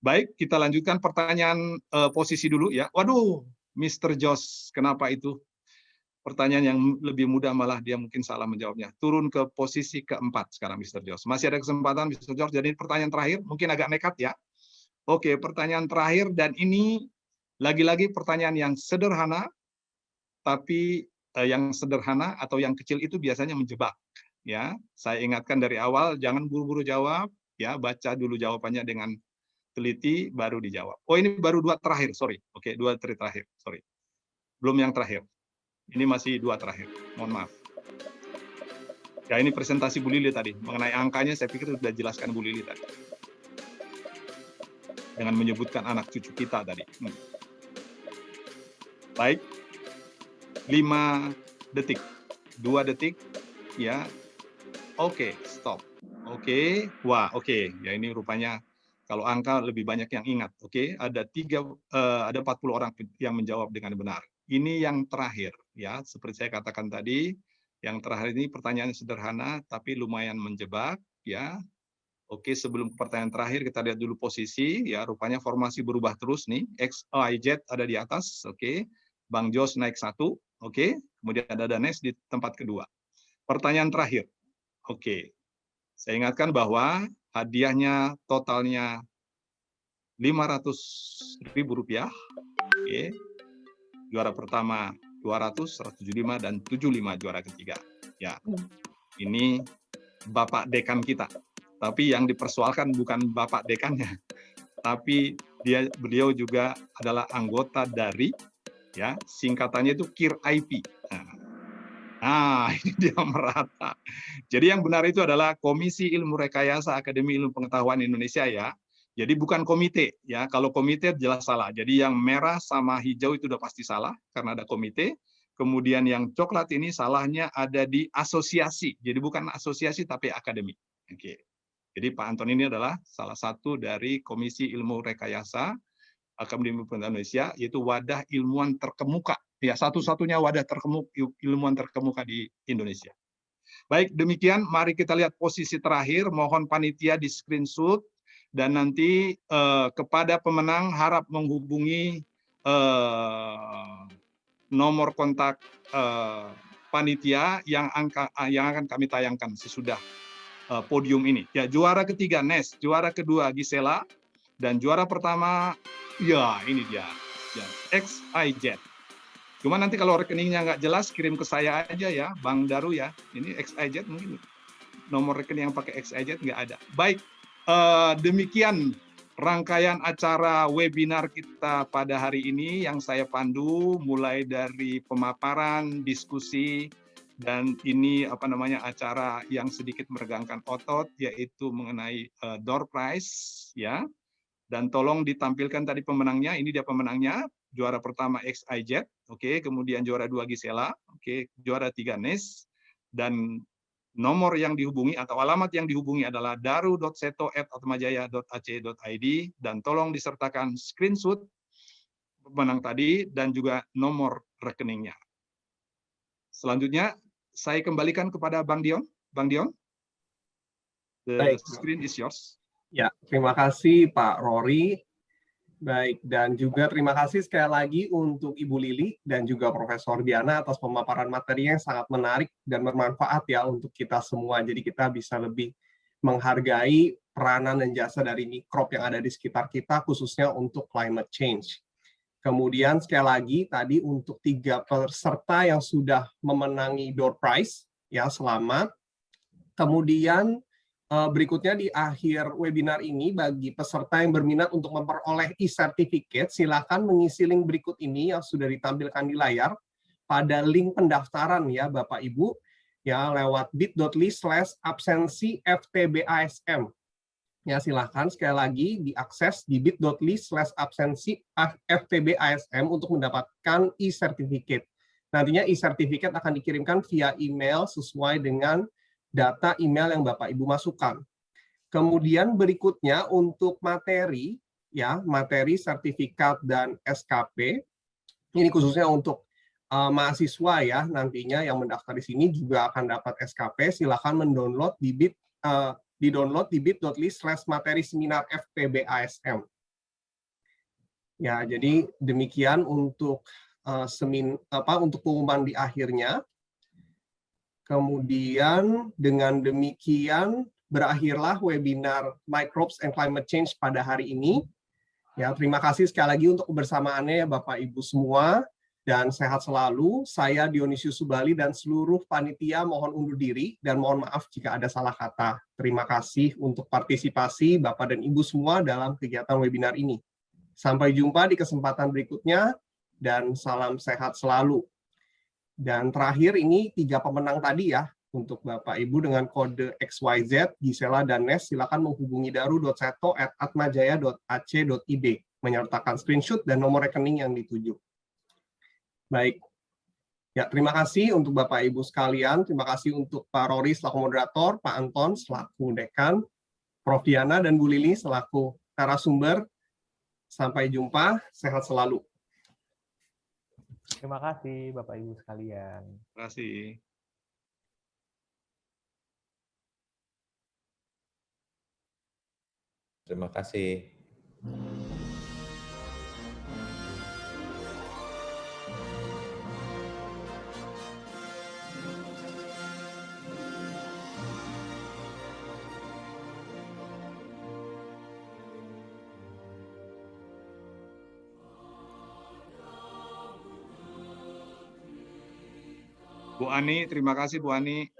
Baik, kita lanjutkan pertanyaan posisi dulu ya. Waduh, Mr. Jos, kenapa itu? Pertanyaan yang lebih mudah malah dia mungkin salah menjawabnya. Turun ke posisi keempat sekarang, Mr. Jos. Masih ada kesempatan, Mr. Jos. Jadi pertanyaan terakhir, mungkin agak nekat ya. Oke, pertanyaan terakhir, dan ini lagi-lagi pertanyaan yang sederhana, tapi yang sederhana atau yang kecil itu biasanya menjebak. Ya, saya ingatkan dari awal, jangan buru-buru jawab. Ya, baca dulu jawabannya dengan teliti, baru dijawab. Oh, ini baru 2 terakhir, sorry. Oke, 2 terakhir, sorry. Belum yang terakhir. Ini masih 2 terakhir. Mohon maaf. Ya, ini presentasi Bu Lili tadi. Mengenai angkanya, saya pikir sudah jelaskan Bu Lili tadi. Dengan menyebutkan anak cucu kita tadi. Baik. 5 detik, 2 detik, ya. Oke, stop. Oke, wah, oke. Ya, ini rupanya kalau angka lebih banyak yang ingat. Oke, ada 40 orang yang menjawab dengan benar. Ini yang terakhir, ya. Seperti saya katakan tadi, yang terakhir ini pertanyaan sederhana, tapi lumayan menjebak, ya. Oke, sebelum pertanyaan terakhir kita lihat dulu posisi, ya. Rupanya formasi berubah terus nih. XYZ ada di atas, oke. Bang Jos naik 1. Oke, kemudian ada Danes di tempat kedua. Pertanyaan terakhir. Oke, saya ingatkan bahwa hadiahnya totalnya Rp500.000. Oke, juara pertama 200, 175, dan 75 juara ketiga. Ya, ini Bapak Dekan kita. Tapi yang dipersoalkan bukan Bapak Dekannya, tapi beliau juga adalah anggota dari, ya, singkatannya itu KIR-IP. Nah, ini dia merata. Jadi yang benar itu adalah Komisi Ilmu Rekayasa Akademi Ilmu Pengetahuan Indonesia ya. Jadi bukan komite ya. Kalau komite jelas salah. Jadi yang merah sama hijau itu udah pasti salah karena ada komite. Kemudian yang coklat ini salahnya ada di asosiasi. Jadi bukan asosiasi tapi akademi. Oke. Jadi Pak Anton ini adalah salah satu dari Komisi Ilmu Rekayasa Akademi Ilmu Pengetahuan Indonesia, yaitu wadah ilmuwan terkemuka. Ya, satu-satunya wadah ilmuwan terkemuka di Indonesia. Baik, demikian mari kita lihat posisi terakhir. Mohon panitia di screenshot Dan nanti kepada pemenang harap menghubungi nomor kontak panitia yang akan kami tayangkan sesudah podium ini. Ya, juara ketiga Nes, juara kedua Gisela, dan juara pertama, ya ini dia, ya, XIZ. Cuma nanti kalau rekeningnya nggak jelas, kirim ke saya aja ya, Bang Daru ya. Ini XIZ mungkin nomor rekening yang pakai XIZ nggak ada. Baik, demikian rangkaian acara webinar kita pada hari ini yang saya pandu, mulai dari pemaparan, diskusi, dan ini acara yang sedikit meregangkan otot, yaitu mengenai door prize, ya. Dan tolong ditampilkan tadi pemenangnya. Ini dia pemenangnya. Juara pertama XIZ, oke. Kemudian juara 2 Gisela, oke. Juara 3 Nes, dan nomor yang dihubungi atau alamat yang dihubungi adalah daru.seto@atmajaya.ac.id, dan tolong disertakan screenshot pemenang tadi dan juga nomor rekeningnya. Selanjutnya saya kembalikan kepada Bang Dion. Bang Dion, the screen is yours. Ya, terima kasih Pak Rory. Baik, dan juga terima kasih sekali lagi untuk Ibu Lili dan juga Profesor Diana atas pemaparan materi yang sangat menarik dan bermanfaat ya untuk kita semua. Jadi kita bisa lebih menghargai peranan dan jasa dari mikrob yang ada di sekitar kita, khususnya untuk climate change. Kemudian sekali lagi tadi untuk 3 peserta yang sudah memenangi door prize, ya selamat. Kemudian berikutnya di akhir webinar ini bagi peserta yang berminat untuk memperoleh e-certificate, silakan mengisi link berikut ini yang sudah ditampilkan di layar pada link pendaftaran ya Bapak Ibu, ya lewat bit.ly/absensi/ftbasm. Ya silakan sekali lagi diakses di bit.ly/absensi/ftbasm untuk mendapatkan e-certificate. Nantinya e-certificate akan dikirimkan via email sesuai dengan data email yang Bapak Ibu masukkan. Kemudian berikutnya untuk materi, ya materi sertifikat dan SKP, ini khususnya untuk mahasiswa ya nantinya yang mendaftar di sini juga akan dapat SKP. Silakan mendownload di bit.ly/materi seminar FPBASM. Ya, jadi demikian untuk untuk pengumuman di akhirnya. Kemudian dengan demikian berakhirlah webinar Microbes and Climate Change pada hari ini. Ya, terima kasih sekali lagi untuk kebersamaannya ya Bapak Ibu semua, dan sehat selalu. Saya Dionysius Subali dan seluruh panitia mohon undur diri dan mohon maaf jika ada salah kata. Terima kasih untuk partisipasi Bapak dan Ibu semua dalam kegiatan webinar ini. Sampai jumpa di kesempatan berikutnya dan salam sehat selalu. Dan terakhir ini 3 pemenang tadi ya, untuk Bapak Ibu dengan kode XYZ, Gisela dan Nes, silakan menghubungi daru.seto@atmajaya.ac.id, menyertakan screenshot dan nomor rekening yang dituju. Baik, ya terima kasih untuk Bapak Ibu sekalian, terima kasih untuk Pak Rory selaku moderator, Pak Anton selaku dekan, Prof. Diana dan Bu Lili selaku narasumber. Sampai jumpa, sehat selalu. Terima kasih Bapak Ibu sekalian. Terima kasih. Terima kasih. Bu Ani, terima kasih Bu Ani.